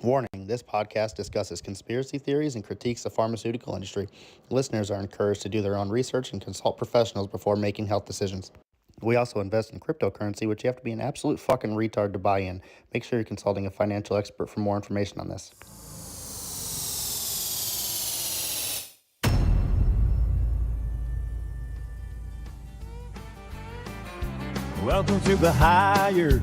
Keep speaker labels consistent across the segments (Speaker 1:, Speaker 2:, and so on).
Speaker 1: Warning, this podcast discusses conspiracy theories and critiques the pharmaceutical industry. Listeners are encouraged to do their own research and consult professionals before making health decisions. We also invest in cryptocurrency, which you have to be an absolute fucking retard to buy in. Make sure you're consulting a financial expert for more information on this.
Speaker 2: Welcome to the Higher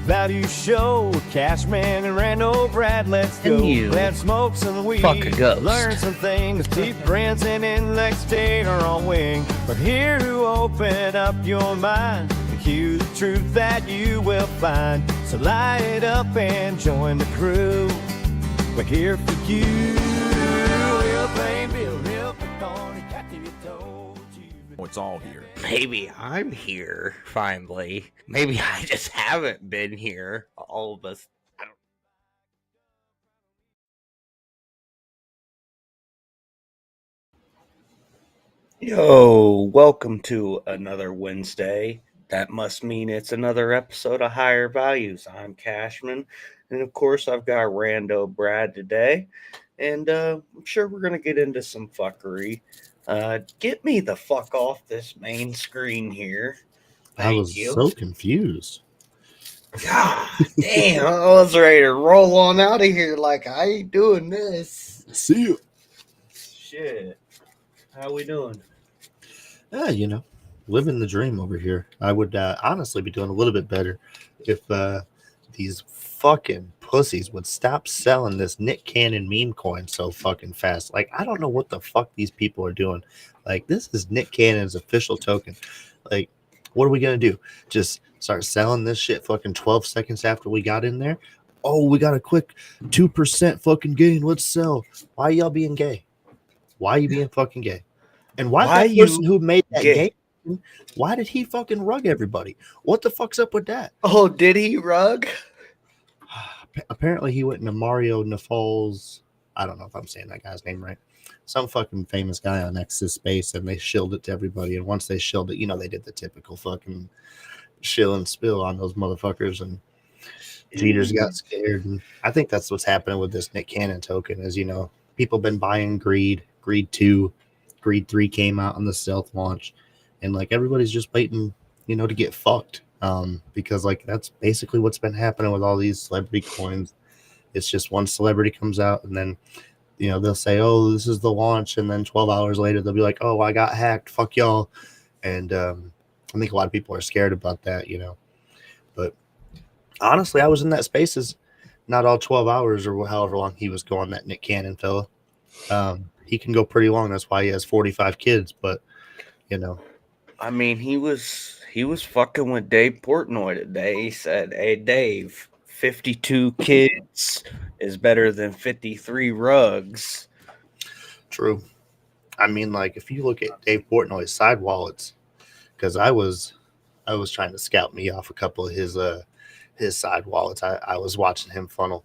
Speaker 2: Values Show with Cashman and Randall Brad. Let's go. Let's smoke some weed.
Speaker 3: Fuck a ghost.
Speaker 2: Learn some things. Deep friends and intellects stay on our wing. We're here to open up your mind. And cue the truth that you will find. So light it up and join the crew. We're here for you. We'll play Bill, Hill, Corny, Catty, told you.
Speaker 4: It's all here.
Speaker 3: Maybe I'm here, finally. Maybe I just haven't been here. All of us. Yo, welcome to another Wednesday. That must mean it's another episode of Higher Values. I'm Cashman. And of course, I've got Rando Brad today. And I'm sure we're going to get into some fuckery. Get me the fuck off this main screen here.
Speaker 1: I was so confused.
Speaker 3: God damn, I was ready to roll on out of here like I ain't doing this.
Speaker 1: See you.
Speaker 3: Shit. How we doing?
Speaker 1: Living the dream over here. I would honestly be doing a little bit better if these fucking pussies would stop selling this Nick Cannon meme coin so fucking fast. Like, I don't know what the fuck these people are doing. Like, this is Nick Cannon's official token. Like, what are we gonna do? Just start selling this shit fucking 12 seconds after we got in there? Oh, we got a quick 2% fucking gain. Let's sell. Why y'all being gay? Why you being fucking gay? And why that person who made that gay? Why did he fucking rug everybody? What the fuck's up with that?
Speaker 3: Oh, did he rug?
Speaker 1: Apparently he went into Mario Nafal's, I don't know if I'm saying that guy's name right, some fucking famous guy on Nexus Space, and they shilled it to everybody. And once they shilled it, they did the typical fucking shill and spill on those motherfuckers, and cheaters got scared. And I think that's what's happening with this Nick Cannon token is, people been buying Greed 2, Greed 3 came out on the stealth launch, and like everybody's just waiting, to get fucked. Because like that's basically what's been happening with all these celebrity coins. It's just one celebrity comes out and then they'll say, oh, this is the launch, and then 12 hours later they'll be like, oh, I got hacked, fuck y'all. And I think a lot of people are scared about that, but honestly, I was in that spaces not all 12 hours or however long he was going, that Nick Cannon fella. He can go pretty long. That's why he has 45 kids, but
Speaker 3: I mean, he was fucking with Dave Portnoy today. He said, hey, Dave, 52 kids is better than 53 rugs.
Speaker 1: True. I mean, like, if you look at Dave Portnoy's side wallets, because I was trying to scout me off a couple of his side wallets. I was watching him funnel,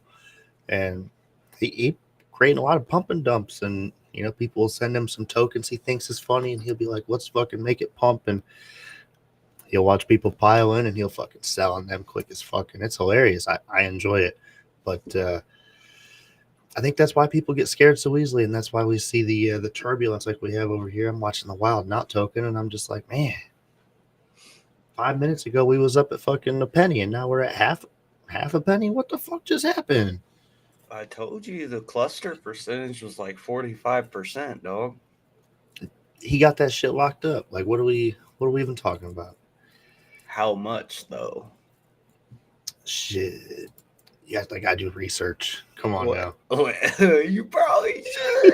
Speaker 1: and he creating a lot of pump and dumps, and people will send him some tokens he thinks is funny, and he'll be like, let's fucking make it pump, and he'll watch people pile in, and he'll fucking sell on them quick as fuck, and it's hilarious. I enjoy it, but I think that's why people get scared so easily, and that's why we see the turbulence like we have over here. I'm watching the Wildnout token, and I'm just like, man, 5 minutes ago we was up at fucking a penny, and now we're at half a penny. What the fuck just happened?
Speaker 3: I told you the cluster percentage was like 45%, dog.
Speaker 1: He got that shit locked up. Like, what are we even talking about?
Speaker 3: How much though?
Speaker 1: Shit. You act like I do research. Come on now.
Speaker 3: You probably should.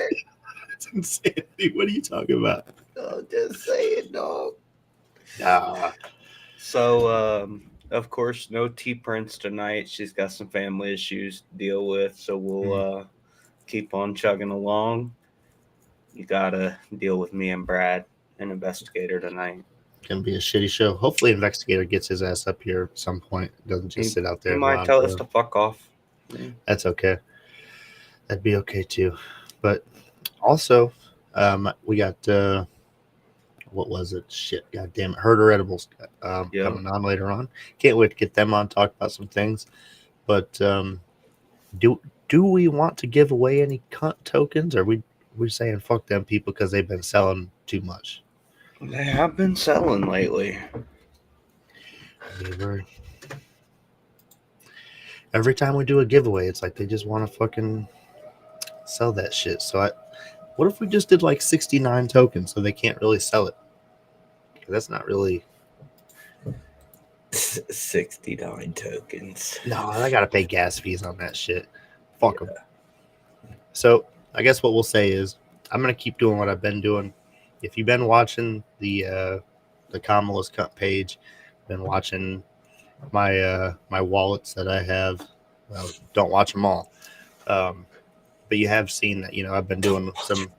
Speaker 1: It's insanity. What are you talking about?
Speaker 3: Oh, just say it, dog.
Speaker 1: Nah.
Speaker 3: So, of course, no T Prince tonight. She's got some family issues to deal with, so we'll keep on chugging along. You gotta deal with me and Brad, an investigator, tonight.
Speaker 1: Gonna be a shitty show. Hopefully, investigator gets his ass up here at some point. Doesn't just sit out there.
Speaker 3: He might tell us to fuck off.
Speaker 1: That's okay. That'd be okay too. But also, we got what was it? Shit, god damn it, Herder Edibles coming on later on. Can't wait to get them on, talk about some things. But do do we want to give away any cunt tokens? Or we're saying fuck them people because they've been selling too much?
Speaker 3: They have been selling lately.
Speaker 1: I mean, every time we do a giveaway, it's like they just want to fucking sell that shit. So what if we just did like 69 tokens so they can't really sell it? That's not really
Speaker 3: 69 tokens.
Speaker 1: No, I gotta pay gas fees on that shit. Fuck them. So I guess what we'll say is I'm gonna keep doing what I've been doing. If you've been watching the Kamala's Cut page, been watching my my wallets that I have, well, don't watch them all. But you have seen that, I've been doing some.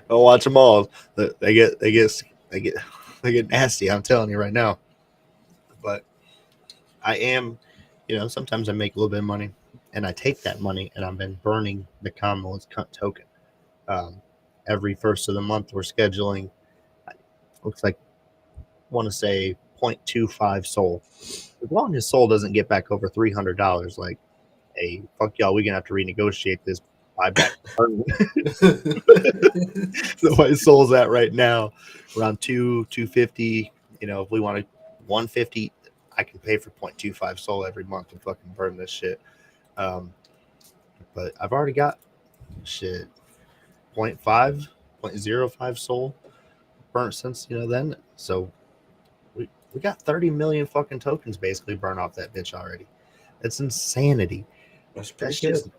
Speaker 1: Don't watch them all. They get nasty. I'm telling you right now. But I am, sometimes I make a little bit of money, and I take that money and I've been burning the Kamala's Cut token. Every first of the month, we're scheduling. Looks like I want to say 0.25 SOL. As long as SOL doesn't get back over $300, like, hey, fuck y'all, we're gonna have to renegotiate this buyback. The way SOL's at right now, around 250. If we want to 150, I can pay for 0.25 SOL every month and fucking burn this shit. But I've already got shit 0.05 SOL burnt since then. So we got 30 million fucking tokens basically burned off that bitch already. That's insanity.
Speaker 3: That's pretty good.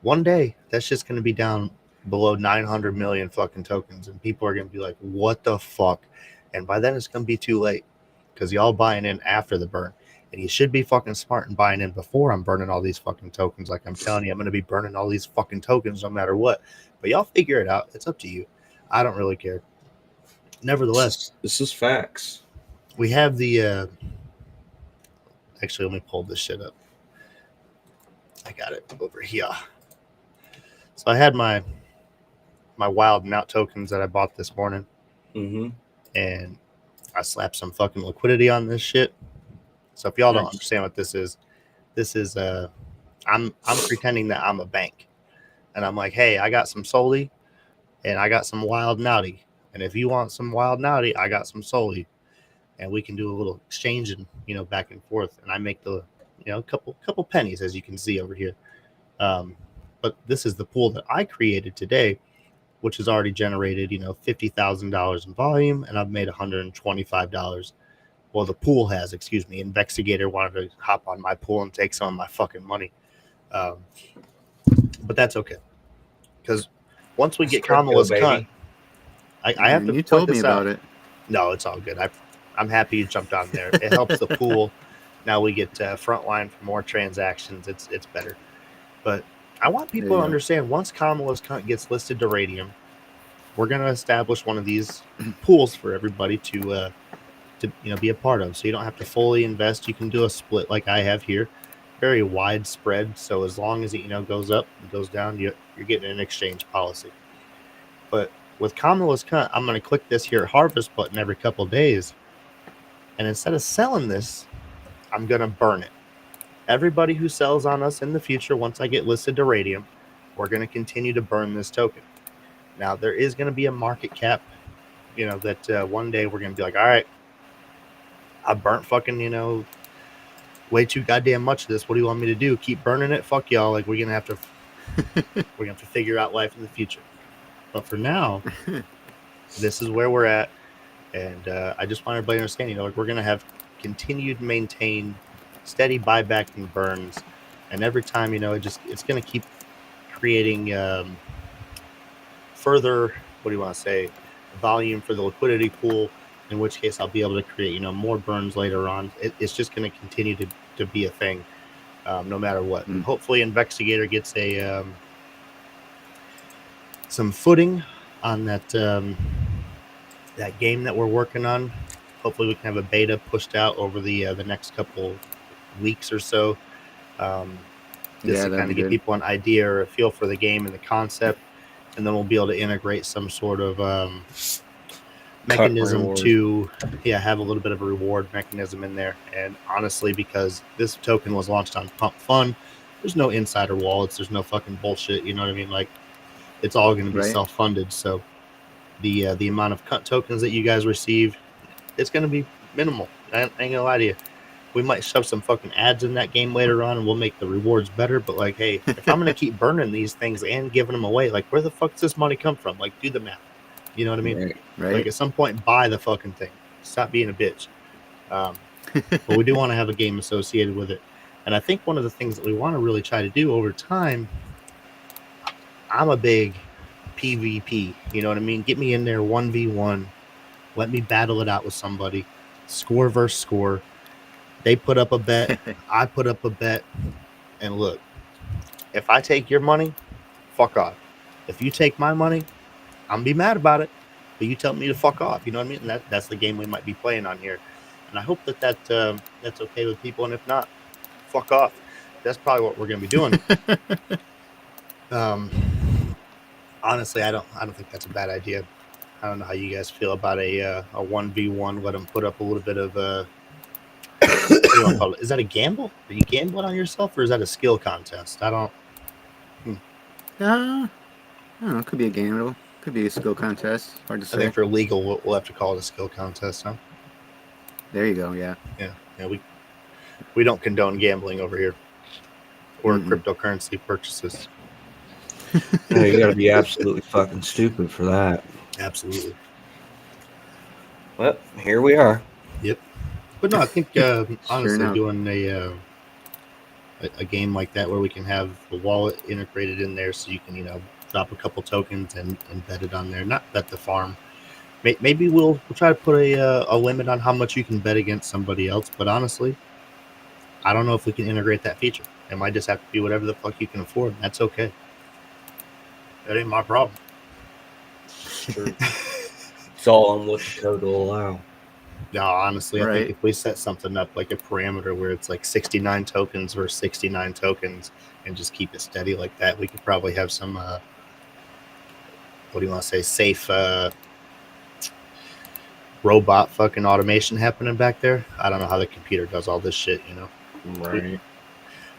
Speaker 1: One day that's just going to be down below 900 million fucking tokens, and people are going to be like, what the fuck? And by then it's going to be too late, because y'all buying in after the burn, and you should be fucking smart and buying in before I'm burning all these fucking tokens. Like I'm telling you, I'm going to be burning all these fucking tokens no matter what. But y'all figure it out. It's up to you. I don't really care. Nevertheless,
Speaker 3: this is facts.
Speaker 1: We have the actually, let me pull this shit up. I got it over here. So I had my Wildnout tokens that I bought this morning, and I slapped some fucking liquidity on this shit. So if y'all don't understand what this is I'm pretending that I'm a bank, and I'm like, hey, I got some Soli, and I got some Wildnouty, and if you want some Wildnouty, I got some Soli, and we can do a little exchange and back and forth, and I make the couple pennies, as you can see over here. But this is the pool that I created today, which has already generated $50,000 in volume, and I've made $125. Well, the pool has, excuse me. Investigator wanted to hop on my pool and take some of my fucking money, but that's okay, because once we get Kamala's Cut, I have to.
Speaker 4: You told me about it.
Speaker 1: No, it's all good. I'm happy you jumped on there. It helps the pool. Now we get frontline for more transactions. It's better. But I want people to understand, once Kamala's Cut gets listed to Radium, we're going to establish one of these pools for everybody to be a part of. So you don't have to fully invest. You can do a split like I have here. Very widespread. So as long as it goes up and goes down, you're getting an exchange policy. But with Kamala's Cut, I'm going to click this here harvest button every couple of days. And instead of selling this, I'm going to burn it. Everybody who sells on us in the future, once I get listed to Radium, we're going to continue to burn this token. Now, there is going to be a market cap, that one day we're going to be like, all right, I burnt fucking, way too goddamn much of this. What do you want me to do? Keep burning it? Fuck y'all. Like, we're going to have to figure out life in the future. But for now, this is where we're at. And I just want everybody to understand, we're going to have continued maintained steady buyback and burns, and every time it's going to keep creating further, what do you want to say, volume for the liquidity pool, in which case I'll be able to create more burns later on. It's just going to continue to be a thing, no matter what. And hopefully Investigator gets a some footing on that that game that we're working on. Hopefully we can have a beta pushed out over the next couple weeks or so, just to kind of give people an idea or a feel for the game and the concept, and then we'll be able to integrate some sort of mechanism
Speaker 3: reward.
Speaker 1: to have a little bit of a reward mechanism in there. And honestly, because this token was launched on Pump Fun, there's no insider wallets, there's no fucking bullshit, you know what I mean? Like, it's all going to be
Speaker 4: Right.
Speaker 1: self-funded. So the amount of cut tokens that you guys receive, it's going to be minimal. I ain't gonna lie to you. We might shove some fucking ads in that game later on, and we'll make the rewards better. But like, hey, if I'm gonna keep burning these things and giving them away, like, where the fuck does this money come from? Like, do the math. You know what I mean?
Speaker 4: Right.
Speaker 1: Like, at some point, buy the fucking thing. Stop being a bitch. But we do want to have a game associated with it. And I think one of the things that we want to really try to do over time, I'm a big PvP. You know what I mean? Get me in there 1v1. Let me battle it out with somebody. Score versus score. They put up a bet. I put up a bet. And look, if I take your money, fuck off. If you take my money, I'm going to be mad about it. But you tell me to fuck off. You know what I mean? And that's the game we might be playing on here. And I hope that's okay with people. And if not, fuck off. That's probably what we're going to be doing. Honestly, I don't think that's a bad idea. I don't know how you guys feel about a 1v1. Let them put up a little bit of what do you want to call it? Is that a gamble? Are you gambling on yourself, or is that a skill contest? I don't
Speaker 4: don't know. It could be a gamble. Could be a skill contest. Hard to say.
Speaker 1: I think for legal, we'll have to call it a skill contest, huh?
Speaker 4: There you go. Yeah.
Speaker 1: Yeah. We don't condone gambling over here, or cryptocurrency purchases.
Speaker 3: No, you got to be absolutely fucking stupid for that.
Speaker 1: Absolutely.
Speaker 3: Well, here we are.
Speaker 1: Yep. But no, I think honestly,
Speaker 4: enough.
Speaker 1: doing a game like that where we can have the wallet integrated in there, so you can drop a couple tokens and bet it on there. Not bet the farm. Maybe we'll try to put a limit on how much you can bet against somebody else. But honestly, I don't know if we can integrate that feature. It might just have to be whatever the fuck you can afford. That's okay. That ain't my problem.
Speaker 3: True. It's all on what the code will allow.
Speaker 1: No, honestly, I
Speaker 4: Right.
Speaker 1: think if we set something up like a parameter where it's like 69 tokens versus 69 tokens and just keep it steady like that, we could probably have some, what do you want to say, safe robot fucking automation happening back there. I don't know how the computer does all this shit,
Speaker 3: Right.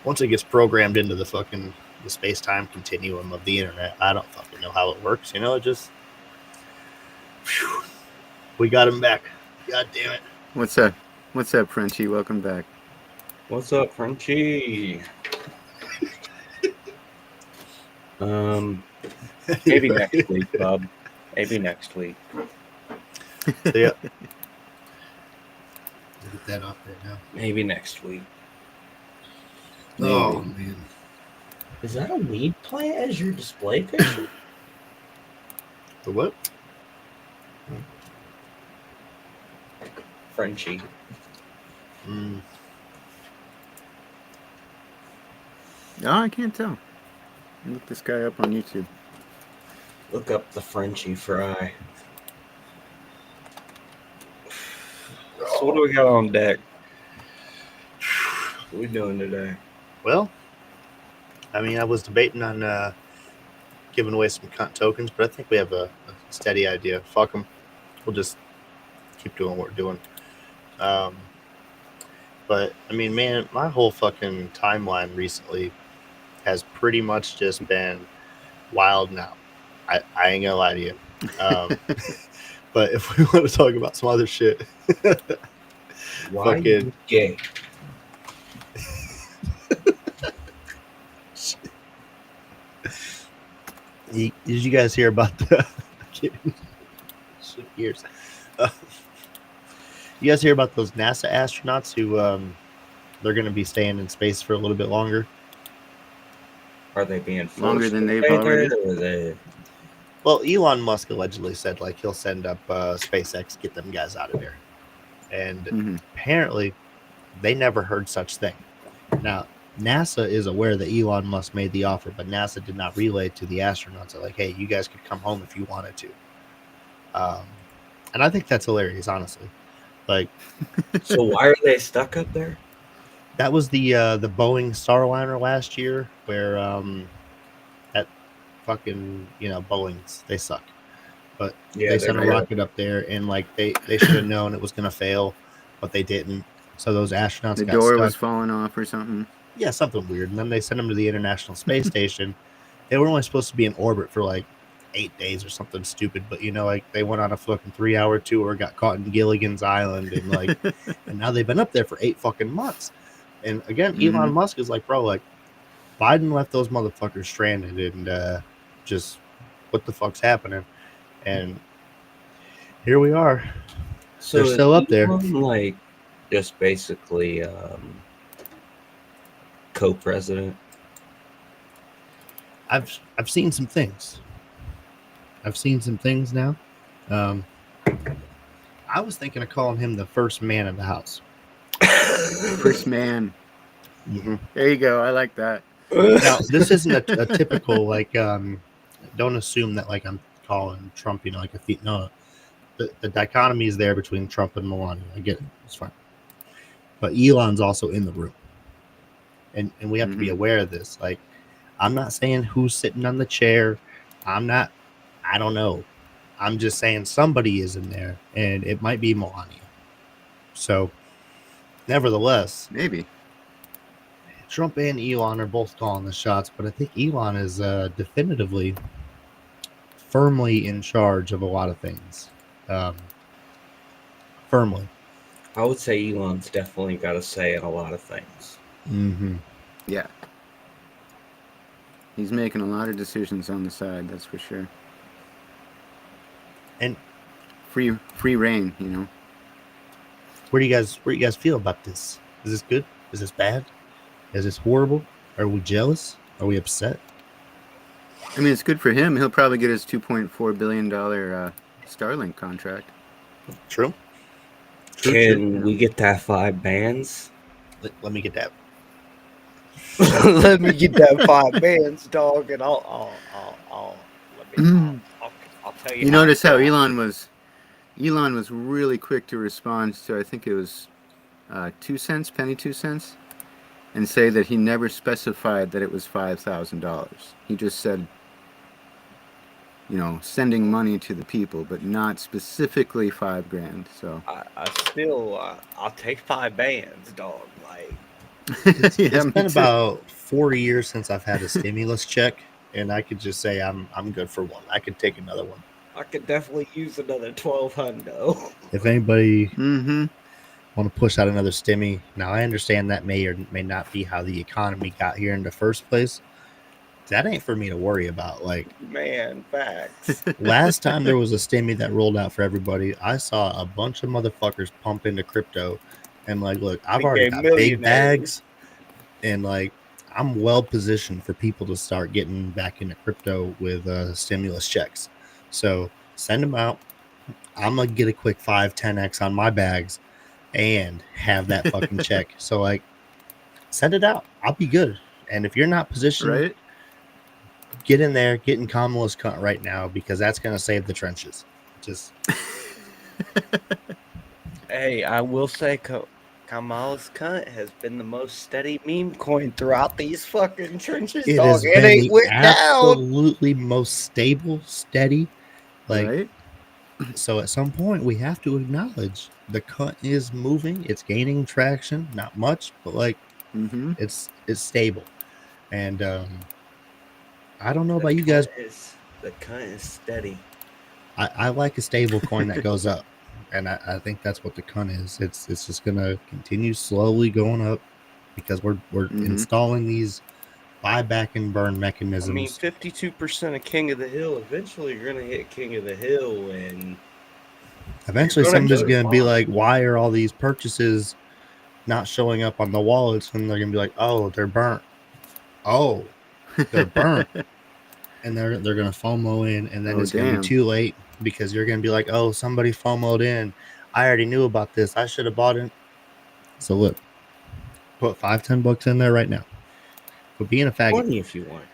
Speaker 1: Once it gets programmed into the fucking the space-time continuum of the internet, I don't fucking know how it works. It just... Whew, we got him back. God damn it.
Speaker 4: What's up? What's up, Frenchie? Welcome back.
Speaker 3: What's up, Frenchie? Maybe next week, Bob. Maybe next week.
Speaker 1: So, yeah. Get that off right now.
Speaker 3: Maybe next week.
Speaker 1: Oh, man.
Speaker 3: Is that a weed plant as your display picture?
Speaker 1: The what?
Speaker 3: Frenchie.
Speaker 4: No, I can't tell. Look this guy up on YouTube.
Speaker 3: Look up the Frenchie fry. So what do we got on deck? What we doing today?
Speaker 1: Well, I mean, I was debating on giving away some cunt tokens, but I think we have a steady idea. Fuck them. We'll just keep doing what we're doing. But, I mean, man, my whole fucking timeline recently has pretty much just been wild now. I ain't gonna lie to you. But if we want to talk about some other shit,
Speaker 3: Why
Speaker 1: fucking
Speaker 3: you gay?
Speaker 1: Did you guys hear about the shit gears? You guys hear about those NASA astronauts who they're going to be staying in space for a little bit longer?
Speaker 3: Are they being forced
Speaker 4: Longer than
Speaker 3: to
Speaker 4: they've
Speaker 3: stay
Speaker 4: already-
Speaker 3: there, or are they...
Speaker 1: Well, Elon Musk allegedly said like he'll send up SpaceX, get them guys out of there, and apparently they never heard such thing. Now NASA is aware that Elon Musk made the offer, but NASA did not relay to the astronauts that like, hey, you guys could come home if you wanted to. And I think that's hilarious, honestly. Like,
Speaker 3: So why are they stuck up there?
Speaker 1: that was the Boeing Starliner last year, where that fucking Boeing's, they suck. But
Speaker 3: Yeah,
Speaker 1: they
Speaker 3: they're
Speaker 1: sent a
Speaker 3: good.
Speaker 1: rocket up there, and like they should have known it was going to fail, but they didn't. So those astronauts
Speaker 4: The
Speaker 1: got
Speaker 4: door
Speaker 1: stuck.
Speaker 4: was falling off or something.
Speaker 1: Yeah, something weird. And then they sent them to the International Space Station. They were only supposed to be in orbit for like 8 days or something stupid, but you know, like they went on a fucking 3-hour tour, got caught in Gilligan's Island, and like, and now they've been up there for 8 fucking months. And again, Elon Musk is like, bro, like Biden left those motherfuckers stranded, and just what the fuck's happening? And here we are.
Speaker 3: So
Speaker 1: They're still up there.
Speaker 3: Elon, like, just basically co-president.
Speaker 1: I've seen some things. I've seen some things now. I was thinking of calling him the first man of the house.
Speaker 4: First man.
Speaker 1: Mm-hmm.
Speaker 4: There you go. I like that.
Speaker 1: Now, this isn't a typical, like, don't assume that, like, I'm calling Trump, you know, like a no. The dichotomy is there between Trump and Melania. I get it. It's fine. But Elon's also in the room. And we have to be aware of this. Like, I'm not saying who's sitting on the chair. I don't know. I'm just saying somebody is in there, and it might be Melania. So, nevertheless,
Speaker 4: maybe
Speaker 1: Trump and Elon are both calling the shots, but I think Elon is definitively firmly in charge of a lot of things. Firmly.
Speaker 3: I would say Elon's definitely got a say in a lot of things.
Speaker 1: Mm-hmm.
Speaker 4: Yeah. He's making a lot of decisions on the side, that's for sure.
Speaker 1: And
Speaker 4: free reign, you know.
Speaker 1: Where do you guys feel about this? Is this good? Is this bad? Is this horrible? Are we jealous? Are we upset?
Speaker 4: I mean, it's good for him. He'll probably get his $2.4 billion Starlink contract.
Speaker 1: True.
Speaker 3: Can we get that 5 bands?
Speaker 1: Let me get that.
Speaker 3: Let me get that 5 bands, dog, and I'll tell you.
Speaker 4: You notice how Elon was really quick to respond to, I think it was 2 cents, penny 2 cents, and say that he never specified that it was $5,000. He just said, you know, sending money to the people, but not specifically $5,000. So
Speaker 3: I'll take 5 bands, dog. Like,
Speaker 1: it's been about 4 years since I've had a stimulus check, and I could just say I'm good for one. I could take another one.
Speaker 3: I could definitely use another 1,200.
Speaker 1: If anybody want to push out another stimmy, now I understand that may or may not be how the economy got here in the first place. That ain't for me to worry about. Like,
Speaker 3: man, facts.
Speaker 1: Last time there was a stimmy that rolled out for everybody, I saw a bunch of motherfuckers pump into crypto, and like, look, I've already got big bags, and like, I'm well positioned for people to start getting back into crypto with stimulus checks. So send them out. I'm gonna get a quick 5-10x on my bags and have that fucking check. So like, send it out. I'll be good. And if you're not positioned,
Speaker 4: right,
Speaker 1: get in there, get in Kamala's cunt right now, because that's gonna save the trenches. Just
Speaker 3: hey, I will say, Kamala's cunt has been the most steady meme coin throughout these fucking trenches.
Speaker 1: It
Speaker 3: dog.
Speaker 1: has
Speaker 3: It
Speaker 1: been
Speaker 3: ain't went down.
Speaker 1: absolutely most stable, steady. Like,
Speaker 4: right?
Speaker 1: So at some point we have to acknowledge the cunt is moving. It's gaining traction, not much, but like it's stable. And I don't know about you guys.
Speaker 3: The cunt is steady.
Speaker 1: I like a stable coin that goes up, and I think that's what the cunt is. It's just gonna continue slowly going up because we're installing these buyback and burn mechanisms.
Speaker 3: I mean, 52% of King of the Hill. Eventually, you're gonna hit King of the Hill, and
Speaker 1: eventually somebody's gonna be like, "Why are all these purchases not showing up on the wallets?" And they're gonna be like, "Oh, they're burnt. Oh, they're burnt." And they're gonna FOMO in, and then it's gonna be too late because you're gonna be like, "Oh, somebody FOMO'd in. I already knew about this. I should have bought it." So look, put $5-10 in there right now. But being a faggot,
Speaker 3: 20 if you want.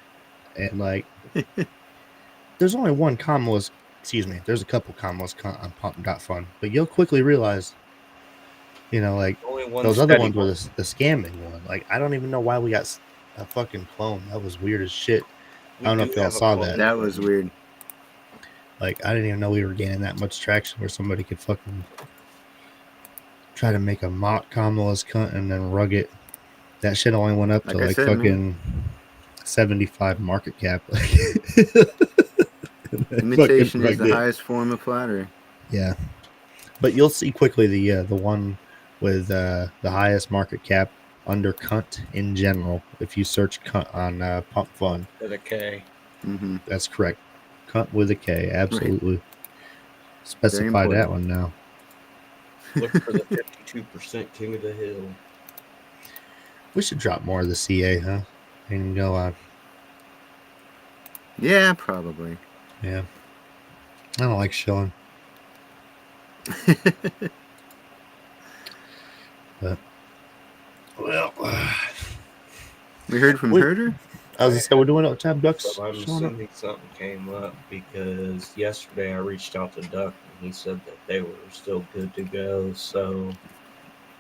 Speaker 1: And like, there's only one Kamala's. Excuse me. There's a couple Kamala's on Pump.Fun, but you'll quickly realize, you know, like those other ones were the scamming one. Like, I don't even know why we got a fucking clone. That was weird as shit. I don't know if y'all saw that.
Speaker 4: That was weird.
Speaker 1: Like, I didn't even know we were gaining that much traction where somebody could fucking try to make a mock Kamala's cunt and then rug it. That shit only went up
Speaker 4: Like
Speaker 1: to
Speaker 4: I
Speaker 1: like
Speaker 4: said,
Speaker 1: fucking 75 market cap.
Speaker 4: Imitation is the highest form of flattery.
Speaker 1: Yeah, but you'll see quickly the one with the highest market cap under cunt in general. If you search cunt on Pump Fund,
Speaker 3: With a K.
Speaker 4: Mm-hmm.
Speaker 1: that's correct. Cunt with a K, absolutely.
Speaker 4: Very
Speaker 1: Specify that
Speaker 4: important.
Speaker 1: one now.
Speaker 3: Look for the 52% King of the Hill.
Speaker 1: We should drop more of the CA, huh? And go on.
Speaker 4: Yeah, probably.
Speaker 1: Yeah, I don't like shilling. But well,
Speaker 4: We heard from Herder.
Speaker 1: I was gonna say we're doing it Tab Ducks.
Speaker 3: So I'm assuming something came up because yesterday I reached out to Duck and he said that they were still good to go. So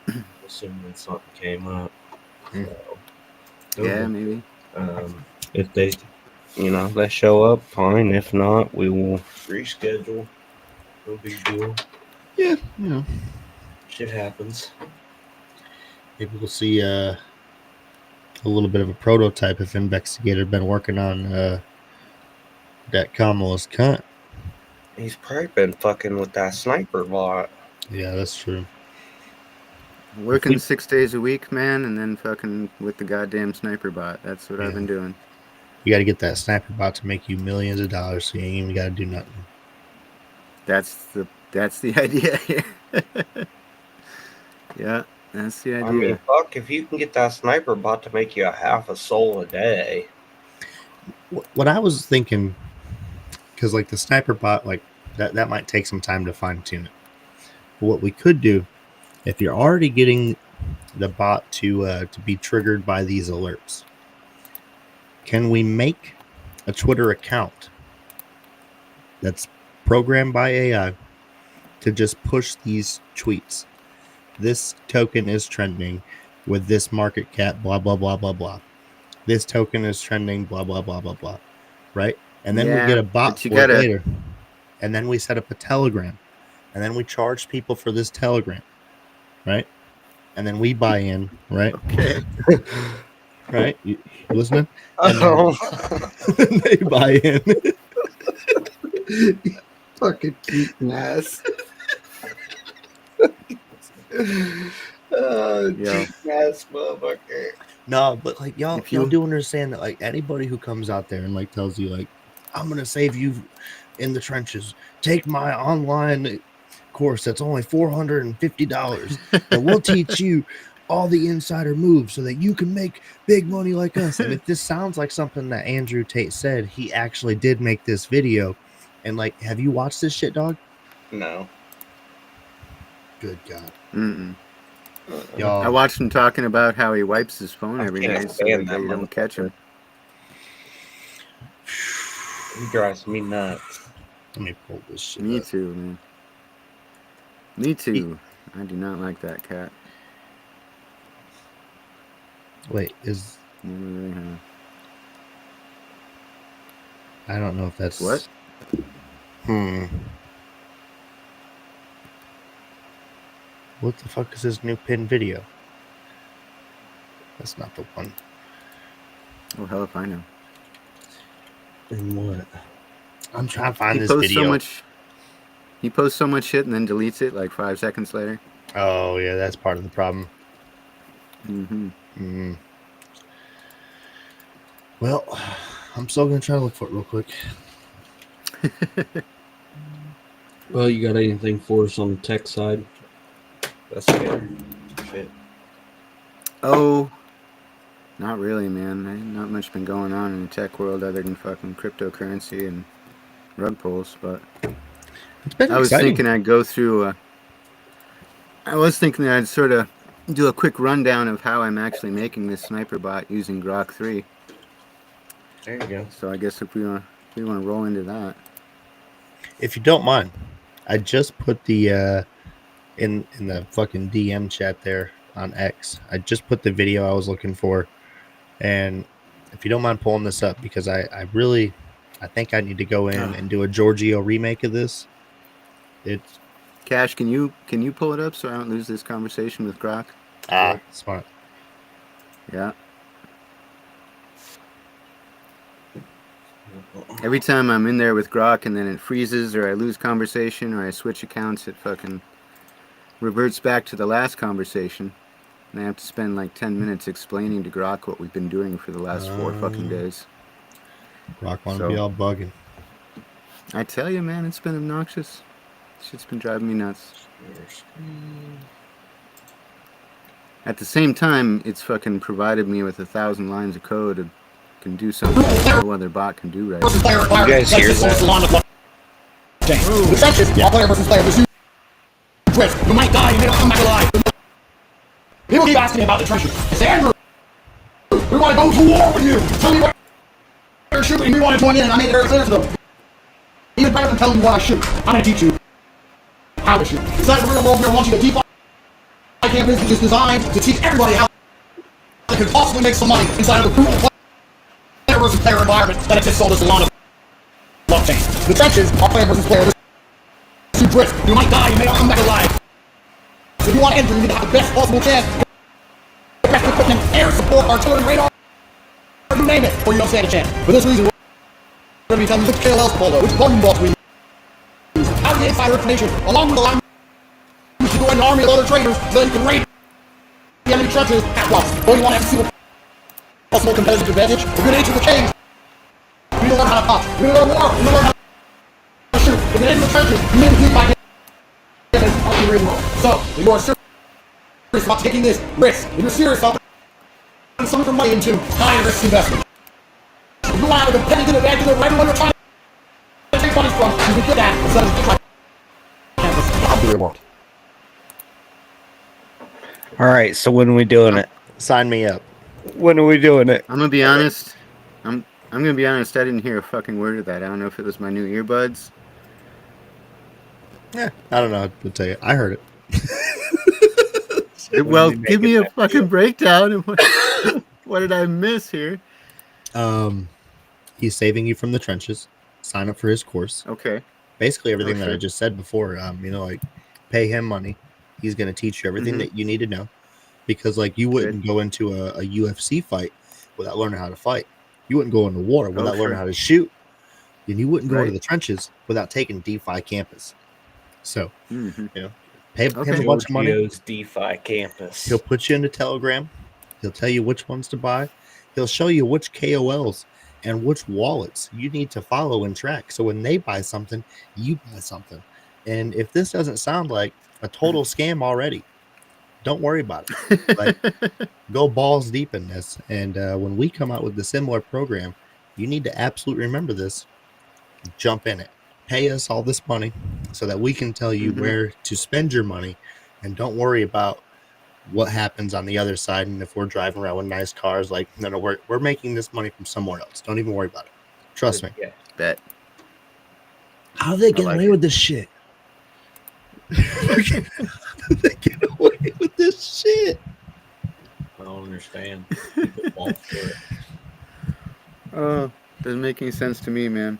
Speaker 3: I'm assuming something came up. So,
Speaker 4: Yeah, maybe.
Speaker 3: if they, they show up, fine. If not, we will reschedule. No big deal.
Speaker 1: Yeah,
Speaker 3: Shit happens.
Speaker 1: maybe we'll see a little bit of a prototype if Investigator been working on that Kamala's cunt.
Speaker 3: He's probably been fucking with that sniper bot.
Speaker 1: Yeah, that's true.
Speaker 4: Working 6 days a week, man, and then fucking with the goddamn sniper bot. That's what I've been doing.
Speaker 1: You got to get that sniper bot to make you millions of dollars, so you ain't even got to do nothing.
Speaker 4: That's the idea here. Yeah, that's the idea.
Speaker 3: I mean, fuck, if you can get that sniper bot to make you a half a soul a day.
Speaker 1: What I was thinking, because like the sniper bot, like that might take some time to fine tune it. But what we could do, if you're already getting the bot to be triggered by these alerts, can we make a Twitter account that's programmed by AI to just push these tweets? This token is trending with this market cap, blah, blah, blah, blah, blah. This token is trending, blah, blah, blah, blah, blah. Right? And then we get a bot for it later. And then we set up a Telegram. And then we charge people for this Telegram. Right? And then we buy in. Right?
Speaker 4: Okay.
Speaker 1: Right? You listening? And then they buy in.
Speaker 4: Fucking cheating ass.
Speaker 3: Cheating ass motherfucker.
Speaker 1: No, but like y'all do understand that like anybody who comes out there and like tells you like I'm gonna save you in the trenches, take my online course that's only $450 and we'll teach you all the insider moves so that you can make big money like us. And if this sounds like something that Andrew Tate said, he actually did make this video. And like, have you watched this shit, dog?
Speaker 3: No.
Speaker 1: Good God.
Speaker 4: Mm-mm.
Speaker 1: Y'all,
Speaker 4: I watched him talking about how he wipes his phone every night so that you don't catch him.
Speaker 3: He drives me nuts.
Speaker 1: Let me pull this shit
Speaker 4: Me
Speaker 1: up.
Speaker 4: too, man. Me too. I do not like that cat.
Speaker 1: Wait, is
Speaker 4: Never really have.
Speaker 1: I don't know if that's
Speaker 4: What?
Speaker 1: What the fuck is this new pin video? That's not the one.
Speaker 4: Oh, hell if I know.
Speaker 1: And what? I'm trying to find this
Speaker 4: posts
Speaker 1: video.
Speaker 4: He posts so much shit and then deletes it like 5 seconds later.
Speaker 1: Oh, yeah, that's part of the problem.
Speaker 4: Mm-hmm.
Speaker 1: Well, I'm still going to try to look for it real quick.
Speaker 5: Well, you got anything for us on the tech side?
Speaker 3: That's good. Shit.
Speaker 4: Oh, not really, man. Not much been going on in the tech world other than fucking cryptocurrency and rug pulls, but
Speaker 1: It's been
Speaker 4: I was
Speaker 1: exciting.
Speaker 4: thinking I'd go through I was thinking that I'd sort of do a quick rundown of how I'm actually making this sniper bot using Grok 3.
Speaker 3: There you go.
Speaker 4: So I guess if we want to roll into that.
Speaker 1: If you don't mind, I just put the in the fucking DM chat there on X. I just put the video I was looking for, and if you don't mind pulling this up, because I I think I need to go in and do a Giorgio remake of this. It's
Speaker 4: Cash, can you pull it up so I don't lose this conversation with Grok?
Speaker 1: smart.
Speaker 4: Yeah. Every time I'm in there with Grok and then it freezes or I lose conversation or I switch accounts, it fucking reverts back to the last conversation. And I have to spend like 10 minutes explaining to Grok what we've been doing for the last 4 fucking days.
Speaker 1: Rock want to be all bugging.
Speaker 4: I tell you, man, it's been obnoxious. Shit's been driving me nuts. At the same time, it's fucking provided me with 1,000 lines of code that can do something that no other bot can do right now.
Speaker 3: You guys hear that?
Speaker 6: The trenches, all player versus player. There's twist. You might die, you may not come back alive. People keep asking me about the trenches. I say, Andrew, we want to go to war with you. Tell me where you're shooting. We want to join in, and I made it very clear to them. Even better than telling you what I shoot, I'm going to teach you how to shoot. Inside the real world, we are launching a DeFi campus which is designed to teach everybody how they can possibly make some money inside of the brutal player versus player environment that exists on this Solana blockchain. The trenches are player versus player. There's 2 drifts. You might die, you may not come back alive. So if you want to enter, you need to have the best possible chance. The best equipment, air support, artillery, radar, you name it, or you don't stand a chance. For this reason, we're going to be telling you which KLLs follow, which button blocks we use, how to get insider information, along with the line to join an army of other traders so that you can raid the enemy trenches at once. Or you want to have a single possible competitive advantage, we're going to enter the change. We need to learn how to pop. We're going to learn war. We're going to learn how to shoot. If you enter the trenches, you may be by the real world. So, if you are serious about taking this risk, if you're serious about putting some of your money into high-risk investment, if you want to have a competitive advantage over everyone you're trying to take money from, you can get that instead of trying to out the real world.
Speaker 3: All right, so when are we doing it?
Speaker 1: Sign me up.
Speaker 3: When are we doing it?
Speaker 4: I'm gonna be honest. I'm gonna be honest. I didn't hear a fucking word of that. I don't know if it was my new earbuds.
Speaker 1: Yeah, I don't know. I'll tell you. I heard it.
Speaker 4: Well, give me a fucking breakdown. What did I miss here?
Speaker 1: He's saving you from the trenches. Sign up for his course.
Speaker 4: Okay.
Speaker 1: Basically everything that I just said before. Like pay him money. He's going to teach you everything that you need to know, because like you wouldn't go into a UFC fight without learning how to fight. You wouldn't go into war without learning how to shoot, and you wouldn't go into the trenches without taking DeFi campus. So, pay him a bunch of money.
Speaker 3: DeFi campus.
Speaker 1: He'll put you into Telegram. He'll tell you which ones to buy. He'll show you which KOLs and which wallets you need to follow and track. So when they buy something, you buy something. And if this doesn't sound like a total scam already, don't worry about it. Like, go balls deep in this. And when we come out with a similar program, you need to absolutely remember this. Jump in it. Pay us all this money so that we can tell you where to spend your money, and don't worry about what happens on the other side. And if we're driving around with nice cars, like, no, we're making this money from somewhere else. Don't even worry about it. Trust me.
Speaker 3: Yeah.
Speaker 4: Bet.
Speaker 1: How do they get away with this shit? They get away with this shit.
Speaker 5: I don't understand. People fall for it.
Speaker 4: Oh, doesn't make any sense to me, man.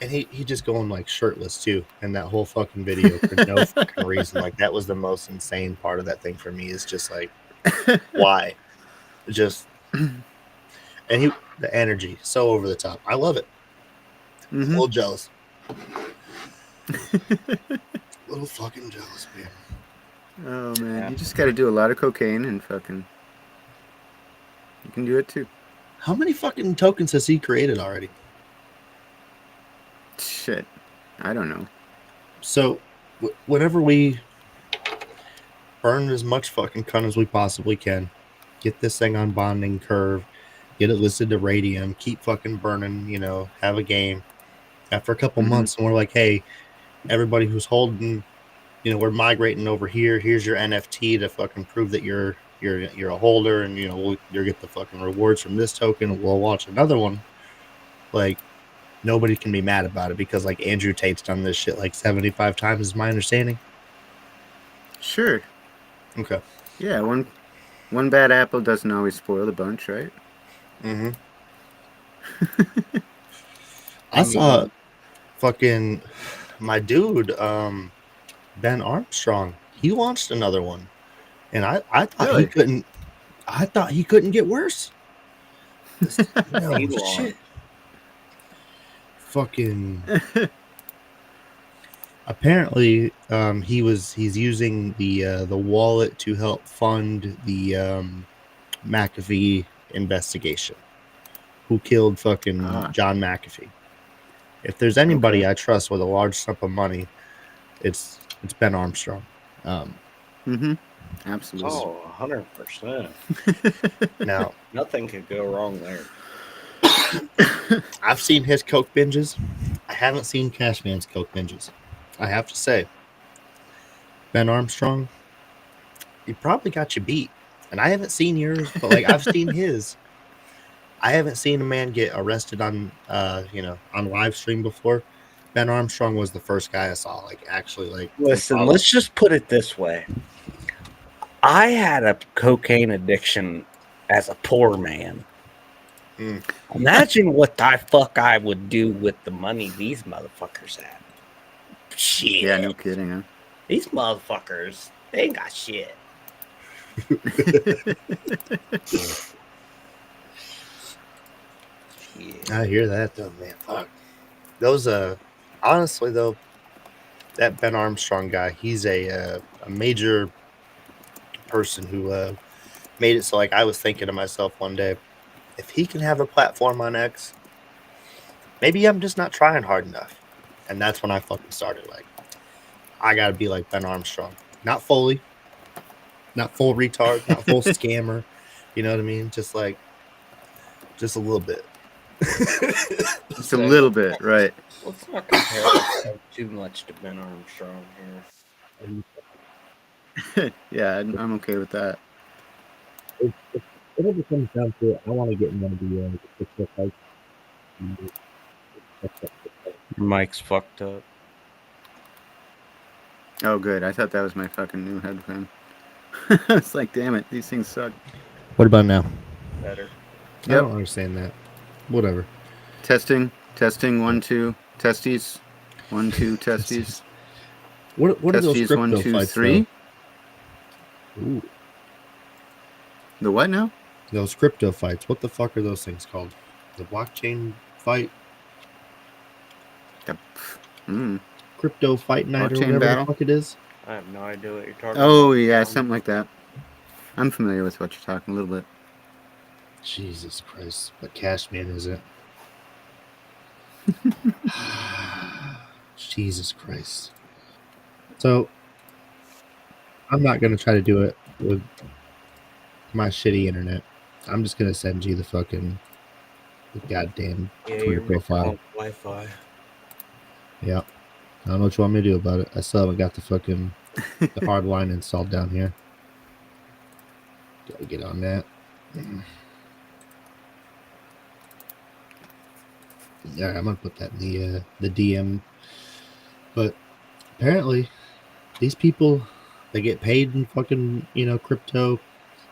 Speaker 1: And he just going like shirtless too, and that whole fucking video for no fucking reason. Like, that was the most insane part of that thing for me. Is just like, why? Just and the energy so over the top. I love it. A little jealous. Little fucking jealous, man.
Speaker 4: Oh man, you just got to do a lot of cocaine and fucking. You can do it too.
Speaker 1: How many fucking tokens has he created already?
Speaker 4: Shit, I don't know.
Speaker 1: So, whenever we burn as much fucking cunt as we possibly can, get this thing on bonding curve, get it listed to Radium, keep fucking burning, have a game. After a couple months, and we're like, hey, everybody who's holding, we're migrating over here. Here's your NFT to fucking prove that you're a holder, and you'll get the fucking rewards from this token. We'll launch another one. Like, nobody can be mad about it, because like Andrew Tate's done this shit like 75 times, is my understanding.
Speaker 4: Sure.
Speaker 1: Okay.
Speaker 4: Yeah, one bad apple doesn't always spoil the bunch, right?
Speaker 1: I saw fucking my dude, Ben Armstrong. He launched another one, and I thought
Speaker 4: Really?
Speaker 1: he couldn't. I thought he couldn't get worse. No
Speaker 3: Elon.
Speaker 1: shit. Fucking. Apparently, he's using the wallet to help fund the McAfee investigation. Who killed fucking John McAfee? If there's anybody I trust with a large sum of money, it's Ben Armstrong.
Speaker 4: Absolutely.
Speaker 3: Oh, 100%.
Speaker 1: Now,
Speaker 3: Nothing could go wrong there.
Speaker 1: I've seen his coke binges. I haven't seen Cashman's coke binges. I have to say, Ben Armstrong, he probably got you beat. And I haven't seen yours, but like I've seen his. I haven't seen a man get arrested on on live stream before. Ben Armstrong was the first guy I saw like actually like
Speaker 3: Listen, let's just put it this way. I had a cocaine addiction as a poor man. Imagine what the fuck I would do with the money these motherfuckers had. Shit.
Speaker 4: Yeah, no kidding, huh?
Speaker 3: These motherfuckers, they ain't got shit.
Speaker 1: I hear that though, man. Fuck. Those honestly though, that Ben Armstrong guy, he's a major person who made it so like I was thinking to myself one day, if he can have a platform on X, maybe I'm just not trying hard enough. And that's when I fucking started like, I gotta be like Ben Armstrong. Not fully, not full retard, not full scammer. You know what I mean? Just a little bit.
Speaker 4: Just a little bit, right?
Speaker 3: Let's not compare ourselves too much to Ben Armstrong here.
Speaker 4: Yeah, I'm okay with that.
Speaker 1: Whatever comes down to it, I want to get in one of the fights.
Speaker 3: Your mic's fucked up.
Speaker 4: Oh, good. I thought that was my fucking new headphone. It's like, damn it, these things suck.
Speaker 1: What about now?
Speaker 3: Better.
Speaker 1: I don't understand that. Whatever.
Speaker 4: Testing, 1, 2, testes, 1, 2, testes.
Speaker 1: What are those
Speaker 4: Testes,
Speaker 1: crypto
Speaker 4: 1, 2,
Speaker 1: fights?
Speaker 4: 3.
Speaker 1: Ooh.
Speaker 4: The what now?
Speaker 1: Those crypto fights. What the fuck are those things called? The blockchain fight? Crypto fight night or
Speaker 4: Blockchain
Speaker 1: whatever
Speaker 4: battle?
Speaker 1: the fuck it is?
Speaker 3: I have no idea what you're talking about.
Speaker 4: Oh, yeah, something like that. I'm familiar with what you're talking a little bit.
Speaker 1: Jesus Christ. But Cashman isn't. Jesus Christ. So, I'm not going to try to do it with my shitty internet. I'm just going to send you the goddamn Twitter profile.
Speaker 3: Wi-Fi.
Speaker 1: Yep. I don't know what you want me to do about it. I still haven't got the hard line installed down here. Gotta get on that. Yeah, I'm gonna put that in the DM. But apparently, these people, they get paid in fucking crypto.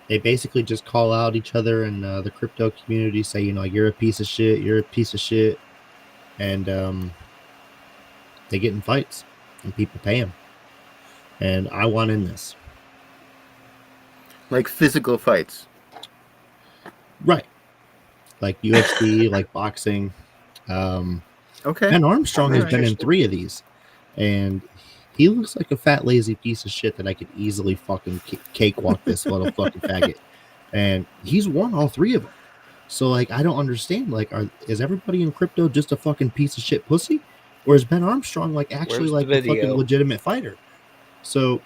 Speaker 1: They basically just call out each other in the crypto community, say you're a piece of shit, you're a piece of shit, and they get in fights, and people pay them. And I want in this.
Speaker 4: Like physical fights.
Speaker 1: Right. Like UFC, like boxing.
Speaker 4: Okay.
Speaker 1: Ben Armstrong has been in 3 of these. And he looks like a fat, lazy piece of shit that I could easily fucking cakewalk this little fucking faggot. And he's won all 3 of them. So, like, I don't understand. Like, is everybody in crypto just a fucking piece of shit pussy? Or is Ben Armstrong, like, actually, like, a fucking legitimate fighter? So,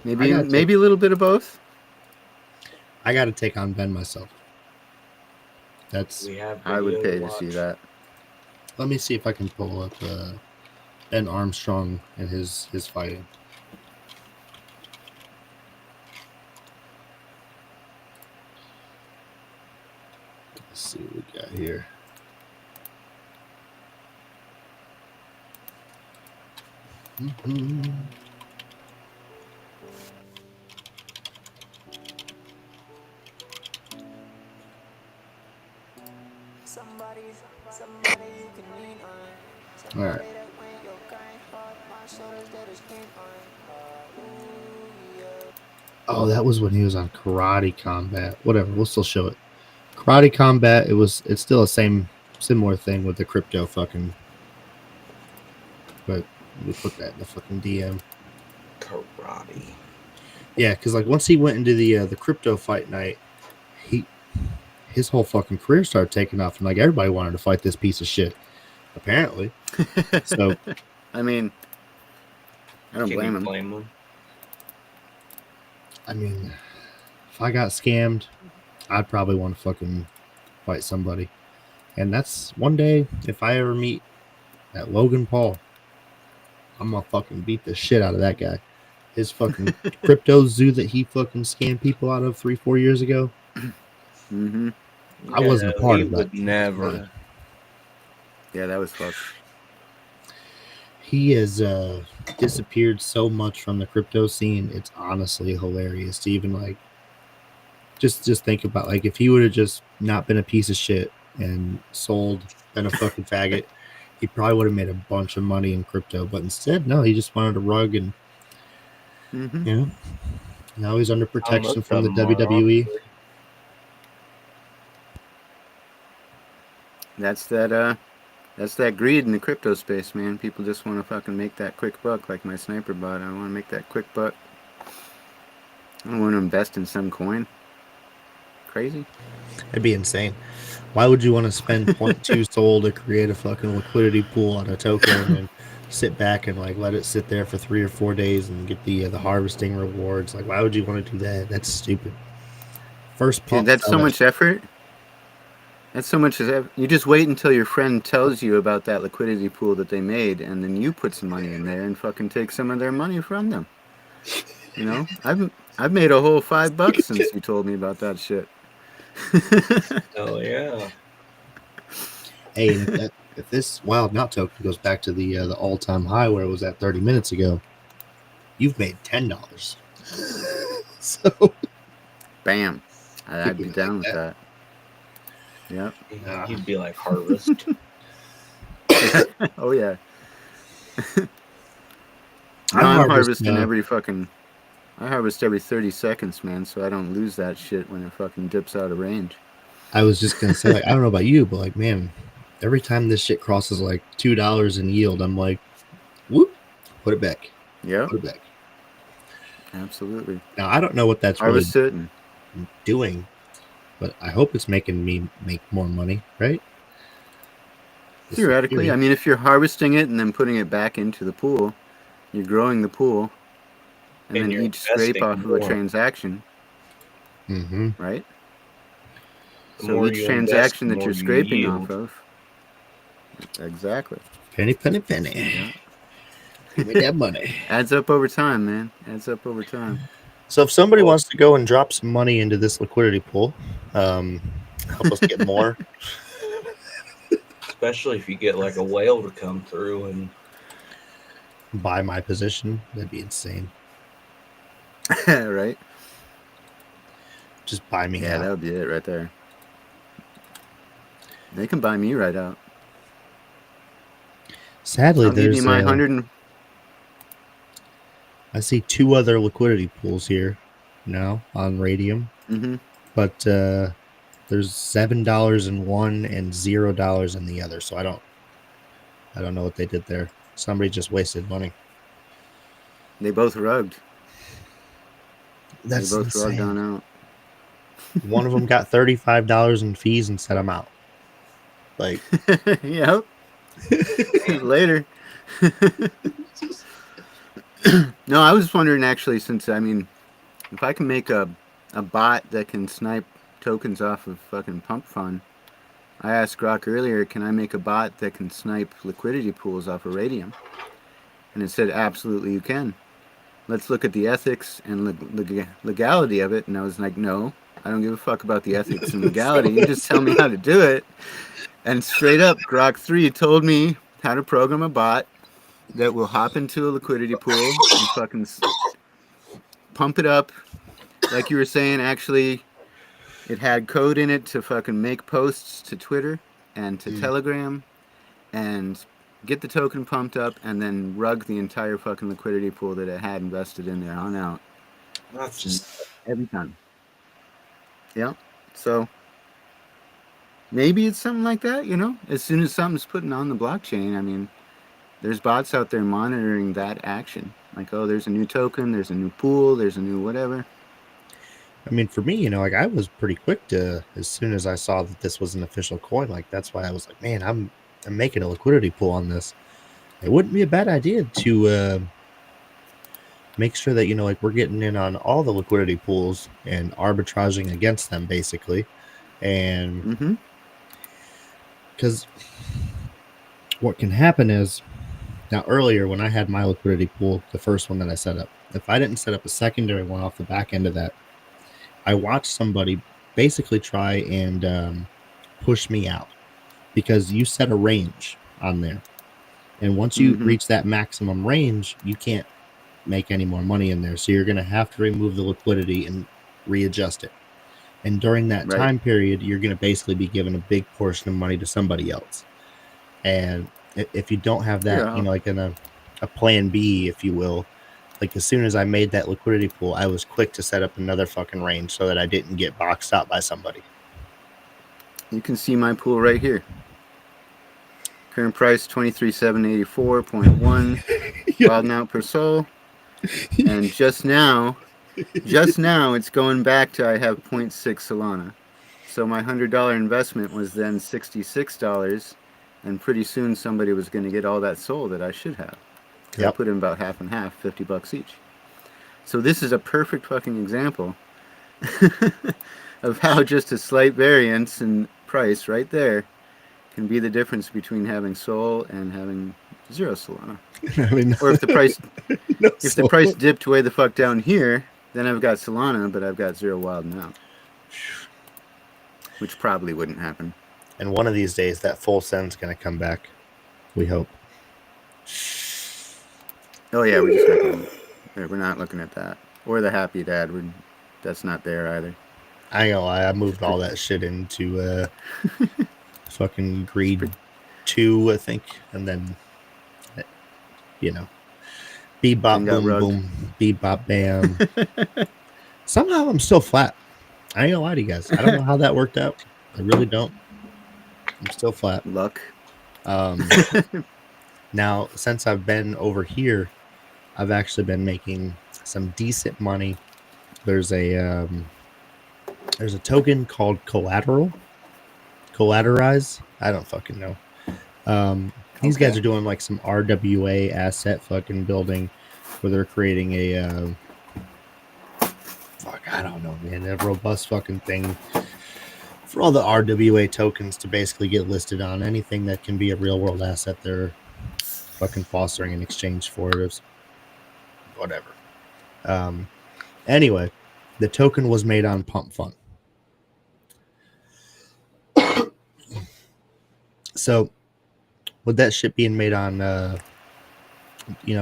Speaker 4: maybe a little bit of both.
Speaker 1: I got to take on Ben myself.
Speaker 4: I would pay to see that.
Speaker 1: Let me see if I can pull up Ben Armstrong and his fighting. Let's see what we got here. All right. Oh, that was when he was on Karate Combat. Whatever, we'll still show it. Karate Combat. It's still a similar thing with the crypto fucking. But we put that in the fucking DM.
Speaker 3: Karate.
Speaker 1: Yeah, because like once he went into the crypto fight night, his whole fucking career started taking off, and like everybody wanted to fight this piece of shit. Apparently, so
Speaker 4: I mean, I don't
Speaker 3: Can
Speaker 4: blame
Speaker 3: you
Speaker 4: him.
Speaker 3: blame him?
Speaker 1: I mean, if I got scammed, I'd probably want to fucking fight somebody. And that's one day, if I ever meet that Logan Paul, I'm gonna fucking beat the shit out of that guy. His fucking crypto zoo that he fucking scammed people out of 3-4 years ago.
Speaker 4: Mm-hmm.
Speaker 1: I wasn't a part
Speaker 3: he
Speaker 1: of that.
Speaker 3: would never.
Speaker 4: Yeah, that was fucked.
Speaker 1: He has disappeared so much from the crypto scene. It's honestly hilarious to even like just think about like if he would have just not been a piece of shit and been a fucking faggot, he probably would have made a bunch of money in crypto. But instead, no, he just wanted to rug and
Speaker 4: Mm-hmm.
Speaker 1: you know, now he's under protection
Speaker 3: most
Speaker 1: from the
Speaker 3: of them are,
Speaker 1: WWE.
Speaker 3: honestly.
Speaker 4: That's that greed in the crypto space, man. People just want to fucking make that quick buck, like my sniper bot. I want to make that quick buck. I don't want to invest in some coin. Crazy.
Speaker 1: It'd be insane. Why would you want to spend 0.2 Sol to create a fucking liquidity pool on a token and sit back and like let it sit there for 3 or 4 days and get the harvesting rewards? Like, why would you want to do that? That's stupid. First pump.
Speaker 4: Dude, that's so much effort. That's so much as you just wait until your friend tells you about that liquidity pool that they made, and then you put some money in there and fucking take some of their money from them. You know, I've made a whole $5 since you told me about that shit.
Speaker 3: Oh yeah.
Speaker 1: Hey, if this Wildnout token goes back to the all-time high where it was at 30 minutes ago, you've made $10. So,
Speaker 4: Bam. I'd be down with that. Yep.
Speaker 3: He'd be like Harvest.
Speaker 4: Oh yeah.
Speaker 1: I
Speaker 4: I'm
Speaker 1: harvest,
Speaker 4: harvesting I harvest every 30 seconds, man, so I don't lose that shit when it fucking dips out of range.
Speaker 1: I was just gonna say, like, I don't know about you, but like, man, every time this shit crosses like $2 in yield, I'm like, whoop, put it back.
Speaker 4: Yep.
Speaker 1: Put it back.
Speaker 4: Absolutely.
Speaker 1: Now I don't know what that's really
Speaker 4: Harvest it and
Speaker 1: doing, but I hope it's making me make more money, right?
Speaker 4: theoretically, I mean, if you're harvesting it and then putting it back into the pool, you're growing the pool, and then
Speaker 3: you're
Speaker 4: each scrape
Speaker 3: investing
Speaker 4: off of a
Speaker 3: more.
Speaker 4: transaction,
Speaker 1: Mm-hmm.
Speaker 4: right?
Speaker 3: The
Speaker 4: So
Speaker 3: more
Speaker 4: each
Speaker 3: you
Speaker 4: transaction
Speaker 3: invest, the
Speaker 4: that you're
Speaker 3: more you
Speaker 4: scraping
Speaker 3: yield.
Speaker 4: off of. Exactly.
Speaker 1: Penny, penny, penny.
Speaker 4: Yeah.
Speaker 1: Give me that money.
Speaker 4: Adds up over time, man. Adds up over time.
Speaker 1: So if somebody wants to go and drop some money into this liquidity pool, help us get more.
Speaker 3: Especially if you get like a whale to come through and
Speaker 1: Buy my position, that'd be insane.
Speaker 4: Right?
Speaker 1: Just buy me
Speaker 4: Yeah,
Speaker 1: out.
Speaker 4: that would be it right there. They can buy me right out.
Speaker 1: Sadly,
Speaker 4: I'll give
Speaker 1: there's
Speaker 4: you my 100 and
Speaker 1: I see 2 other liquidity pools here now on Radium, but there's $7 in one and $0 in the other. So I don't know what they did there. Somebody just wasted money.
Speaker 4: They both rugged.
Speaker 1: That's
Speaker 4: They both rugged
Speaker 1: insane.
Speaker 4: on out.
Speaker 1: One of them got $35 in fees and said, "I'm out." Like,
Speaker 4: Yep. Later. No, I was wondering actually, since I mean, if I can make a bot that can snipe tokens off of fucking pump fund, I asked Grok earlier, can I make a bot that can snipe liquidity pools off of Radium? And it said, absolutely you can. Let's look at the ethics and legality of it. And I was like, no, I don't give a fuck about the ethics and legality. You just tell me how to do it. And straight up, Grok 3 told me how to program a bot that will hop into a liquidity pool and fucking pump it up. Like you were saying, actually, it had code in it to fucking make posts to Twitter and to Telegram and get the token pumped up and then rug the entire fucking liquidity pool that it had invested in there on out.
Speaker 3: That's just
Speaker 4: Every time. Yeah. So maybe it's something like that, you know? As soon as something's putting on the blockchain, I mean, there's bots out there monitoring that action. Like, oh, there's a new token, there's a new pool, there's a new whatever.
Speaker 1: I mean, for me, you know, like I was pretty quick to, as soon as I saw that this was an official coin, like that's why I was like, man, I'm making a liquidity pool on this. It wouldn't be a bad idea to make sure that, you know, like we're getting in on all the liquidity pools and arbitraging against them, basically. And because what can happen is, now earlier when I had my liquidity pool, the first one that I set up, if I didn't set up a secondary one off the back end of that, I watched somebody basically try and push me out, because you set a range on there. And once you reach that maximum range, you can't make any more money in there. So you're going to have to remove the liquidity and readjust it. And during that time period, you're going to basically be giving a big portion of money to somebody else. And if you don't have that, you know, like in a plan B, if you will, like as soon as I made that liquidity pool, I was quick to set up another fucking range so that I didn't get boxed out by somebody.
Speaker 4: You can see my pool right here. Current price 23,784.1 Wildnout per soul. And just now it's going back to I have 0.6 Solana. So my $100 investment was then $66, and pretty soon somebody was going to get all that soul that I should have. I put in about half and half, $50 each. So this is a perfect fucking example of how just a slight variance in price right there can be the difference between having soul and having 0 Solana.
Speaker 1: I mean,
Speaker 4: or if the price dipped way the fuck down here, then I've got Solana, but I've got 0 Wildnout, which probably wouldn't happen.
Speaker 1: And one of these days, that full send's going to come back. We hope.
Speaker 4: Oh yeah, we're not looking at that. Or the happy dad. That's not there either.
Speaker 1: I ain't gonna lie, I moved all that shit into fucking greed 2, I think, and then, you know, bebop boom boom, bebop bam. Somehow I'm still flat. I ain't gonna lie to you guys. I don't know how that worked out. I really don't. I'm still flat.
Speaker 4: Luck.
Speaker 1: Now, since I've been over here, I've actually been making some decent money. There's a token called Collateralize. I don't fucking know. These guys are doing like some RWA asset fucking building, where they're creating a I don't know, man, a robust fucking thing for all the RWA tokens to basically get listed on anything that can be a real world asset. They're fucking fostering an exchange for it. Whatever. Anyway, the token was made on Pump Fun. So with that shit being made on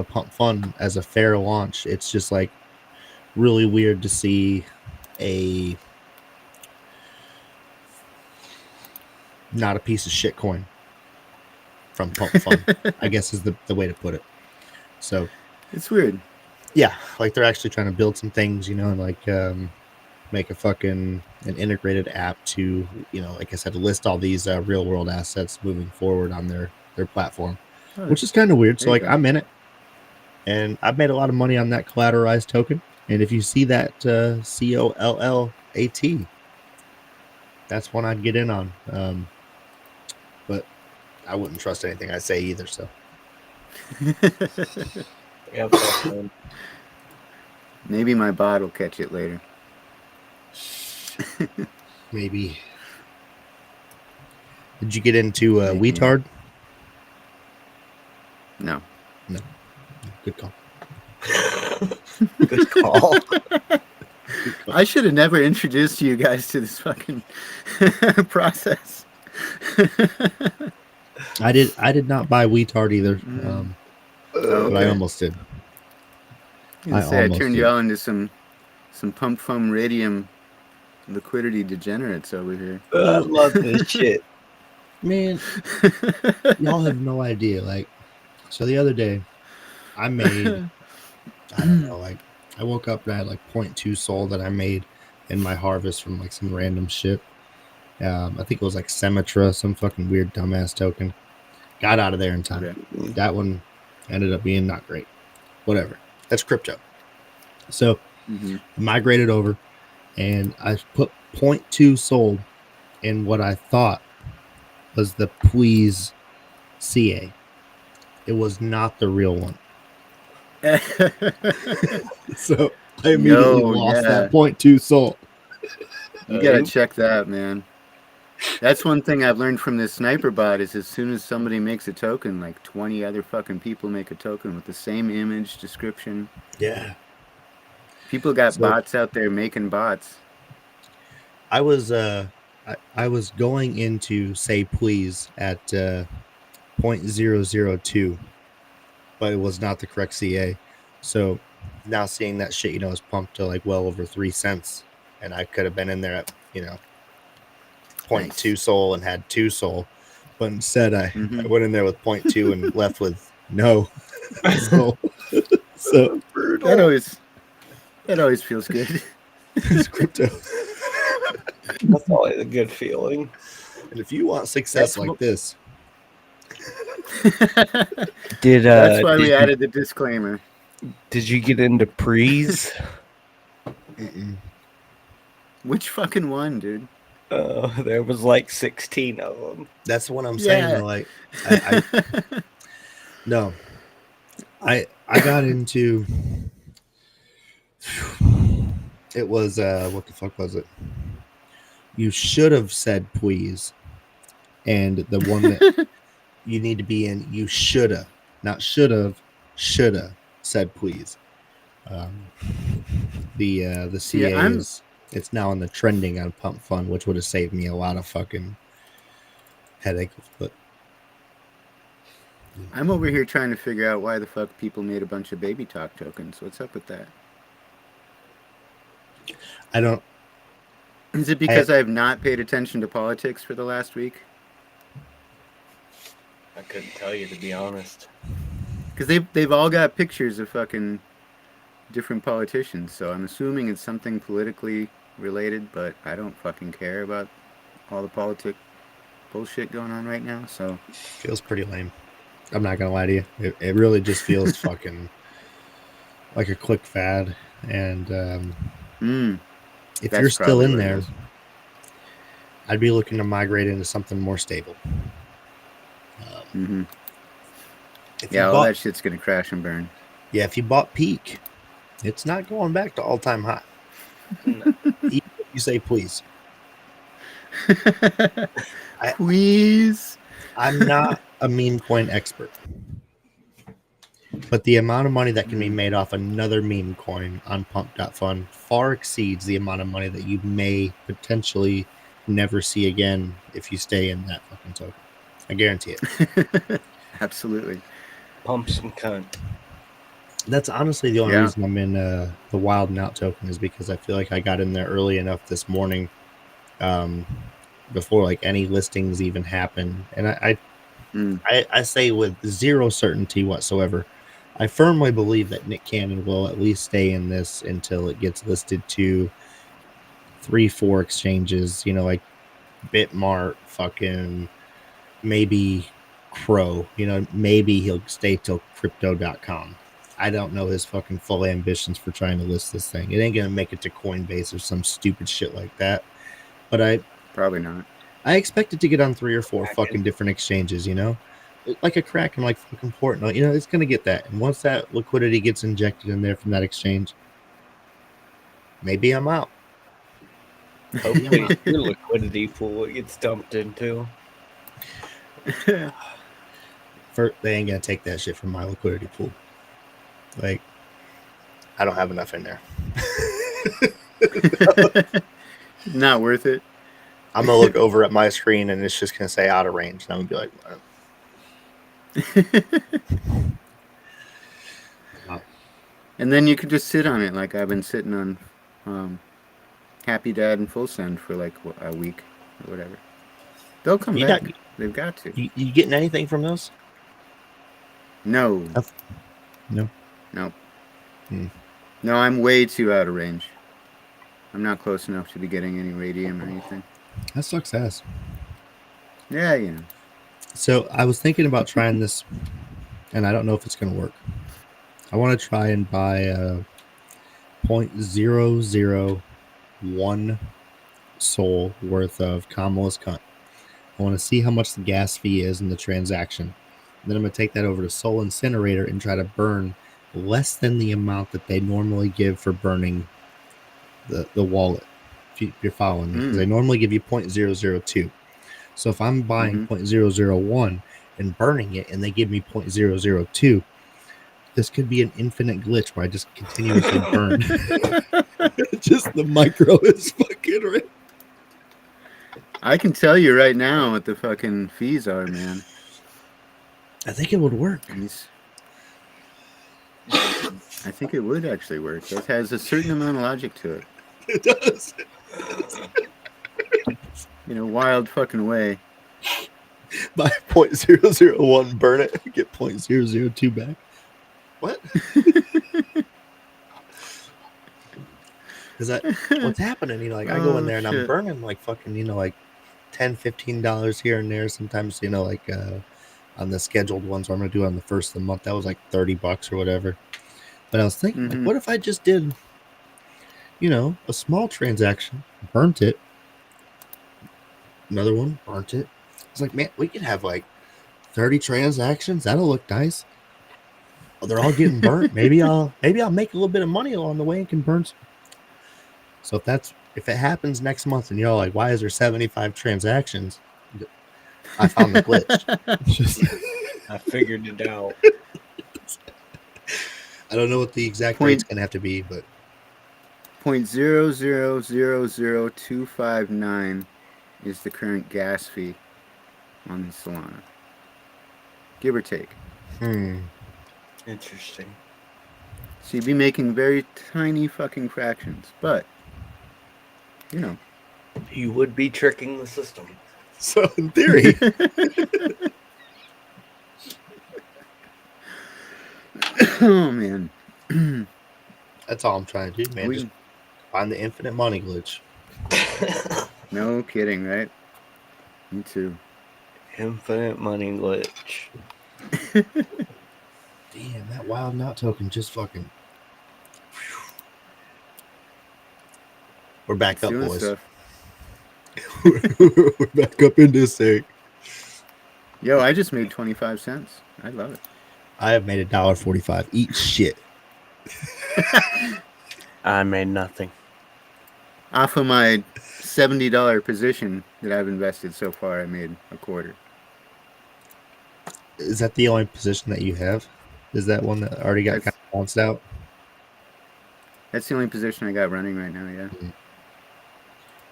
Speaker 1: Pump Fun as a fair launch, it's just like really weird to see not a piece of shit coin from Pump Fun, I guess is the way to put it. So
Speaker 4: it's weird.
Speaker 1: Yeah, like they're actually trying to build some things, and like make an integrated app to, like I said, to list all these real world assets moving forward on their platform, which is kind of weird. So like I'm in it, and I've made a lot of money on that collateralized token. And if you see that COLLAT, that's one I'd get in on. But I wouldn't trust anything I say either. So.
Speaker 3: Yeah,
Speaker 4: maybe my bot will catch it later.
Speaker 1: Maybe. Did you get into Weetard?
Speaker 4: No.
Speaker 1: Good call.
Speaker 3: Good call.
Speaker 4: I should have never introduced you guys to this fucking process.
Speaker 1: I did not buy Weetard either. But I almost did.
Speaker 4: I turned you all into some pump fum radium liquidity degenerates over here.
Speaker 3: I love this shit.
Speaker 1: Man, y'all have no idea. Like, so the other day, I made, I don't know, like, I woke up and I had like 0.2 soul that I made in my harvest from like some random shit. I think it was like Symmetra, some fucking weird dumbass token. Got out of there in time.
Speaker 4: Okay.
Speaker 1: That one ended up being not great. Whatever. That's crypto. So migrated over and I put 0.2 sold in what I thought was the Please CA. It was not the real one. So I immediately lost that 0.2 soul.
Speaker 4: You gotta check that, man. That's one thing I've learned from this sniper bot is as soon as somebody makes a token, like 20 other fucking people make a token with the same image description.
Speaker 1: Yeah.
Speaker 4: People got bots out there making bots.
Speaker 1: I was going into say please at 0.002, but it was not the correct CA. So now seeing that shit, is pumped to like well over 3 cents, and I could have been in there at 0.2 soul and had 2 soul, but instead I went in there with 0.2 and left with no soul. So
Speaker 4: that always feels good.
Speaker 1: It's crypto.
Speaker 3: That's always a good feeling.
Speaker 1: And if you want success like this,
Speaker 4: that's why we added the disclaimer.
Speaker 3: Did you get into prees?
Speaker 4: Which fucking one, dude?
Speaker 3: There was like 16 of them.
Speaker 1: That's what I'm saying. Though, like, no, I got into. It was what the fuck was it? You should have said please, and the one that you need to be in, you shoulda, not should have, shoulda said please. The CA is it's now in the trending on Pump Fun, which would have saved me a lot of fucking headache. But
Speaker 4: I'm over here trying to figure out why the fuck people made a bunch of baby talk tokens. What's up with that?
Speaker 1: I don't.
Speaker 4: Is it because I have not paid attention to politics for the last week?
Speaker 3: I couldn't tell you, to be honest.
Speaker 4: Because they've all got pictures of fucking different politicians, so I'm assuming it's something politically related, but I don't fucking care about all the politic bullshit going on right now, so...
Speaker 1: Feels pretty lame. I'm not gonna lie to you. It really just feels fucking like a quick fad, and if you're still in there, I'd be looking to migrate into something more stable.
Speaker 4: Yeah, all that shit's gonna crash and burn.
Speaker 1: Yeah, if you bought peak, it's not going back to all-time high. Even if you say please.
Speaker 4: Please.
Speaker 1: I'm not a meme coin expert, but the amount of money that can be made off another meme coin on pump.fun far exceeds the amount of money that you may potentially never see again if you stay in that fucking token. I guarantee it.
Speaker 4: Absolutely.
Speaker 3: Pump some cunt.
Speaker 1: That's honestly the only reason I'm in the Wildnout token, is because I feel like I got in there early enough this morning before like any listings even happen. And I say with zero certainty whatsoever, I firmly believe that Nick Cannon will at least stay in this until it gets listed to 3-4 exchanges, like Bitmart, fucking maybe Crow, maybe he'll stay till crypto.com. I don't know his fucking full ambitions for trying to list this thing. It ain't gonna make it to Coinbase or some stupid shit like that. But
Speaker 4: probably not.
Speaker 1: I expect it to get on 3 or 4 fucking different exchanges, like a Kraken, like fucking Portnoy. It's gonna get that. And once that liquidity gets injected in there from that exchange, maybe I'm out.
Speaker 3: Hopefully your liquidity pool gets dumped into.
Speaker 1: They ain't gonna take that shit from my liquidity pool. Like, I don't have enough in there.
Speaker 4: Not worth it.
Speaker 1: I'm gonna look over at my screen and it's just gonna say out of range, and I'm gonna be like,
Speaker 4: and then you can just sit on it, like I've been sitting on Happy Dad and Full Send for like a week or whatever. They'll come
Speaker 1: You
Speaker 4: back.
Speaker 1: not-
Speaker 4: They've got to.
Speaker 1: You getting anything from those?
Speaker 4: No.
Speaker 1: No.
Speaker 4: No.
Speaker 1: Hmm.
Speaker 4: No, I'm way too out of range. I'm not close enough to be getting any radium or anything.
Speaker 1: That sucks ass.
Speaker 4: Yeah, you know.
Speaker 1: So I was thinking about trying this, and I don't know if it's going to work. I want to try and buy a 0.001 soul worth of Kamala's cunt. I want to see how much the gas fee is in the transaction. And then I'm going to take that over to Soul Incinerator and try to burn less than the amount that they normally give for burning the wallet. If you're following me, because they normally give you 0.002. So if I'm buying 0.001 and burning it and they give me 0.002, this could be an infinite glitch where I just continuously burn. Just the micro is fucking right.
Speaker 4: I can tell you right now what the fucking fees are, man.
Speaker 1: I think it would work.
Speaker 4: I think it would actually work. It has a certain amount of logic to it.
Speaker 1: It does.
Speaker 4: In a wild fucking way.
Speaker 1: Buy 0.001, burn it, get 0.002 back. What? Is that what's happening? You know, like I go in there and I'm burning like fucking, you know, like $10-$15 here and there. Sometimes, you know, like on the scheduled ones where I'm gonna do it on the first of the month, that was like $30 or whatever. But I was thinking, like, what if I just did, you know, a small transaction, burnt it, another one, burnt it. It's like, man, we could have like 30 transactions. That'll look nice. Oh, they're all getting burnt. Maybe I'll make a little bit of money along the way and can burn some. So if it happens next month and you're all like, why is there 75 transactions? I found the glitch.
Speaker 3: I figured it out.
Speaker 1: I don't know what the exact rate's gonna have to be, but
Speaker 4: 0.0000259 is the current gas fee on the Solana. Give or take.
Speaker 3: Interesting.
Speaker 4: So you'd be making very tiny fucking fractions, but you know.
Speaker 3: You would be tricking the system.
Speaker 1: So in theory.
Speaker 4: Oh man.
Speaker 1: That's all I'm trying to do, man. Just find the infinite money glitch.
Speaker 4: No kidding, right? Me too.
Speaker 3: Infinite money glitch.
Speaker 1: Damn, that Wildnout token just fucking. We're back up, boys. We're back up in this thing.
Speaker 4: Yo, I just made 25 cents. I love it.
Speaker 1: I have made $1.45. Eat shit.
Speaker 3: I made nothing.
Speaker 4: Off of my $70 position that I've invested so far, I made a quarter.
Speaker 1: Is that the only position that you have? Is that one that already got kind of bounced out?
Speaker 4: That's the only position I got running right now, yeah.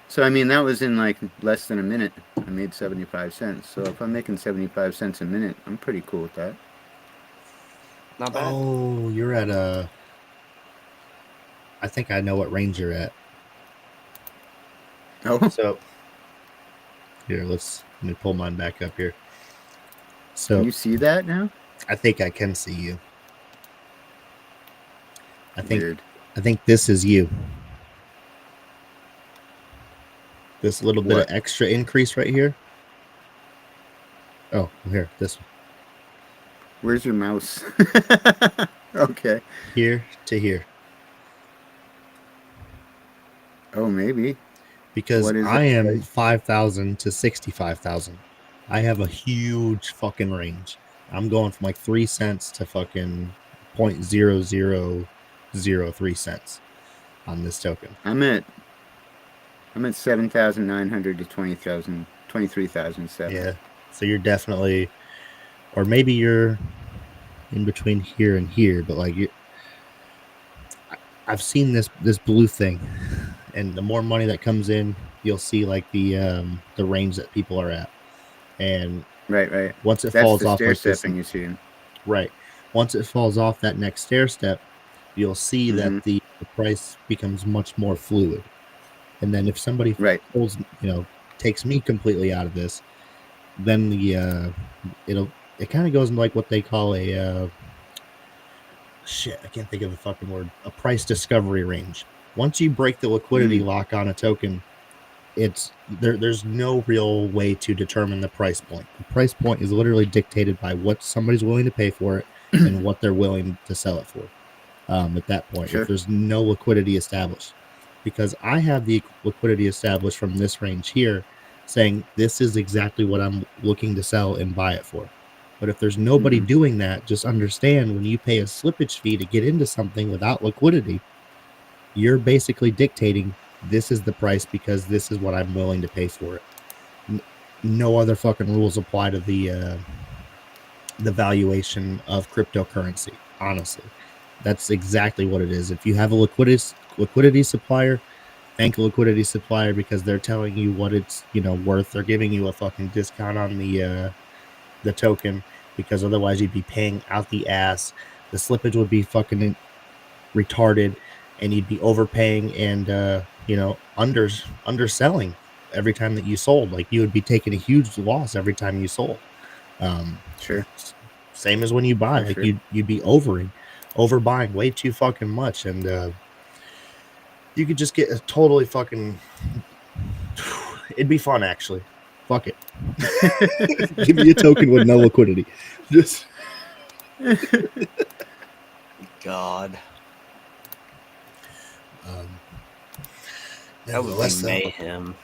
Speaker 4: So, I mean, that was in like less than a minute. I made 75 cents. So if I'm making 75 cents a minute, I'm pretty cool with that.
Speaker 3: Not bad.
Speaker 1: Oh, you're at a... I think I know what range you're at.
Speaker 4: Oh.
Speaker 1: So, here, let me pull mine back up here. So,
Speaker 4: can you see that now?
Speaker 1: I think I can see you.
Speaker 4: Weird.
Speaker 1: I think this is you. This little bit of extra increase right here. Oh, here, this one.
Speaker 4: Where's your mouse? Okay.
Speaker 1: Here to here.
Speaker 4: Oh, maybe.
Speaker 1: Because I am 5,000 to 65,000. I have a huge fucking range. I'm going from like 3 cents to fucking 0.0003 cents on this token.
Speaker 4: I'm at 7,900 to 23,007.
Speaker 1: Yeah. So you're definitely, or maybe you're in between here and here, but like I've seen this blue thing, and the more money that comes in, you'll see like the range that people are at, and
Speaker 4: right.
Speaker 1: Once it falls off,
Speaker 4: stair
Speaker 1: like
Speaker 4: stepping, you see.
Speaker 1: Right. Once it falls off that next stair step, you'll see that the price becomes much more fluid. And then if somebody pulls, takes me completely out of this, then it kind of goes into like what they call a shit. I can't think of the fucking word. A price discovery range. Once you break the liquidity lock on a token, there's no real way to determine the price point. The price point is literally dictated by what somebody's willing to pay for it and what they're willing to sell it for. At that point,
Speaker 4: Sure.
Speaker 1: if there's no liquidity established, because I have the liquidity established from this range here, saying this is exactly what I'm looking to sell and buy it for. But if there's nobody doing that, just understand when you pay a slippage fee to get into something without liquidity, you're basically dictating this is the price because this is what I'm willing to pay for it. No other fucking rules apply to the valuation of cryptocurrency. Honestly, that's exactly what it is. If you have a liquidity supplier, thank a liquidity supplier because they're telling you what it's worth. They're giving you a fucking discount on the token, because otherwise you'd be paying out the ass. The slippage would be fucking retarded, and you'd be overpaying and underselling every time that you sold. Like, you would be taking a huge loss every time you sold.
Speaker 4: Sure.
Speaker 1: Same as when you buy.
Speaker 4: For
Speaker 1: like
Speaker 4: sure.
Speaker 1: you'd be overbuying way too fucking much, and you could just get a totally fucking. It'd be fun, actually. Fuck it. Give me a token with no liquidity. Just
Speaker 3: God. That would
Speaker 1: nevertheless,
Speaker 3: be mayhem.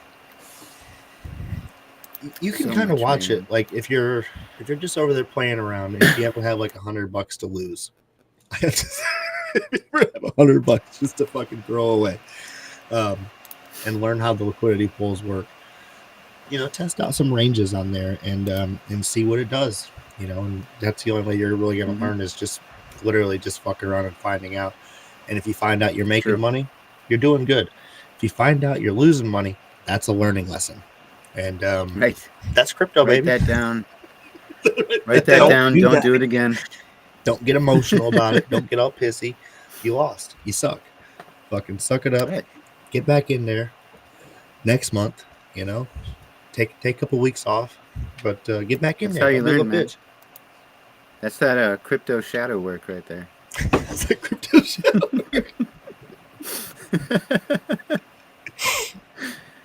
Speaker 1: You can
Speaker 4: So
Speaker 1: kind of
Speaker 4: much
Speaker 1: watch
Speaker 4: mayhem.
Speaker 1: it, like if you're just over there playing around, and if you ever have like $100 to lose, I have to have $100 just to fucking throw away, and learn how the liquidity pools work. Test out some ranges on there and see what it does. And that's the only way you're really going to learn, is just literally just fucking around and finding out. And if you find out you're making money, you're doing good. If you find out you're losing money, that's a learning lesson. And
Speaker 4: Right.
Speaker 1: that's crypto,
Speaker 4: Write
Speaker 1: baby.
Speaker 4: that down. Write that down. Don't do it again.
Speaker 1: Don't get emotional about it. Don't get all pissy. You lost. You suck. Fucking suck it up.
Speaker 4: Right.
Speaker 1: Get back in there next month. Take a couple weeks off, but get back in
Speaker 4: That's
Speaker 1: there.
Speaker 4: how you
Speaker 1: Don't be a
Speaker 4: learn, man.
Speaker 1: bitch.
Speaker 4: That's that crypto shadow work right there.
Speaker 1: That's a crypto shadow.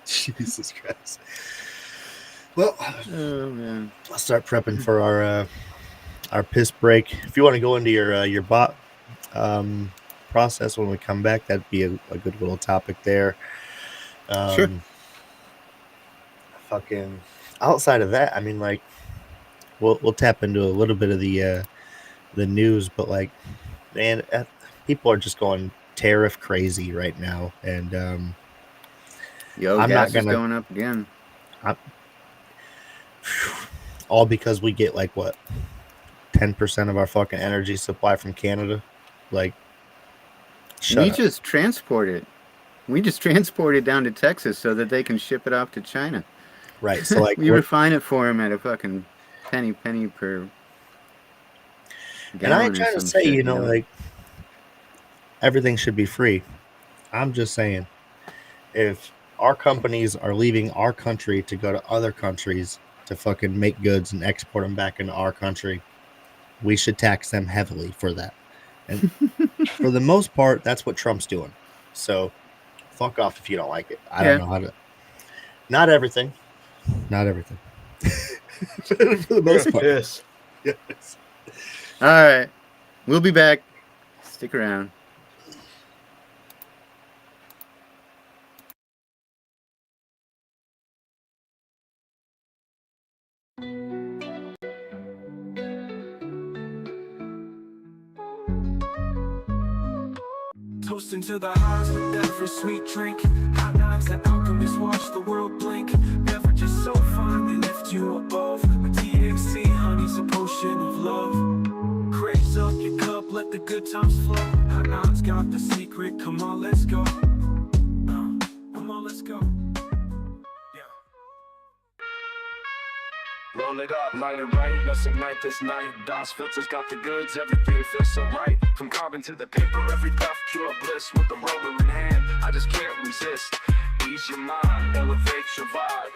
Speaker 1: Jesus Christ. Well,
Speaker 4: Oh man.
Speaker 1: I'll start prepping for our piss break. If you want to go into your bot process when we come back, that'd be a good little topic there.
Speaker 4: Sure.
Speaker 1: Fucking outside of that, I mean, like, we'll tap into a little bit of the news, but like, man, people are just going tariff crazy right now, and I'm
Speaker 4: gas
Speaker 1: not
Speaker 4: is
Speaker 1: gonna
Speaker 4: going up again.
Speaker 1: all because we get like what 10% of our fucking energy supply from Canada. Like,
Speaker 4: We just transport it. We just transport it down to Texas so that they can ship it off to China.
Speaker 1: right. So like,
Speaker 4: we refine it for them at a fucking penny per gallon.
Speaker 1: and I ain't trying to say,
Speaker 4: shit,
Speaker 1: like, everything should be free. I'm just saying, if our companies are leaving our country to go to other countries to fucking make goods and export them back into our country, we should tax them heavily for that. And for the most part, that's what Trump's doing. So fuck off if you don't like it. I don't know how to. Not everything. For the most part.
Speaker 3: Yes.
Speaker 1: Yes.
Speaker 4: All right. We'll be back. Stick around.
Speaker 7: Toasting to the highs with every sweet drink. Hot knives that alchemists watch the world blink. Beverages so fine they lift you above. A THC honey's a potion of love. Raise up your cup, let the good times flow. Hot knives got the secret, come on let's go. Come on let's go. Roll it up, light it right, let's ignite this night. DOS filters got the goods, everything feels so right. From carbon to the paper, every puff pure bliss. With the roller in hand, I just can't resist. Ease your mind, elevate your vibe.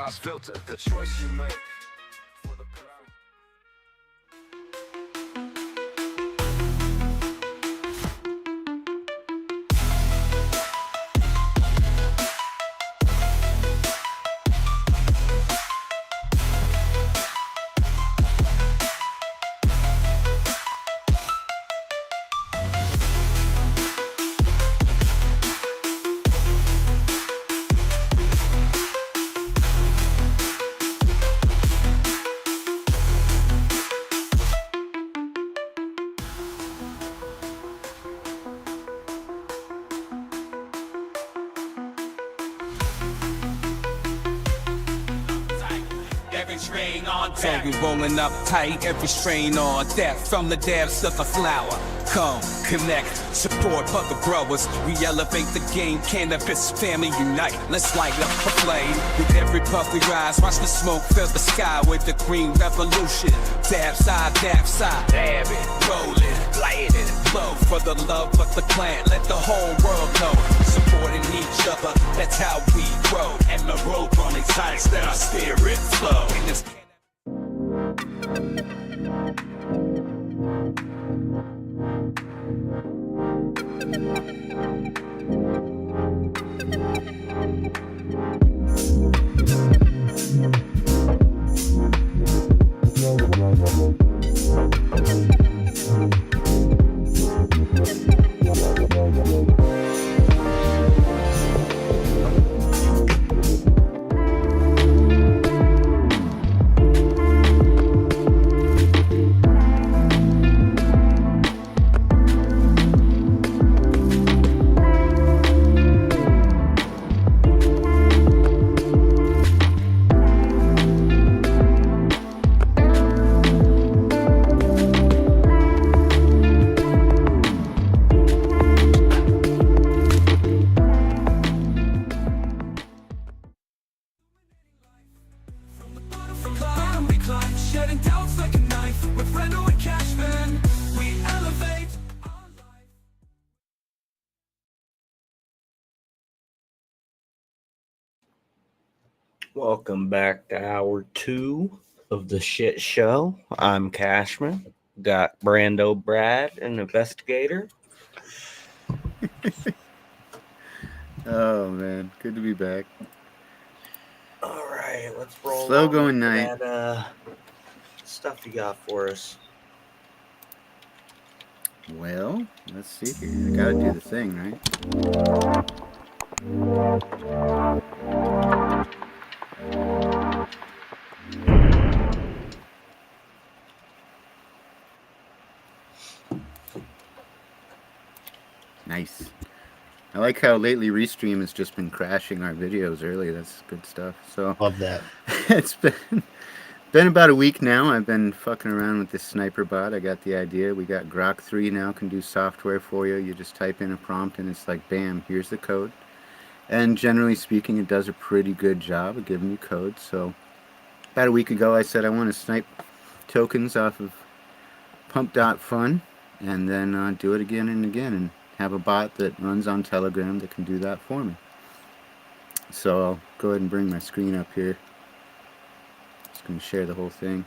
Speaker 7: God's filter, the choice you make for the crowd.
Speaker 8: Every strain on deck, we rolling up tight. Every strain on deck, from the depths of the flower. Come, connect, support other growers. We elevate the game, cannabis family unite. Let's light up a flame. With every puff we rise, watch the smoke fill the sky with the green revolution. Dab side, dab it, roll it, light it, blow for the love of the plant. Let the whole world know, supporting each other, that's how we grow. And the rope on excites that our spirit flow. In this
Speaker 7: Shedding doubts like a knife with Brendo and Cashman. We elevate our life.
Speaker 3: Welcome back to hour 2 of the shit show. I'm Cashman. Got Brando, Brad, and Investigator.
Speaker 4: Oh man, good to be back.
Speaker 3: All right, let's roll.
Speaker 4: Slow
Speaker 3: on
Speaker 4: going
Speaker 3: with
Speaker 4: night.
Speaker 3: That stuff you got for us.
Speaker 4: Well, let's see here. I gotta do the thing, right? Nice. I like how lately Restream has just been crashing our videos early. That's good stuff. So
Speaker 1: Love that.
Speaker 4: it's been about a week now. I've been fucking around with this sniper bot. I got the idea. We got Grok 3 now, can do software for you. You just type in a prompt and it's like, bam, here's the code. And generally speaking, it does a pretty good job of giving you code. So about a week ago, I said I want to snipe tokens off of pump.fun and then do it again and again and have a bot that runs on Telegram that can do that for me. So I'll go ahead and bring my screen up here. Just going to share the whole thing.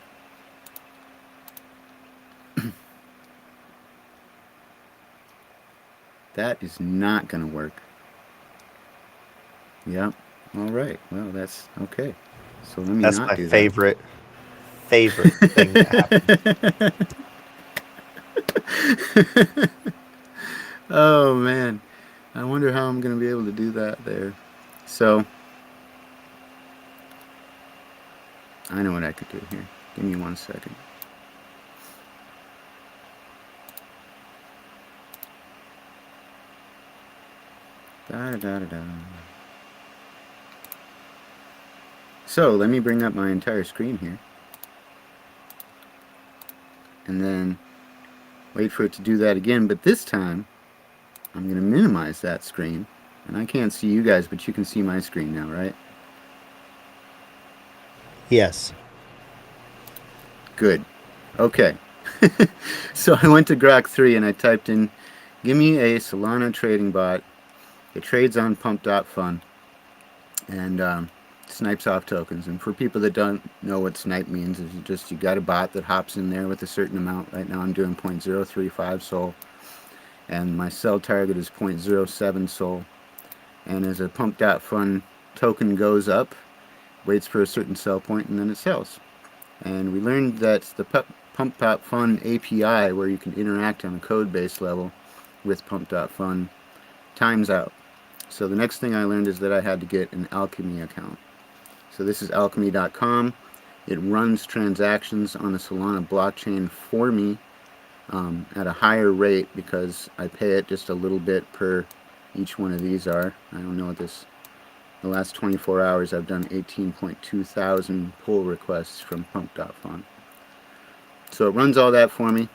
Speaker 4: That is not going to work. Yep. All right. Well, that's okay. So let me
Speaker 1: That's
Speaker 4: not
Speaker 1: my
Speaker 4: do
Speaker 1: favorite thing to happen.
Speaker 4: Oh man, I wonder how I'm going to be able to do that there. So I know what I could do here. Give me 1 second. Da-da-da-da-da. So let me bring up my entire screen here. And then wait for it to do that again, but this time I'm going to minimize that screen. And I can't see you guys, but you can see my screen now, right?
Speaker 1: Yes.
Speaker 4: Good. Okay. So I went to Grok 3 and I typed in, give me a Solana trading bot. It trades on pump.fun. And snipes off tokens. And for people that don't know what snipe means, is you got a bot that hops in there with a certain amount. Right now I'm doing 0.035 sol, and my sell target is 0.07 sol. And as a pump.fun token goes up, waits for a certain sell point, and then it sells. And we learned that the pump.fun API, where you can interact on a code base level with pump.fun, times out. So the next thing I learned is that I had to get an Alchemy account. So this is alchemy.com. It runs transactions on the Solana blockchain for me at a higher rate because I pay it just a little bit per each one of these are. I don't know what this... The last 24 hours I've done 18.2 thousand pull requests from pump.fun. So it runs all that for me.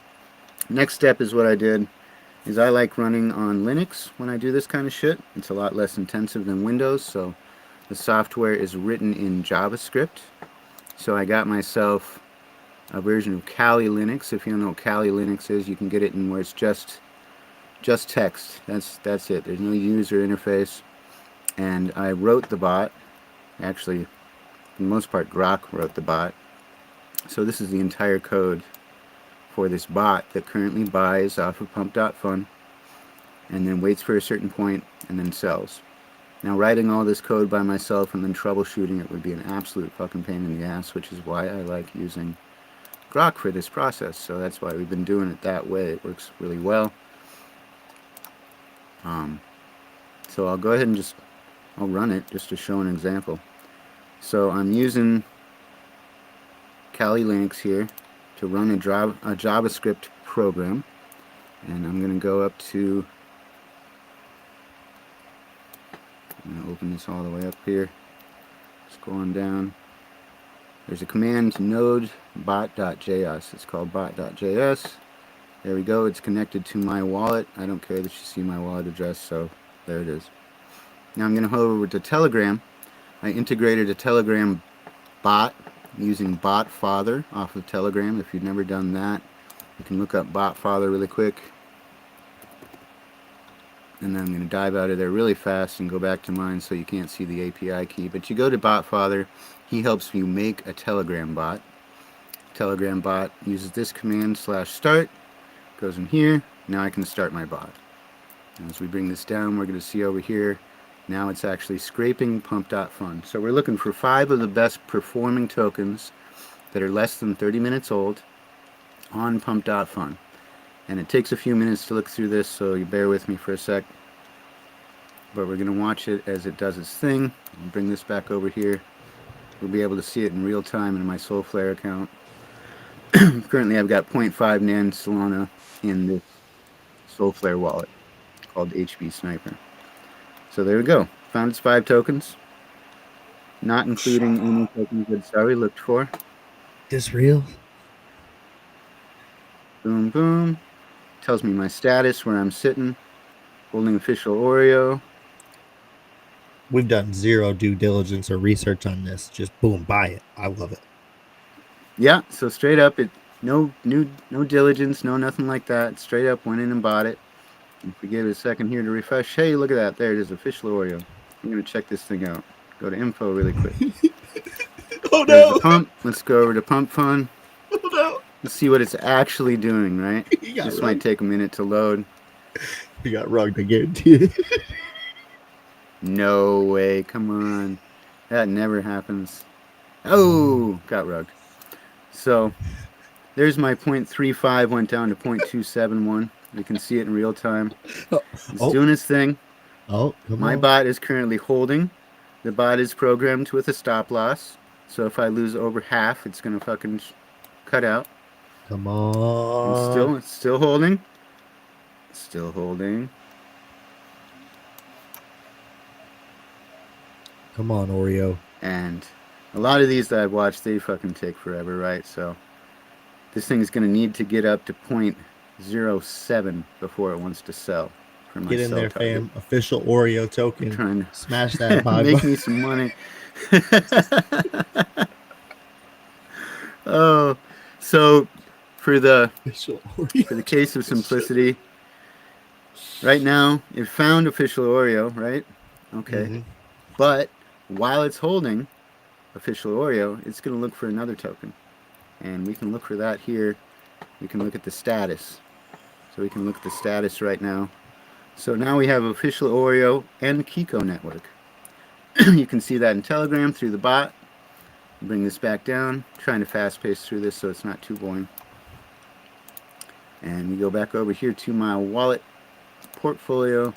Speaker 4: Next step is what I did is I like running on Linux when I do this kind of shit. It's a lot less intensive than Windows, so the software is written in JavaScript. So I got myself a version of Kali Linux. If you don't know what Kali Linux is, you can get it in where it's just text. That's it. There's no user interface. And I wrote the bot. Actually, for the most part, Grok wrote the bot. So this is the entire code for this bot that currently buys off of pump.fun and then waits for a certain point and then sells. Now, writing all this code by myself and then troubleshooting it would be an absolute fucking pain in the ass, which is why I like using Grok for this process. So that's why we've been doing it that way. It works really well. So I'll go ahead and I'll run it just to show an example. So I'm using Kali Linux here to run a JavaScript program, and I'm going to go up to, I'm going to open this all the way up here, just going down. There's a command node bot.js. It's called bot.js. There we go. It's connected to my wallet. I don't care that you see my wallet address, so there it is. Now I'm going to head over to Telegram. I integrated a Telegram bot using BotFather off of Telegram. If you've never done that, you can look up BotFather really quick. And then I'm going to dive out of there really fast and go back to mine so you can't see the API key. But you go to BotFather. He helps you make a Telegram bot. Telegram bot uses this command /start. Goes in here. Now I can start my bot. And as we bring this down, we're going to see over here, now it's actually scraping pump.fun. So we're looking for 5 of the best performing tokens that are less than 30 minutes old on pump.fun. And it takes a few minutes to look through this, so you bear with me for a sec. But we're going to watch it as it does its thing. I'll bring this back over here. We'll be able to see it in real time in my Soulflare account. Currently I've got 0.5 Nan Solana in this Soulflare wallet called HB Sniper. So there we go. Found its 5 tokens, not including any tokens that it's already looked for.
Speaker 1: This real?
Speaker 4: Boom, boom. Tells me my status, where I'm sitting, holding official Oreo.
Speaker 1: We've done zero due diligence or research on this. Just boom, buy it. I love it.
Speaker 4: Yeah, so straight up, no diligence, no nothing like that. Straight up went in and bought it. If we give it a second here to refresh, hey, look at that. There it is, official Oreo. I'm going to check this thing out. Go to info really quick.
Speaker 1: Oh,
Speaker 4: There's
Speaker 1: no.
Speaker 4: the pump. Let's go over to Pump Fun.
Speaker 1: Oh, no.
Speaker 4: Let's see what it's actually doing, right? This might take a minute to load.
Speaker 1: You got rugged, I guarantee it.
Speaker 4: No way. Come on. That never happens. Oh, got rugged. So there's my 0.35 went down to 0.271. You can see it in real time. It's doing its thing.
Speaker 1: Oh,
Speaker 4: my bot is currently holding. The bot is programmed with a stop loss. So if I lose over half, it's going to fucking cut out.
Speaker 1: Come on.
Speaker 4: And it's still holding. Still holding.
Speaker 1: Come on, Oreo.
Speaker 4: And a lot of these that I've watched, they fucking take forever, right? So this thing is going to need to get up to 0.07 before it wants to sell. For my
Speaker 1: Get in
Speaker 4: sell
Speaker 1: there,
Speaker 4: target.
Speaker 1: fam. Official Oreo token.
Speaker 4: I'm trying to
Speaker 1: smash that buy
Speaker 4: make
Speaker 1: button.
Speaker 4: me some money. Oh, so for the case of simplicity, right now it found official Oreo, right? Okay.
Speaker 1: Mm-hmm.
Speaker 4: But while it's holding, official Oreo, it's going to look for another token. And we can look for that here. We can look at the status. So we can look at the status right now. So now we have official Oreo and Kiko network. You can see that in Telegram through the bot. Bring this back down. Trying to fast pace through this so it's not too boring. And we go back over here to my wallet portfolio.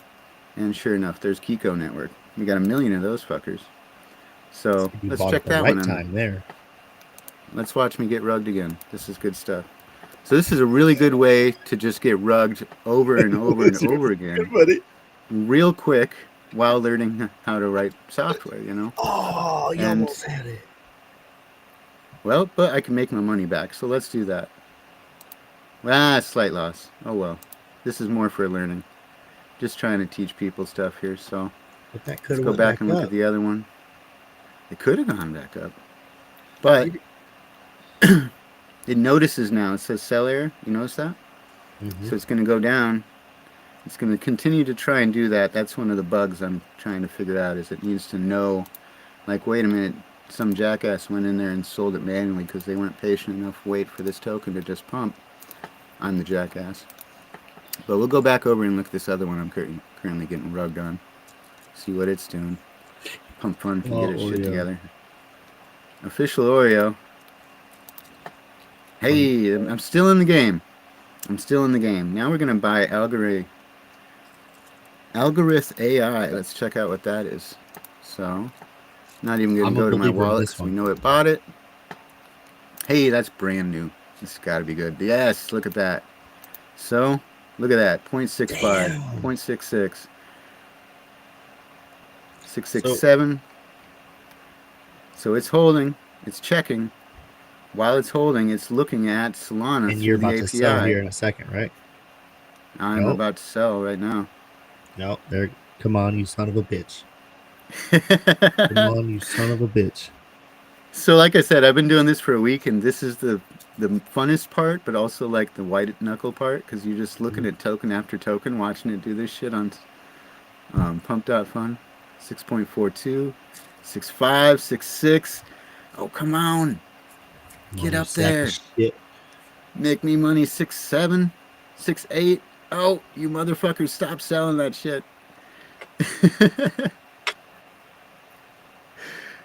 Speaker 4: And sure enough, there's Kiko network. We got 1 million of those fuckers. So let's check that one out.
Speaker 1: Time there.
Speaker 4: Let's watch me get rugged again. This is good stuff. So this is a really good way to just get rugged over and over and over again. Real quick while learning how to write software, you know?
Speaker 1: Oh, you almost had it.
Speaker 4: Well, but I can make my money back, so let's do that. Slight loss. Oh well. This is more for learning. Just trying to teach people stuff here, so let's go back and look at the other one. It could have gone back up. But it notices now. It says sell error. You notice that? Mm-hmm. So it's going to go down. It's going to continue to try and do that. That's one of the bugs I'm trying to figure out, is it needs to know, like, wait a minute, some jackass went in there and sold it manually because they weren't patient enough to wait for this token to just pump. I'm the jackass. But we'll go back over and look at this other one I'm currently getting rugged on. See what it's doing. Pump Fun can get its shit together. Official Oreo. Hey, I'm still in the game. I'm still in the game. Now we're going to buy Algorithm AI. Let's check out what that is. So, not even going to go to my wallet because we know it bought it. Hey, that's brand new. This has got to be good. Yes, look at that. So, look at that. 0.65, 0.66, 667. So it's holding. It's checking. While it's holding, it's looking at Solana.
Speaker 1: And you're about to sell here in a second, right?
Speaker 4: I'm about to sell right now.
Speaker 1: No, there. Come on, you son of a bitch. Come on, you son of a bitch.
Speaker 4: So, like I said, I've been doing this for a week, and this is the funnest part, but also like the white knuckle part, because you're just looking at token after token, watching it do this shit on Pump.fun. 6.42, 6.5, 6.6. Oh, come on. Get up there. Make me money. 6.7, 6.8. Oh, you motherfuckers, stop selling that shit.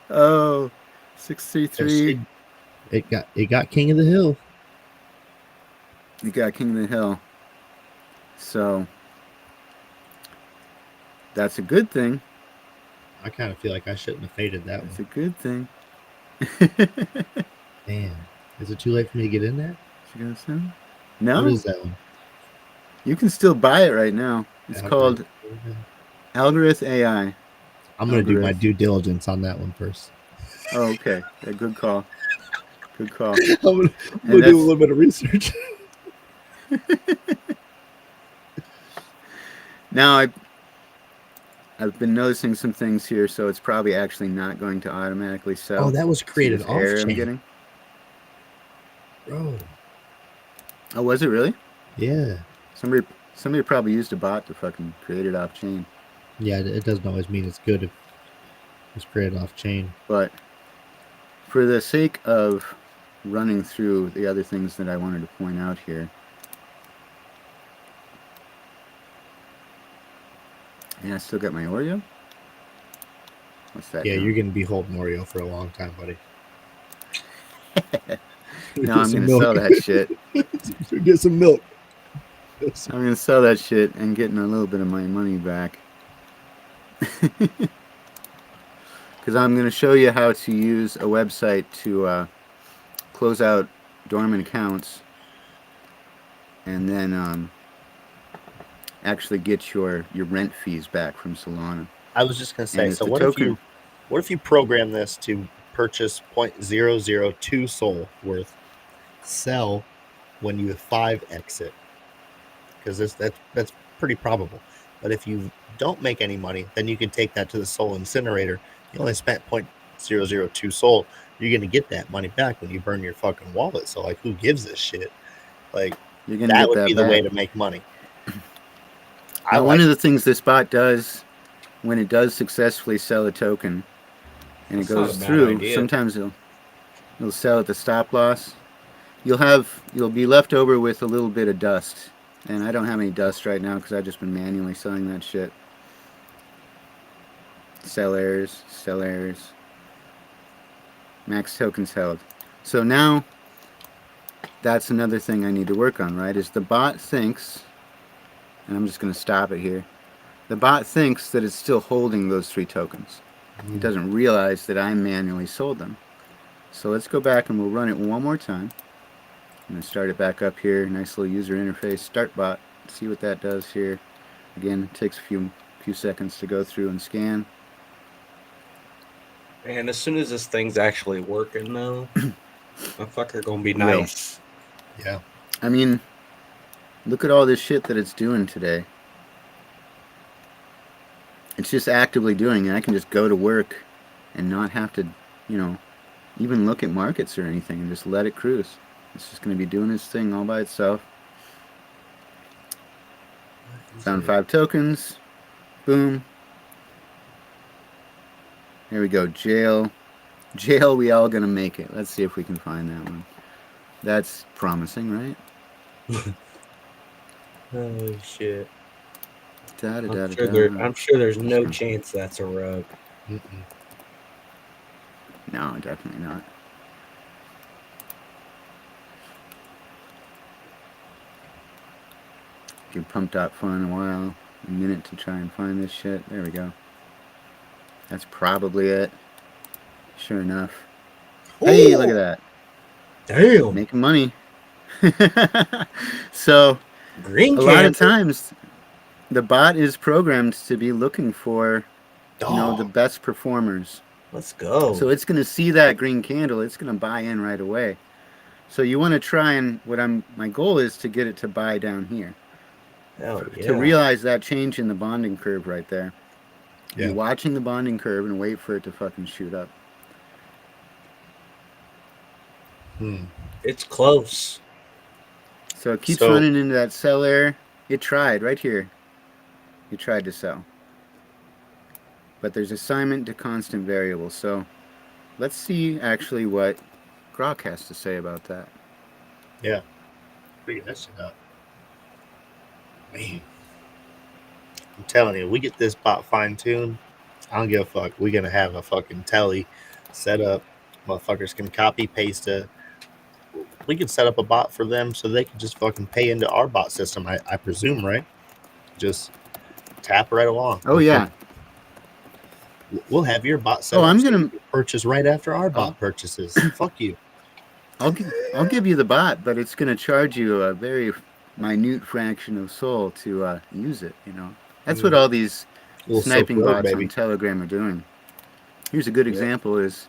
Speaker 4: Oh, 6.33.
Speaker 1: It got King of the Hill.
Speaker 4: It got King of the Hill. So that's a good thing.
Speaker 1: I kind of feel like I shouldn't have faded that one.
Speaker 4: It's a good thing.
Speaker 1: Damn. Is it too late for me to get in there?
Speaker 4: You gonna say? No.
Speaker 1: What is that one?
Speaker 4: You can still buy it right now. It's called Algorithm AI.
Speaker 1: I'm going to do my due diligence on that one first.
Speaker 4: Oh, okay. Yeah, good call. Good call.
Speaker 1: I'm going to do a little bit of research.
Speaker 4: Now, I've been noticing some things here, so it's probably actually not going to automatically sell.
Speaker 1: Oh, that was created off-chain.
Speaker 4: I'm getting.
Speaker 1: Bro.
Speaker 4: Oh, was it really?
Speaker 1: Yeah.
Speaker 4: Somebody probably used a bot to fucking create it off-chain.
Speaker 1: Yeah, it doesn't always mean it's good if it's created off-chain.
Speaker 4: But for the sake of running through the other things that I wanted to point out here, yeah, I still got my Oreo. What's that?
Speaker 1: Yeah,
Speaker 4: now?
Speaker 1: you're going to be holding Oreo for a long time, buddy.
Speaker 4: No, I'm going to sell that shit.
Speaker 1: Get some milk.
Speaker 4: I'm going to sell that shit and getting a little bit of my money back. Because I'm going to show you how to use a website to close out dormant accounts and then actually get your rent fees back from Solana.
Speaker 1: I was just going to say, so what if you program this to purchase 0.002 SOL worth, sell when you 5x it? Because that's pretty probable. But if you don't make any money, then you can take that to the SOL incinerator. You only spent 0.002 SOL. You're going to get that money back when you burn your fucking wallet. So, like, who gives this shit? Like, that would be the way to make money.
Speaker 4: One of the things this bot does when it does successfully sell a token and
Speaker 3: That's
Speaker 4: it
Speaker 3: not
Speaker 4: goes
Speaker 3: a bad
Speaker 4: through,
Speaker 3: idea.
Speaker 4: sometimes it'll sell at the stop loss. You'll be left over with a little bit of dust, and I don't have any dust right now because I've just been manually selling that shit. Sell errors, max tokens held. So now that's another thing I need to work on, right? Is the bot thinks, and I'm just going to stop it here. The bot thinks that it's still holding those 3 tokens. It doesn't realize that I manually sold them. So let's go back and we'll run it one more time. I'm going to start it back up here. Nice little user interface. Start bot. See what that does here. Again, it takes a few seconds to go through and scan.
Speaker 3: And as soon as this thing's actually working, though, my fucker gonna be nice.
Speaker 1: Yeah.
Speaker 4: I mean, look at all this shit that it's doing today. It's just actively doing it. I can just go to work and not have to, even look at markets or anything and just let it cruise. It's just going to be doing its thing all by itself. Found 5 tokens. Boom. There we go. Jail. We all going to make it. Let's see if we can find that one. That's promising, right?
Speaker 3: Oh, shit.
Speaker 4: I'm
Speaker 3: sure there's no chance that's a rug.
Speaker 4: No, definitely not. Give pump.fun a while, a minute to try and find this shit. There we go. That's probably it. Sure enough. Ooh. Hey, look at that.
Speaker 3: Damn.
Speaker 4: Making money. So,
Speaker 3: Green
Speaker 4: a lot of times, the bot is programmed to be looking for, the best performers.
Speaker 3: Let's go.
Speaker 4: So it's going to see that green candle. It's going to buy in right away. So you want to try and, my goal is to get it to buy down here.
Speaker 3: Hell yeah.
Speaker 4: To realize that change in the bonding curve right there.
Speaker 1: Yeah.
Speaker 4: You're watching the bonding curve and wait for it to fucking shoot up.
Speaker 3: It's close.
Speaker 4: So it keeps running into that sell error. It tried right here. It tried to sell. But there's assignment to constant variable. So let's see actually what Grok has to say about that.
Speaker 1: Yeah. Figure that shit out. Man. I'm telling you, we get this bot fine-tuned, I don't give a fuck. We're going to have a fucking telly set up. Motherfuckers can copy, paste it. We can set up a bot for them so they can just fucking pay into our bot system, I presume, right? Just tap right along.
Speaker 4: Oh, yeah.
Speaker 1: We'll have your bot set up.
Speaker 4: I'm going to
Speaker 1: purchase right after our bot purchases. Fuck you.
Speaker 4: I'll give you the bot, but it's going to charge you a very minute fraction of Sol to use it, That's what all these sniping bots on Telegram are doing. Here's a good example is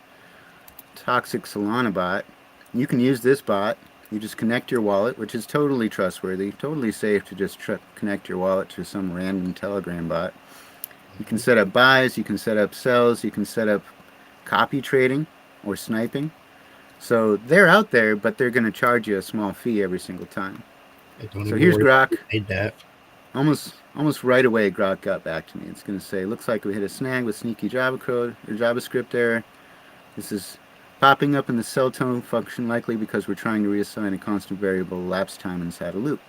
Speaker 4: Toxic Solana bot. You can use this bot. You just connect your wallet, which is totally trustworthy, totally safe to just connect your wallet to some random Telegram bot. You can set up buys, you can set up sells, you can set up copy trading or sniping. So they're out there, but they're going to charge you a small fee every single time. So here's Grok. Almost right away, Grok got back to me. It's going to say, looks like we hit a snag with sneaky Java code or JavaScript error. This is popping up in the sell tone function, likely because we're trying to reassign a constant variable lapse time inside a loop.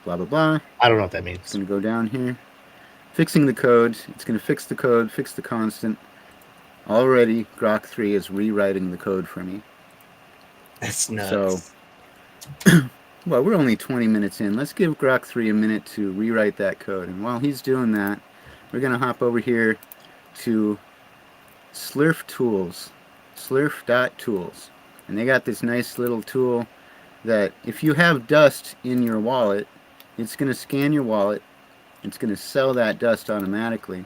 Speaker 4: Blah, blah, blah.
Speaker 1: I don't know what that means.
Speaker 4: It's going to go down here. Fixing the code. It's going to fix the code, fix the constant. Already, Grok 3 is rewriting the code for me.
Speaker 3: That's nuts.
Speaker 4: So, well, we're only 20 minutes in. Let's give Grok 3 a minute to rewrite that code. And while he's doing that, we're going to hop over here to Slurf Tools. Slurf.tools. And they got this nice little tool that if you have dust in your wallet, it's going to scan your wallet. It's going to sell that dust automatically.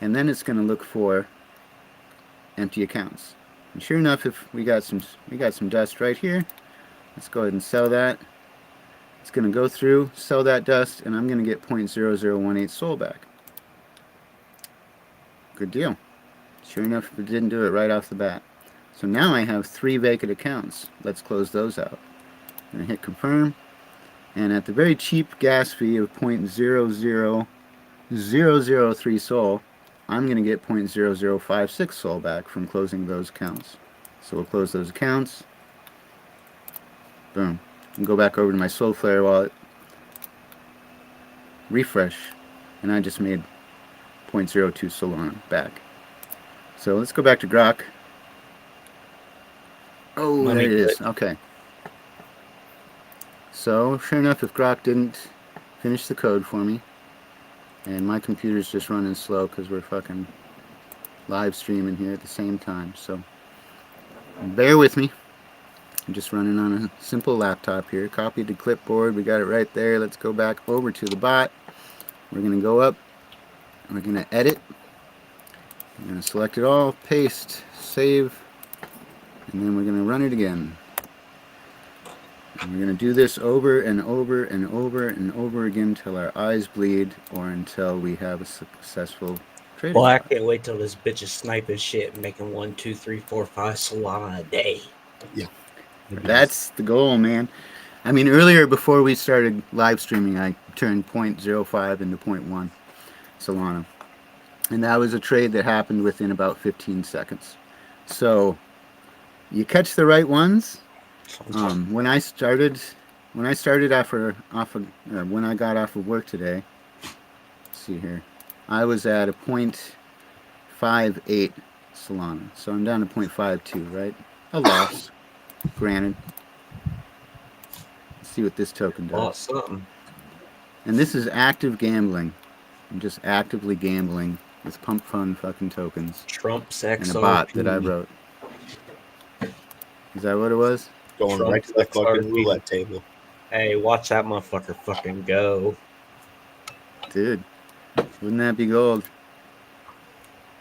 Speaker 4: And then it's going to look for empty accounts. And sure enough, if we got some dust right here, let's go ahead and sell that. It's going to go through, sell that dust, and I'm going to get 0.0018 Sol back. Good deal. Sure enough, it didn't do it right off the bat. So now I have 3 vacant accounts. Let's close those out. I'm going to hit confirm. And at the very cheap gas fee of 0.00003 Sol, I'm going to get 0.0056 Sol back from closing those accounts. So we'll close those accounts. Boom. And go back over to my Solflare wallet. Refresh. And I just made 0.02 Solana back. So let's go back to Grok. Oh, there it is. Okay. So, sure enough, if Grok didn't finish the code for me, and my computer's just running slow because we're fucking live streaming here at the same time, so bear with me. I'm just running on a simple laptop here. Copied to clipboard. We got it right there. Let's go back over to the bot. We're going to go up. We're going to edit. I'm going to select it all, paste, save, and then we're going to run it again. And we're going to do this over and over and over and over again until our eyes bleed or until we have a successful trade.
Speaker 5: Well, I can't wait till this bitch is sniping shit and making 1, 2, 3, 4, 5 Solana a day.
Speaker 1: Yeah.
Speaker 4: That's the goal, man. I mean, earlier before we started live streaming, I turned 0.05 into 0.1 Solana. And that was a trade that happened within about 15 seconds. So you catch the right ones. When I got off of work today, let's see here, I was at a 0.58 Solana. So I'm down to 0.52, right? A loss, granted. Let's see what this token does.
Speaker 5: Lost something.
Speaker 4: And this is active gambling. I'm just actively gambling with pump fund fucking tokens.
Speaker 5: Trump's
Speaker 4: and
Speaker 5: XRP.
Speaker 4: a bot that I wrote. Is that what it was?
Speaker 1: Going right to the fucking roulette table.
Speaker 5: Hey, watch that motherfucker fucking go.
Speaker 4: Dude, wouldn't that be gold?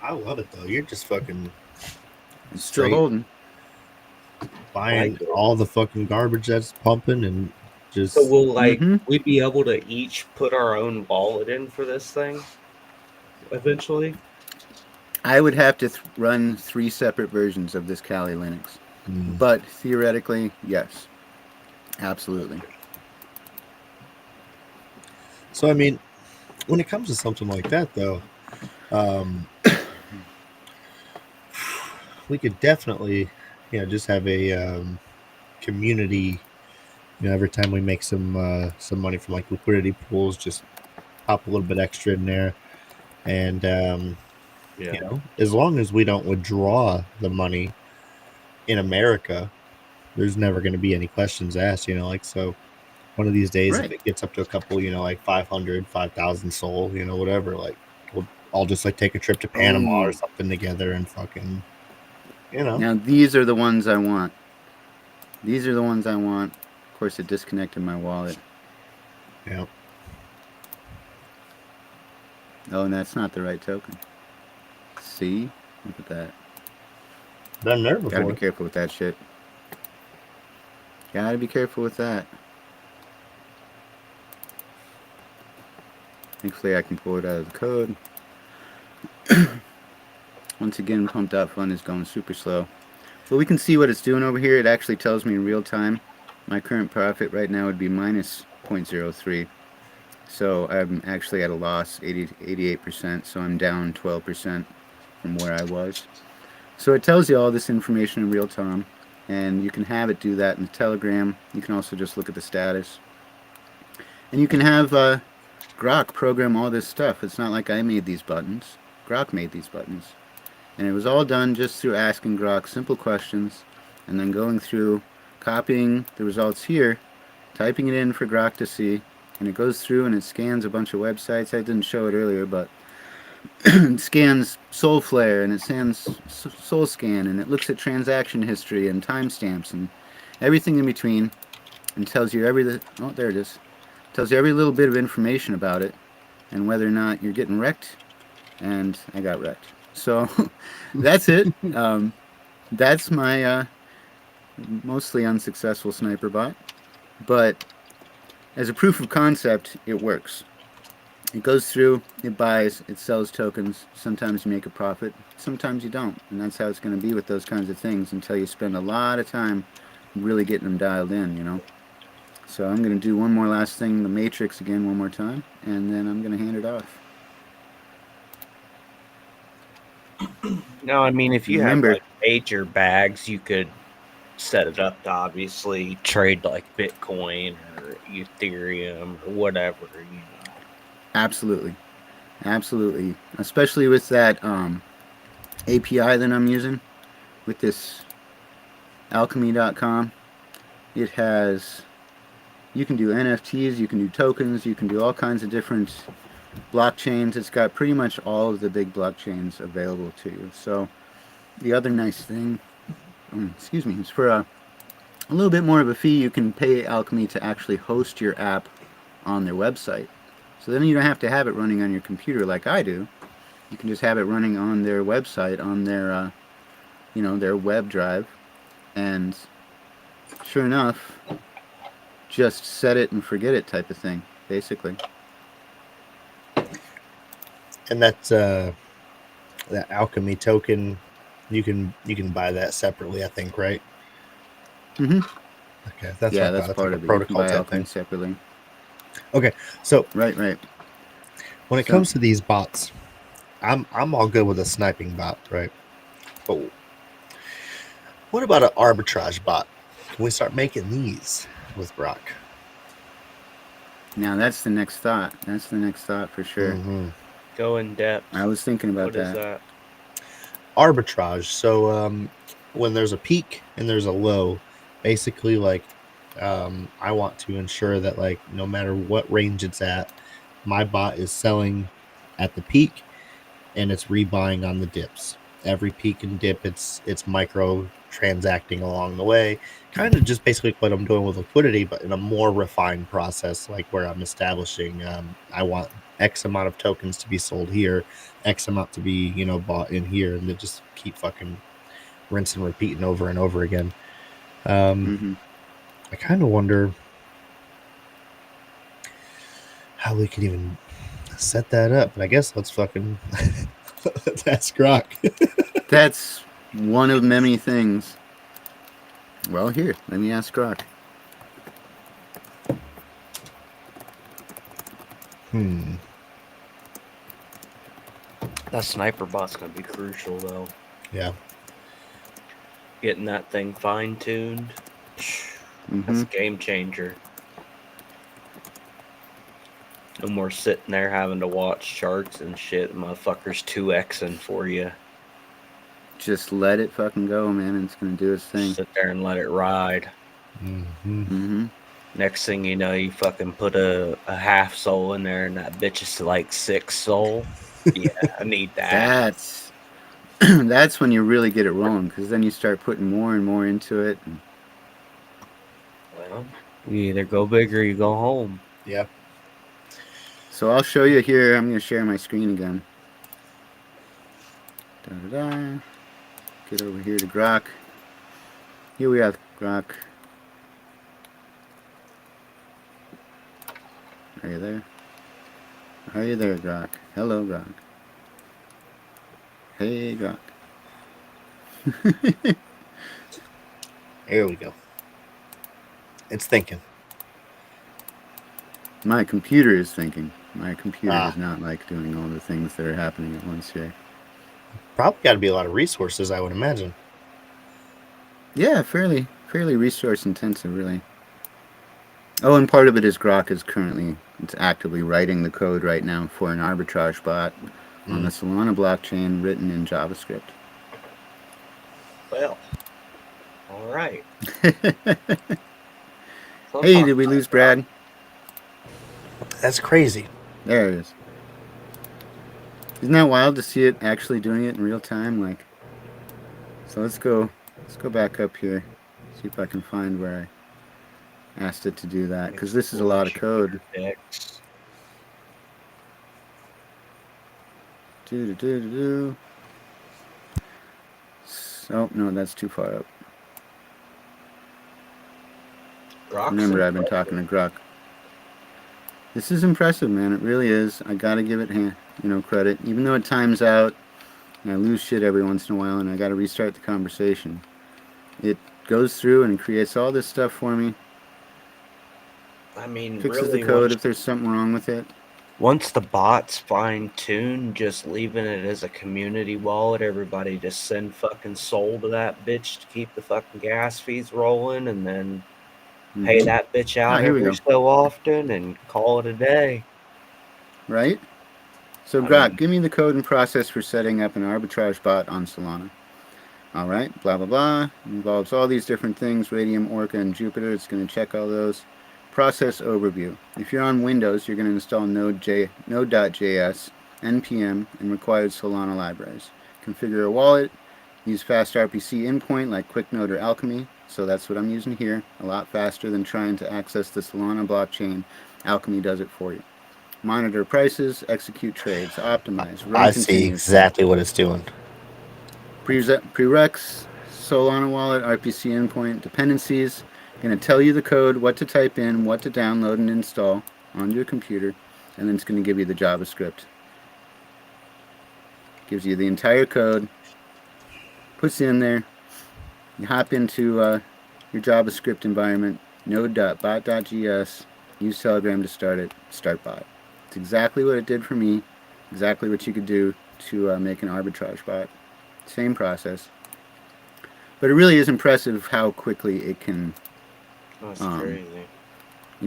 Speaker 1: I love it though. You're just fucking
Speaker 4: It's still holding.
Speaker 1: buying all the fucking garbage that's pumping and just.
Speaker 5: So will we be able to each put our own wallet in for this thing eventually?
Speaker 4: I would have to run 3 separate versions of this Kali Linux. But theoretically, yes. Absolutely.
Speaker 1: So, I mean, when it comes to something like that, though, we could definitely, just have a community. Every time we make some money from like liquidity pools, just pop a little bit extra in there, and as long as we don't withdraw the money in America, there's never going to be any questions asked. So one of these days, if it gets up to a couple, like 500, 5,000 Sol, whatever, like we'll all just like take a trip to Panama or something together and fucking,
Speaker 4: Now these are the ones I want. These are the ones I want. Of course, it disconnected my wallet.
Speaker 1: Yeah.
Speaker 4: Oh, and that's not the right token. See? Look at that.
Speaker 1: Done there before.
Speaker 4: Gotta be careful with that shit. Gotta be careful with that. Thankfully, I can pull it out of the code. Once again, pump.fun is going super slow. But we can see what it's doing over here. It actually tells me in real time. My current profit right now would be minus 0.03. So I'm actually at a loss, 88%. So I'm down 12% from where I was. So it tells you all this information in real time. And you can have it do that in the Telegram. You can also just look at the status. And you can have Grok program all this stuff. It's not like I made these buttons. Grok made these buttons. And it was all done just through asking Grok simple questions and then going through, copying the results here, typing it in for Grok to see, and it goes through and it scans a bunch of websites. I didn't show it earlier, but it scans Solflare and it scans SolScan and it looks at transaction history and timestamps and everything in between and tells you there it is. Tells you every little bit of information about it and whether or not you're getting wrecked. And I got wrecked. So that's it. That's my mostly unsuccessful sniper bot. But as a proof of concept, it works. It goes through, it buys, it sells tokens. Sometimes you make a profit, sometimes you don't. And that's how it's going to be with those kinds of things until you spend a lot of time really getting them dialed in, So I'm going to do one more last thing, the matrix again one more time, and then I'm going to hand it off.
Speaker 3: No, I mean, if you
Speaker 4: Remember-
Speaker 3: have like major bags, you could set it up to obviously trade like Bitcoin or Ethereum or whatever. You know.
Speaker 4: Absolutely. Absolutely. Especially with that API that I'm using with this alchemy.com. It has, you can do NFTs, you can do tokens, you can do all kinds of different blockchains. It's got pretty much all of the big blockchains available to you. So the other nice thing, excuse me, is for a little bit more of a fee, you can pay Alchemy to actually host your app on their website. So then you don't have to have it running on your computer like I do. You can just have it running on their website, on their, their web drive, and sure enough, just set it and forget it type of thing, basically.
Speaker 1: And that's that alchemy token. You can buy that separately, I think, right?
Speaker 4: Mm-hmm.
Speaker 1: Okay, that's
Speaker 4: Yeah,
Speaker 1: what I
Speaker 4: that's
Speaker 1: thought. It's
Speaker 4: part
Speaker 1: like
Speaker 4: of
Speaker 1: a
Speaker 4: it. You can
Speaker 1: protocol
Speaker 4: buy
Speaker 1: type
Speaker 4: Alchemy
Speaker 1: thing.
Speaker 4: separately.
Speaker 1: Okay, so
Speaker 4: Right.
Speaker 1: when it comes to these bots, I'm all good with a sniping bot, right? But what about an arbitrage bot? Can we start making these with Grok?
Speaker 4: Now that's the next thought. That's the next thought for sure.
Speaker 1: Mm-hmm.
Speaker 3: Go in depth.
Speaker 4: I was thinking about
Speaker 3: What is
Speaker 4: that.
Speaker 3: that?
Speaker 1: Arbitrage. So when there's a peak and there's a low, basically like I want to ensure that like no matter what range it's at, my bot is selling at the peak and it's rebuying on the dips. Every peak and dip, it's micro transacting along the way. Kind of just basically what I'm doing with liquidity, but in a more refined process, like where I'm establishing I want X amount of tokens to be sold here, X amount to be, bought in here, and to just keep fucking rinse and repeating over and over again.
Speaker 4: Mm-hmm.
Speaker 1: I kind of wonder how we could even set that up, but I guess let's fucking let's ask Grok.
Speaker 4: That's one of many things. Well, here, let me ask Grok.
Speaker 3: That sniper bot's gonna be crucial though.
Speaker 1: Yeah.
Speaker 3: Getting that thing fine tuned. That's a game changer. No more sitting there having to watch charts and shit. Motherfuckers 2xing for you.
Speaker 4: Just let it fucking go, man, and it's gonna do its thing.
Speaker 3: Sit there and let it ride.
Speaker 4: Mm-hmm.
Speaker 3: Next thing you know, you fucking put a half soul in there and that bitch is like 6 soul. Yeah, I need that.
Speaker 4: That's when you really get it wrong, because then you start putting more and more into it.
Speaker 3: Well, you either go big or you go home.
Speaker 1: Yeah.
Speaker 4: So I'll show you here. I'm going to share my screen again. Da-da-da. Get over here to Grok. Here we have Grok. Are you there? Are you there, Grok? Hello, Grok. Hey, Grok.
Speaker 1: Here we go. It's thinking.
Speaker 4: My computer is thinking. My computer does not like doing all the things that are happening at once here.
Speaker 1: Probably got to be a lot of resources, I would imagine.
Speaker 4: Yeah, fairly resource intensive, really. Oh, and part of it is Grok is currently, it's actively writing the code right now for an arbitrage bot on the Solana blockchain written in JavaScript.
Speaker 3: Well, all right.
Speaker 4: Hey, did we lose Brad?
Speaker 1: That's crazy.
Speaker 4: There it is. Isn't that wild to see it actually doing it in real time? Like, so let's go back up here. See if I can find where I asked it to do that, because this is a lot of code. Oh, no, that's too far up. Remember, I've been talking to Grok. This is impressive, man. It really is. I gotta give it, credit. Even though it times out, and I lose shit every once in a while, and I gotta restart the conversation. It goes through and creates all this stuff for me.
Speaker 3: I mean,
Speaker 4: Fixes
Speaker 3: really
Speaker 4: the code if there's something wrong with it.
Speaker 3: Once the bot's fine-tuned, just leaving it as a community wallet, everybody just send fucking soul to that bitch to keep the fucking gas fees rolling, and then pay
Speaker 4: Mhm.
Speaker 3: that bitch out
Speaker 4: Here we
Speaker 3: every
Speaker 4: go.
Speaker 3: so often and call it a day.
Speaker 4: Right? So,
Speaker 3: I
Speaker 4: Grok,
Speaker 3: mean,
Speaker 4: give me the code and process for setting up an arbitrage bot on Solana. All right, blah, blah, blah. Involves all these different things, Radium, Orca, and Jupyter. It's going to check all those. Process overview. If you're on Windows, you're going to install Node.js, NPM, and required Solana libraries. Configure a wallet. Use fast RPC endpoint like QuickNode or Alchemy. So that's what I'm using here. A lot faster than trying to access the Solana blockchain. Alchemy does it for you. Monitor prices, execute trades, optimize, run
Speaker 1: I see
Speaker 4: continuously.
Speaker 1: exactly what it's doing.
Speaker 4: Prereqs, Solana wallet, RPC endpoint, dependencies. Going to tell you the code, what to type in, what to download and install on your computer, and then it's going to give you the JavaScript. Gives you the entire code, puts it in there. You hop into your JavaScript environment, node.bot.js, use Telegram to start it, start bot. It's exactly what it did for me, exactly what you could do to make an arbitrage bot. Same process. But it really is impressive how quickly it can
Speaker 3: that's crazy.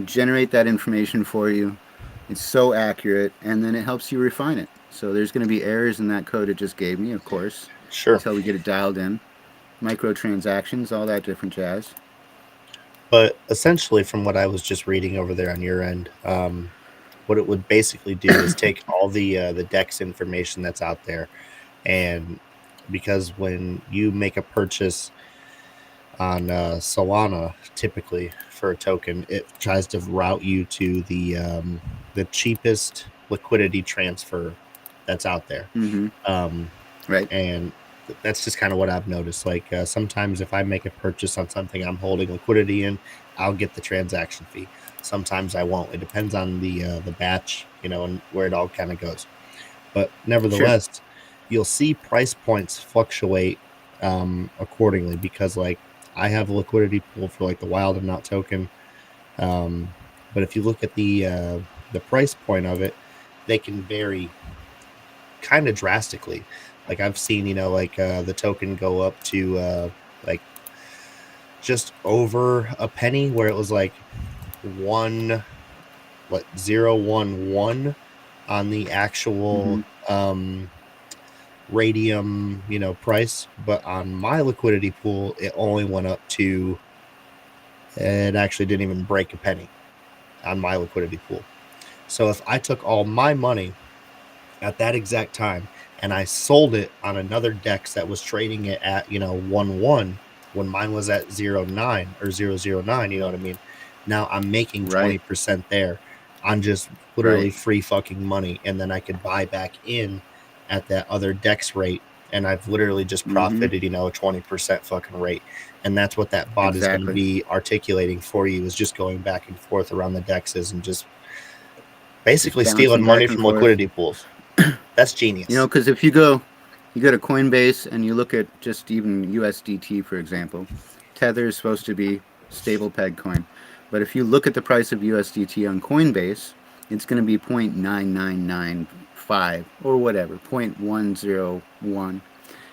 Speaker 4: generate that information for you. It's so accurate, and then it helps you refine it. So there's going to be errors in that code it just gave me, of course,
Speaker 1: Sure.
Speaker 4: until we get it dialed in. Microtransactions, all that different jazz.
Speaker 1: But essentially, from what I was just reading over there on your end, what it would basically do is take all the DEX information that's out there, and because when you make a purchase on Solana, typically for a token, it tries to route you to the cheapest liquidity transfer that's out there.
Speaker 4: Right.
Speaker 1: And that's just kind of what I've noticed. Like sometimes if I make a purchase on something I'm holding liquidity in, I'll get the transaction fee. Sometimes I won't. It depends on the batch, and where it all kind of goes. But nevertheless, you'll see price points fluctuate accordingly, because like I have a liquidity pool for like the Wildnout token. But if you look at the price point of it, they can vary kind of drastically. Like I've seen, the token go up to like just over a penny, where it was like 0.11 on the actual Radium, price. But on my liquidity pool, it only went up to, it actually didn't even break a penny on my liquidity pool. So if I took all my money at that exact time and I sold it on another DEX that was trading it at 1.1 when mine was at 0.9 or 0.09, you know what I mean? Now I'm making 20% there on just literally free fucking money, and then I could buy back in at that other DEX rate, and I've literally just profited a 20% fucking rate. And that's what that bot is going to be articulating for you, is just going back and forth around the DEXs and just basically stealing money from liquidity pools. That's genius.
Speaker 4: Because if you go to Coinbase and you look at just even USDT, for example, Tether is supposed to be stable peg coin. But if you look at the price of USDT on Coinbase, it's going to be 0.9995 or whatever, 0.101.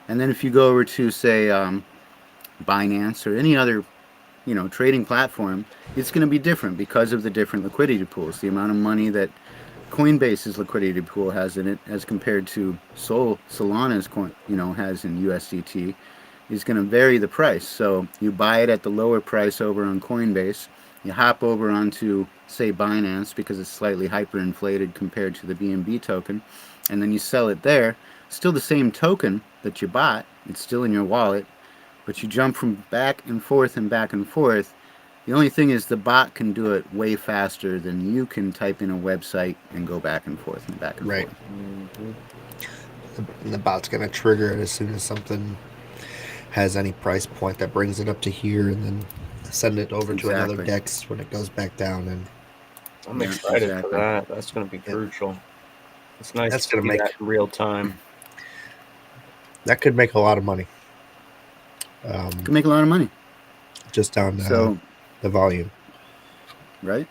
Speaker 4: And then if you go over to, say, Binance or any other, trading platform, it's going to be different because of the different liquidity pools. The amount of money that Coinbase's liquidity pool has in it, as compared to Solana's has in USDT, is going to vary the price. So you buy it at the lower price over on Coinbase, you hop over onto, say, Binance, because it's slightly hyperinflated compared to the BNB token, and then you sell it there. Still the same token that you bought, it's still in your wallet, but you jump from back and forth and back and forth. The only thing is the bot can do it way faster than you can type in a website and go back and forth and back and forth.
Speaker 1: And the bot's going to trigger it as soon as something has any price point that brings it up to here, and then send it over to another DEX when it goes back down. And
Speaker 3: I'm excited for that. That's going to be crucial. It's nice to see that in real time.
Speaker 1: That could make a lot of money.
Speaker 4: Could make a lot of money.
Speaker 1: Just on the volume.
Speaker 4: Right?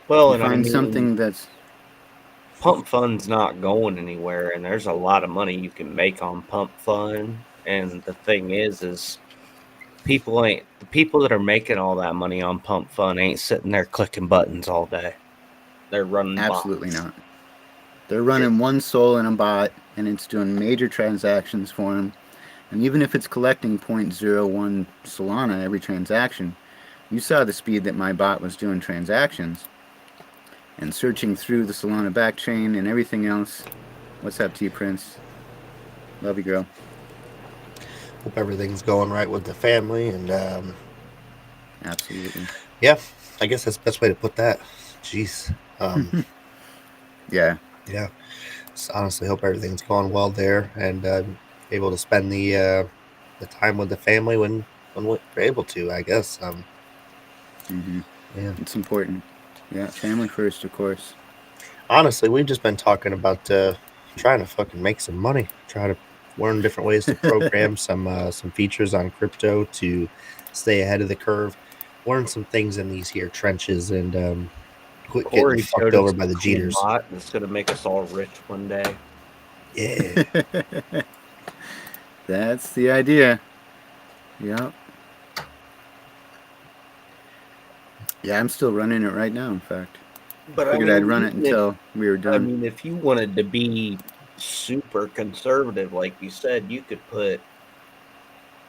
Speaker 3: Well,
Speaker 4: and find something that's...
Speaker 5: Pump Fun's not going anywhere, and there's a lot of money you can make on Pump Fun. And the thing is the people that are making all that money on Pump Fun ain't sitting there clicking buttons all day. They're running
Speaker 4: Absolutely
Speaker 5: bots.
Speaker 4: not. They're running one soul in a bot, and it's doing major transactions for them. And even if it's collecting 0.01 Solana every transaction, you saw the speed that my bot was doing transactions and searching through the Solana backchain and everything else. What's up, T Prince? Love you, girl.
Speaker 1: Hope everything's going right with the family, and
Speaker 4: Absolutely.
Speaker 1: yeah, I guess that's the best way to put that. Jeez.
Speaker 4: Yeah.
Speaker 1: Yeah. Just honestly hope everything's going well there, and able to spend the time with the family when we're able to, I guess. Yeah.
Speaker 4: It's important. Yeah, family first, of course.
Speaker 1: Honestly, we've just been talking about trying to fucking make some money, try to learn different ways to program some features on crypto to stay ahead of the curve, learn some things in these here trenches, and quit getting
Speaker 5: Corey
Speaker 1: fucked
Speaker 5: showed
Speaker 1: over
Speaker 5: us
Speaker 1: by the
Speaker 5: a cool
Speaker 1: Jeters.
Speaker 5: bot that's gonna make us all rich one day.
Speaker 1: Yeah.
Speaker 4: That's the idea. Yep. Yeah, I'm still running it right now, in fact.
Speaker 5: But
Speaker 4: Figured I'd run it until we were
Speaker 5: I
Speaker 4: done.
Speaker 5: mean, if you wanted to be super conservative, like you said, you could put,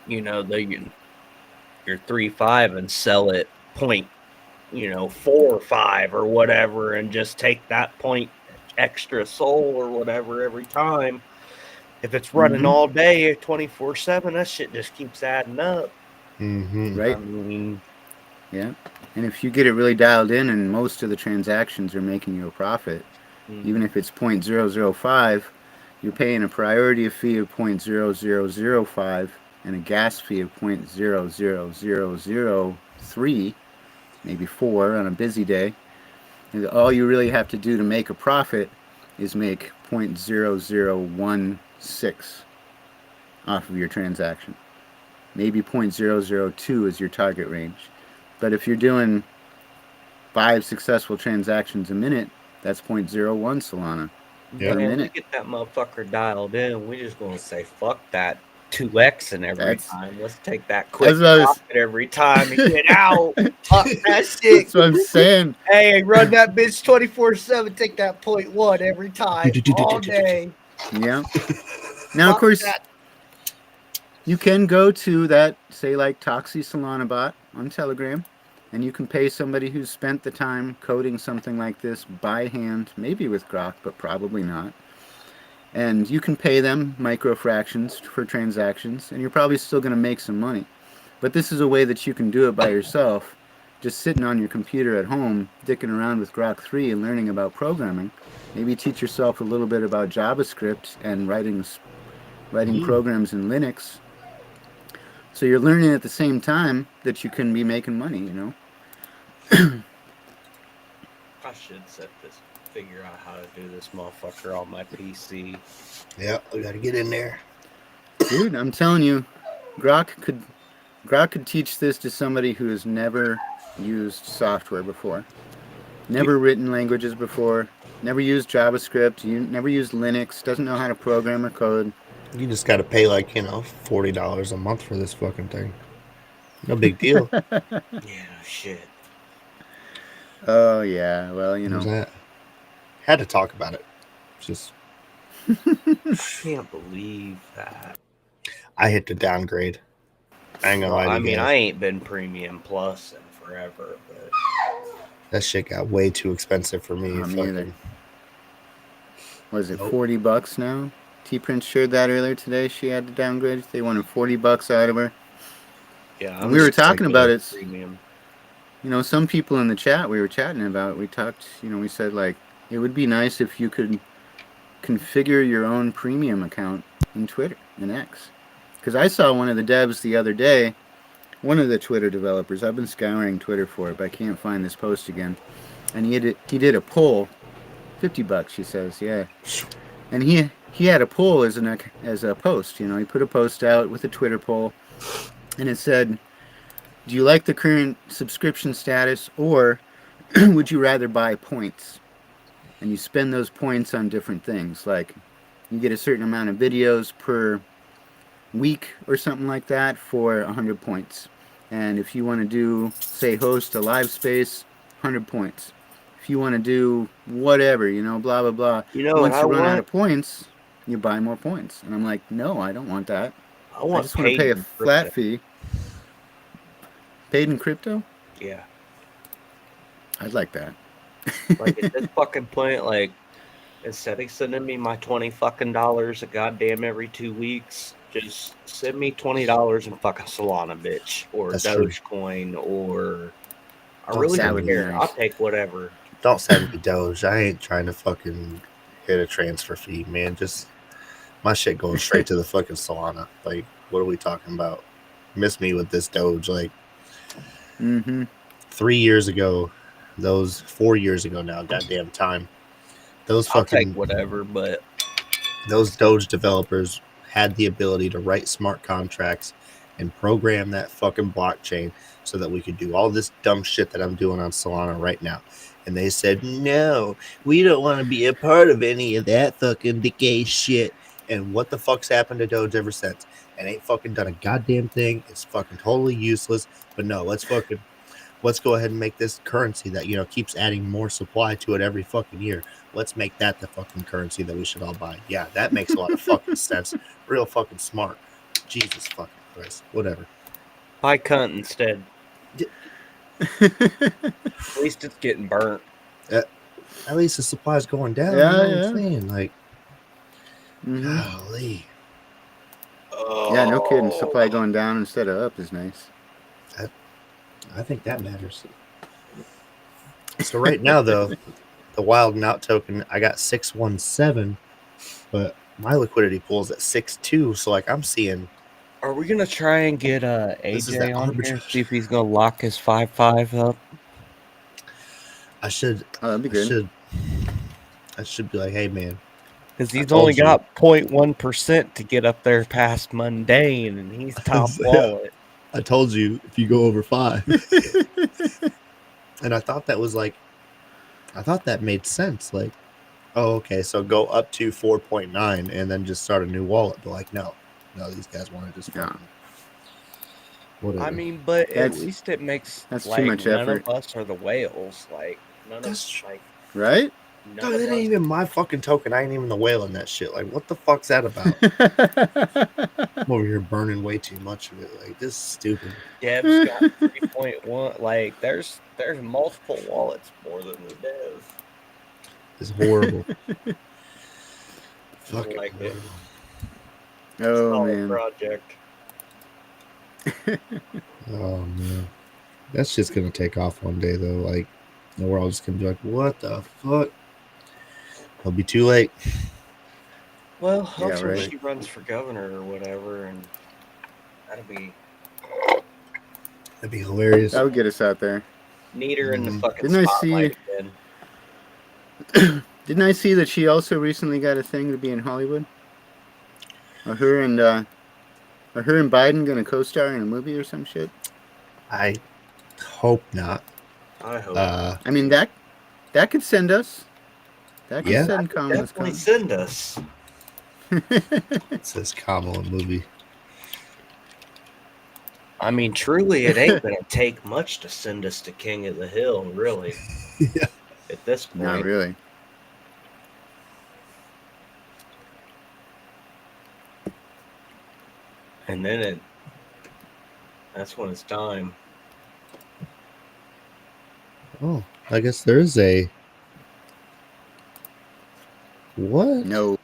Speaker 5: your 3.5 and sell it 0.45 or whatever, and just take that point extra soul or whatever every time. If it's running all day 24/7, that shit just keeps adding up.
Speaker 1: Mm-hmm.
Speaker 4: Right.
Speaker 5: I mean,
Speaker 4: Yeah. And if you get it really dialed in and most of the transactions are making you a profit, even if it's 0.005, you're paying a priority fee of 0.0005 and a gas fee of 0.00003, maybe 4 on a busy day. And all you really have to do to make a profit is make 0.0016 off of your transaction. Maybe 0.002 is your target range. But if you're doing 5 successful transactions a minute, that's 0.01 Solana per
Speaker 5: man, we
Speaker 4: minute.
Speaker 5: get that motherfucker dialed in. We're just gonna say fuck that 2x and every time. Let's take that quick profit every time and get out. Fuck that shit.
Speaker 4: That's what I'm saying.
Speaker 5: Hey, run that bitch 24/7. Take that 0.1 every time, all day.
Speaker 4: Yeah. Now, of course, you can go to that, say, like Toxie Solana bot on Telegram, and you can pay somebody who's spent the time coding something like this by hand, maybe with Grok, but probably not. And you can pay them microfractions for transactions, and you're probably still going to make some money. But this is a way that you can do it by yourself, just sitting on your computer at home, dicking around with Grok 3 and learning about programming. Maybe teach yourself a little bit about JavaScript and writing programs in Linux. So you're learning at the same time that you can be making money,
Speaker 5: I should figure out how to do this motherfucker on my PC.
Speaker 1: Yeah, we got to get in there.
Speaker 4: Dude, I'm telling you, Grok could teach this to somebody who has never used software before, never written languages before, never used JavaScript, never used Linux, doesn't know how to program or code.
Speaker 1: You just got to pay $40 a month for this fucking thing. No big deal.
Speaker 5: Yeah, shit.
Speaker 4: Oh yeah, well
Speaker 1: Who's that? Had to talk about it. It's just
Speaker 5: I can't believe that.
Speaker 1: I hit the downgrade. I ain't gonna lie to you.
Speaker 5: I mean, I ain't been Premium Plus in forever, but
Speaker 1: that shit got way too expensive for me.
Speaker 4: Was it $40 now? T Prince shared that earlier today. She had to downgrade. They wanted $40 out of her.
Speaker 5: Yeah,
Speaker 4: we were talking about it.
Speaker 5: Premium.
Speaker 4: Some people in the chat we were chatting about. We talked. We said it would be nice if you could configure your own premium account in Twitter and X. Because I saw one of the devs the other day, one of the Twitter developers. I've been scouring Twitter for it, but I can't find this post again. And he did a poll, $50. He says, yeah, and he had a poll as a post. He put a post out with a Twitter poll, and it said, "Do you like the current subscription status, or would you rather buy points?" and you spend those points on different things. Like you get a certain amount of videos per week or something like that for 100 points. And if you want to do, say, host a live space, 100 points. If you want to do whatever, blah, blah, blah.
Speaker 5: You know what
Speaker 4: Once
Speaker 5: I
Speaker 4: you run out
Speaker 5: want?
Speaker 4: of points, you buy more points. And I'm like, no, I don't want that.
Speaker 5: I want
Speaker 4: just want to
Speaker 5: paid
Speaker 4: pay a
Speaker 5: in
Speaker 4: flat
Speaker 5: crypto.
Speaker 4: fee. Paid in crypto?
Speaker 5: Yeah.
Speaker 4: I'd like that.
Speaker 5: Like at this fucking point, like instead of sending me my $20 a goddamn every 2 weeks, just send me $20 in fucking Solana, bitch, or
Speaker 1: That's true.
Speaker 5: Dogecoin, or I
Speaker 1: Don't
Speaker 5: really
Speaker 4: that
Speaker 5: don't
Speaker 4: would be
Speaker 5: care.
Speaker 4: nice.
Speaker 5: I'll take whatever.
Speaker 1: Don't send me Doge. I ain't trying to fucking hit a transfer fee, man. Just my shit going straight to the fucking Solana. Like, what are we talking about? Miss me with this Doge. Like, 3 years ago, 4 years ago now, goddamn time. Those
Speaker 5: I'll take
Speaker 1: fucking
Speaker 5: whatever, but
Speaker 1: those Doge developers had the ability to write smart contracts and program that fucking blockchain so that we could do all this dumb shit that I'm doing on Solana right now. And they said, no, we don't want to be a part of any of that fucking decay shit. And what the fuck's happened to Doge ever since? It ain't fucking done a goddamn thing. It's fucking totally useless. But no, let's go ahead and make this currency that, keeps adding more supply to it every fucking year. Let's make that the fucking currency that we should all buy. Yeah, that makes a lot of fucking sense. Real fucking smart. Jesus fucking Christ. Whatever.
Speaker 5: buy cunt instead. At least it's getting burnt.
Speaker 1: At least the supply's going down.
Speaker 4: Yeah,
Speaker 1: you know what
Speaker 4: yeah.
Speaker 1: I'm saying? Like, golly.
Speaker 4: Yeah, no kidding. Supply going down instead of up is nice.
Speaker 1: I think that matters. So right now, though, the Wildnout token, I got 617, but my liquidity pool's at 6.2. So, like, I'm seeing.
Speaker 5: Are we gonna try and get
Speaker 1: This is that
Speaker 5: AJ on here?
Speaker 1: arbitrage.
Speaker 5: See if he's gonna lock his 5.5 up.
Speaker 1: I should.
Speaker 4: Oh, that'd be good.
Speaker 1: I should be like, hey, man.
Speaker 5: Because he's
Speaker 1: told
Speaker 5: only
Speaker 1: you.
Speaker 5: got 0.1% to get up there past mundane, and he's top wallet.
Speaker 1: I told you if you go over 5. And I thought that was like, I thought that made sense. Like, oh, okay, so go up to 4.9 and then just start a new wallet. But like, no, these guys want to just fucking whatever.
Speaker 5: I mean, but at
Speaker 4: That's-
Speaker 5: least it makes
Speaker 4: that's too
Speaker 5: like
Speaker 4: much
Speaker 5: none
Speaker 4: effort.
Speaker 5: of us are the whales. Like none of
Speaker 1: That's
Speaker 5: us, like
Speaker 4: Right?
Speaker 5: none
Speaker 1: Dog,
Speaker 5: of
Speaker 1: that
Speaker 5: us.
Speaker 1: ain't even my fucking token. I ain't even the whale in that shit. Like, what the fuck's that about? I'm over here burning way too much of it. Like, this is stupid.
Speaker 5: Dev's got 3.1. Like there's multiple wallets more than the Dev.
Speaker 1: It's horrible. Fucking
Speaker 5: like it.
Speaker 4: Oh,
Speaker 5: Solid
Speaker 4: man.
Speaker 5: project.
Speaker 1: Oh man, that's just gonna take off one day though. Like, we're all just gonna be like, "What the fuck?" It'll be too late.
Speaker 5: Well, hopefully
Speaker 4: right.
Speaker 5: she runs for governor or whatever, and that'd be
Speaker 1: That'd be hilarious.
Speaker 4: That would get us out there.
Speaker 5: neat her in the fucking
Speaker 4: Didn't I
Speaker 5: spotlight
Speaker 4: see-
Speaker 5: again.
Speaker 4: Didn't I see that she also recently got a thing to be in Hollywood? Are her and Biden gonna co-star in a movie or some shit?
Speaker 1: I hope not.
Speaker 5: I hope.
Speaker 4: I mean that could send us. That could
Speaker 1: Yeah.
Speaker 4: send Kamala's
Speaker 5: Definitely send us.
Speaker 1: It says Kamala movie.
Speaker 5: I mean, truly, it ain't gonna take much to send us to King of the Hill, really.
Speaker 1: Yeah.
Speaker 5: At this point,
Speaker 4: Not really.
Speaker 5: and then that's when it's time.
Speaker 1: Oh, I guess there is a what?
Speaker 4: No,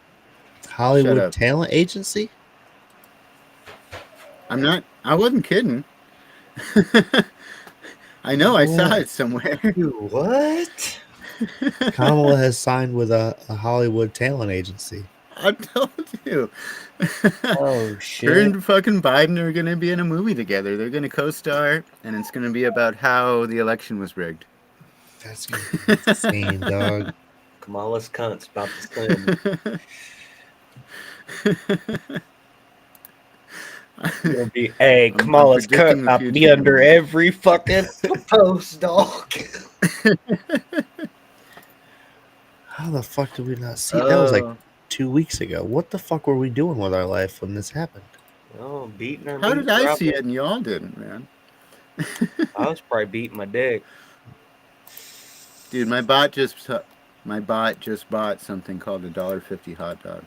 Speaker 4: Shut
Speaker 1: Hollywood
Speaker 4: up.
Speaker 1: talent agency?
Speaker 4: I'm not. I wasn't kidding. I know. I saw it somewhere.
Speaker 5: What?
Speaker 1: Kamala has signed with a Hollywood talent agency.
Speaker 4: I told you.
Speaker 5: Oh
Speaker 4: Her
Speaker 5: shit!
Speaker 4: and fucking Biden are gonna be in a movie together. They're gonna co-star, and it's gonna be about how the election was rigged.
Speaker 1: That's gonna be insane, dog.
Speaker 5: Kamala's cunt's about to send. It'll be, hey,
Speaker 4: I'm
Speaker 5: Kamala's
Speaker 4: predicting
Speaker 5: cunt
Speaker 4: the
Speaker 5: about to be
Speaker 4: future.
Speaker 5: under every fucking post, dog.
Speaker 1: How the fuck did we not see? That was like
Speaker 4: Oh.
Speaker 1: 2 weeks ago. What the fuck were we doing with our life when this happened?
Speaker 5: Oh, beating our
Speaker 4: How
Speaker 5: meat,
Speaker 4: did I see
Speaker 5: probably.
Speaker 4: it and y'all didn't, man?
Speaker 5: I was probably beating my dick.
Speaker 4: Dude, my bot just bought something called a $1.50 hot dog.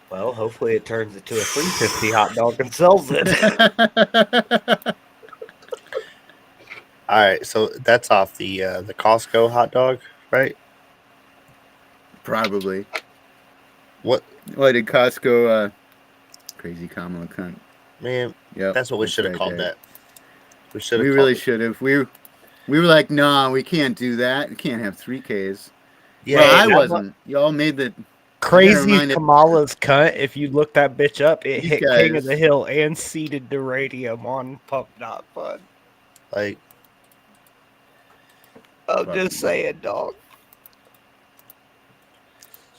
Speaker 5: Well, hopefully it turns into a $3.50 hot dog and sells it.
Speaker 1: All right, so that's off the Costco hot dog, right?
Speaker 4: Probably.
Speaker 1: What,
Speaker 4: Did Costco crazy Kamala cunt?
Speaker 1: man?
Speaker 4: Yep.
Speaker 1: That's what we should have
Speaker 4: right
Speaker 1: called
Speaker 4: there.
Speaker 1: that. We should have.
Speaker 4: We really should have. We were like, nah, we can't do that. We can't have 3Ks.
Speaker 1: Yeah,
Speaker 4: Well, I
Speaker 5: that
Speaker 4: wasn't. Y'all made the
Speaker 5: Crazy
Speaker 4: remind it-
Speaker 5: Kamala's cunt. If you look that bitch up, it
Speaker 4: These
Speaker 5: hit King of
Speaker 4: guys-
Speaker 5: the Hill and seeded the radium on Pump Not Fun.
Speaker 1: like
Speaker 5: I'm
Speaker 4: Fuck
Speaker 5: just
Speaker 4: me.
Speaker 5: saying, dog.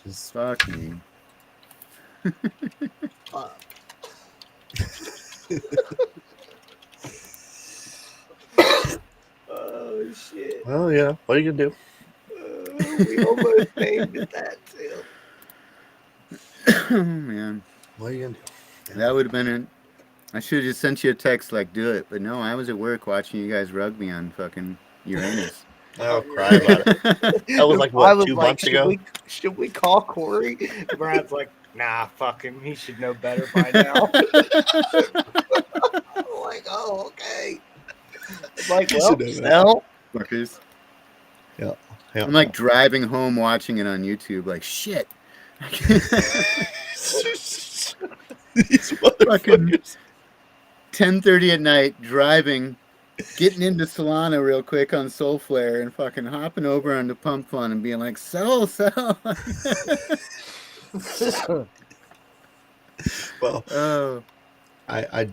Speaker 1: just
Speaker 4: Fuck me.
Speaker 5: Oh shit!
Speaker 1: well, yeah. What are you gonna do?
Speaker 5: We almost named it that too.
Speaker 4: Oh man,
Speaker 1: What are you gonna do?
Speaker 4: that would have been it. I should have just sent you a text like, do it. But no, I was at work watching you guys rug me on fucking Uranus.
Speaker 1: I'll cry about it. That was like
Speaker 5: I
Speaker 1: what,
Speaker 5: was
Speaker 1: 2
Speaker 5: like,
Speaker 1: months ago.
Speaker 5: Should we call Corey? Brad's like, nah, fuck him. He should know better by now. I'm like, oh, okay. I'm like,
Speaker 1: He
Speaker 5: well,
Speaker 1: should know better.
Speaker 5: Snell.
Speaker 4: Fuckers.
Speaker 1: Yeah.
Speaker 4: I'm like driving home watching it on YouTube, like shit.
Speaker 1: These motherfuckers.
Speaker 4: 10:30 at night, driving, getting into Solana real quick on Soulflare and fucking hopping over onto Pump Fun and being like, sell.
Speaker 1: Well,
Speaker 4: Oh,
Speaker 1: I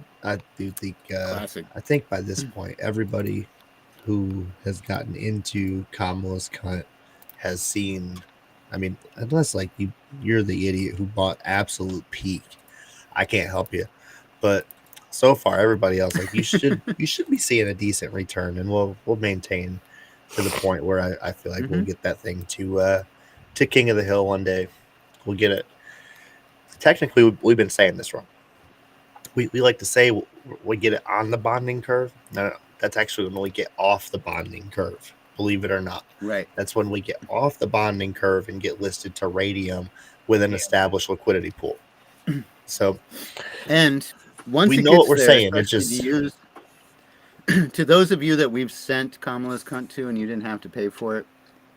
Speaker 1: do think
Speaker 4: classic.
Speaker 1: I think by this point everybody who has gotten into Kamala's cunt has seen. I mean, unless like you're the idiot who bought Absolute Peak, I can't help you. But so far, everybody else, like you should be seeing a decent return, and we'll maintain to the point where I feel like we'll get that thing to King of the Hill one day. We'll get it. Technically, we've been saying this wrong. We like to say we get it on the bonding curve. No, that's actually when we get off the bonding curve. Believe it or not.
Speaker 4: Right.
Speaker 1: That's when we get off the bonding curve and get listed to Radium with an established liquidity pool. So,
Speaker 4: And once
Speaker 1: we
Speaker 4: it
Speaker 1: know
Speaker 4: gets
Speaker 1: what we're
Speaker 4: there,
Speaker 1: saying. It's
Speaker 4: especially
Speaker 1: just
Speaker 4: to use to those of you that we've sent Kamala's cunt to and you didn't have to pay for it,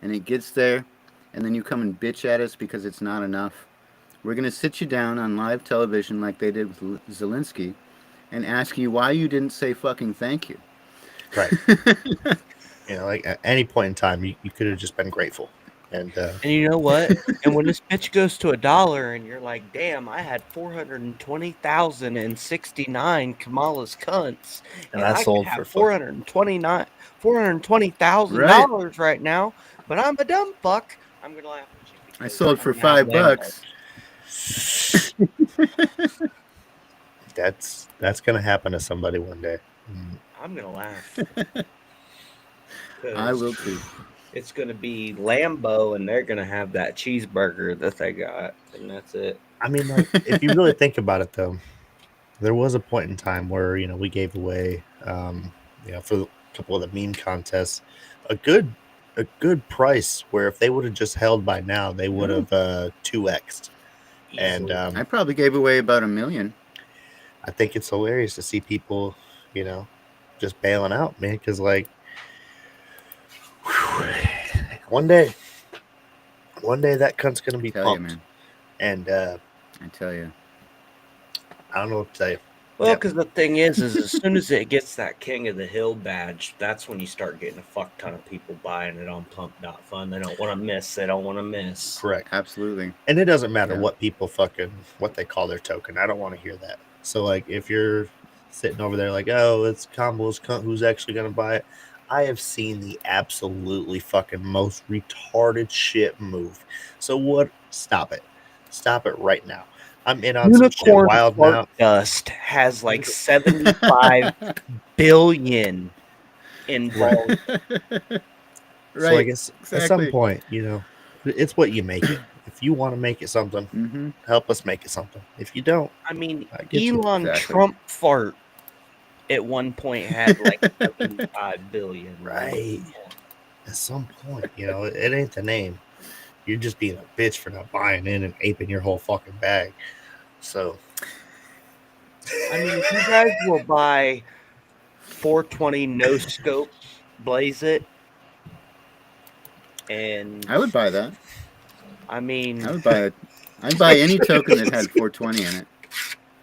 Speaker 4: and it gets there, and then you come and bitch at us because it's not enough. We're gonna sit you down on live television like they did with Zelensky, and ask you why you didn't say fucking thank you.
Speaker 1: right. You know, like at any point in time, you could have just been grateful. And
Speaker 5: you know what? And when this bitch goes to $1 and you're like, damn, I had 420,069 Kamala's cunts.
Speaker 1: And I sold
Speaker 5: have
Speaker 1: for
Speaker 5: $420,000 right now, but I'm a dumb fuck. I'm gonna laugh at you.
Speaker 4: I sold for $5.
Speaker 1: that's gonna happen to somebody one day.
Speaker 5: I'm gonna laugh.
Speaker 4: I will too.
Speaker 5: It's gonna be Lambo, and they're gonna have that cheeseburger that they got, and that's it.
Speaker 1: I mean, like, if you really think about it, though, there was a point in time where we gave away, for a couple of the meme contests, a good price. Where if they would have just held by now, they would have 2x'd. And
Speaker 4: I probably gave away about $1 million.
Speaker 1: I think it's hilarious to see people, just bailing out, man. Because like, one day that cunt's gonna be
Speaker 4: Tell you,
Speaker 1: pumped.
Speaker 4: man.
Speaker 1: And
Speaker 4: I tell you.
Speaker 1: I don't know what to tell you.
Speaker 5: Well, because the thing is as soon as it gets that King of the Hill badge, that's when you start getting a fuck ton of people buying it on Pump.Fun. They don't want to miss. They don't want to miss.
Speaker 1: Correct.
Speaker 4: Absolutely.
Speaker 1: And it doesn't matter
Speaker 4: Yeah.
Speaker 1: what people what they call their token. I don't want to hear that. So like, if you're sitting over there like, oh, it's Kamala's cunt who's actually gonna buy it, I have seen the absolutely fucking most retarded shit move. So what? Stop it right now. I'm in on some shit
Speaker 5: Unicorn
Speaker 1: wild
Speaker 5: Fart
Speaker 1: now.
Speaker 5: Dust has like 75 billion involved.
Speaker 4: Right.
Speaker 1: So I guess at some
Speaker 4: exactly.
Speaker 1: point, It's what you make it. If you want to make it something,
Speaker 4: Mm-hmm.
Speaker 1: help us make it something. If you don't,
Speaker 5: I mean,
Speaker 1: I get you.
Speaker 5: Elon
Speaker 4: Exactly.
Speaker 5: Trump fart at one point had like 75 billion.
Speaker 1: Right. At some point, it ain't the name. You're just being a bitch for not buying in and aping your whole fucking bag. So,
Speaker 5: I mean, if you guys will buy 420 no scope, blaze it, and
Speaker 4: I would buy that.
Speaker 5: I mean,
Speaker 4: I would buy it. I'd buy any token that had 420 in it.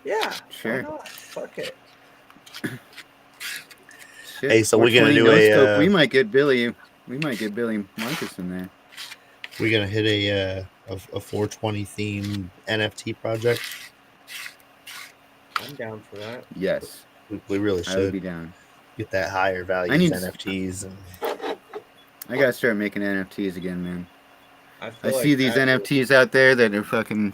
Speaker 5: yeah,
Speaker 4: Sure.
Speaker 5: why not? Fuck it.
Speaker 4: Shit,
Speaker 1: Hey, so we're gonna
Speaker 4: 420
Speaker 1: do
Speaker 4: no
Speaker 1: a,
Speaker 4: scope. We might get Billy. We might get Billy Marcus in there.
Speaker 1: we're gonna hit a 420 themed NFT project.
Speaker 5: I'm down for that.
Speaker 4: Yes,
Speaker 1: We really
Speaker 4: I would
Speaker 1: should
Speaker 4: be down.
Speaker 1: get that higher value
Speaker 4: need-
Speaker 1: NFTs and
Speaker 4: I gotta start making NFTs again, man. I
Speaker 5: feel
Speaker 4: see these
Speaker 5: that
Speaker 4: NFTs out there that are fucking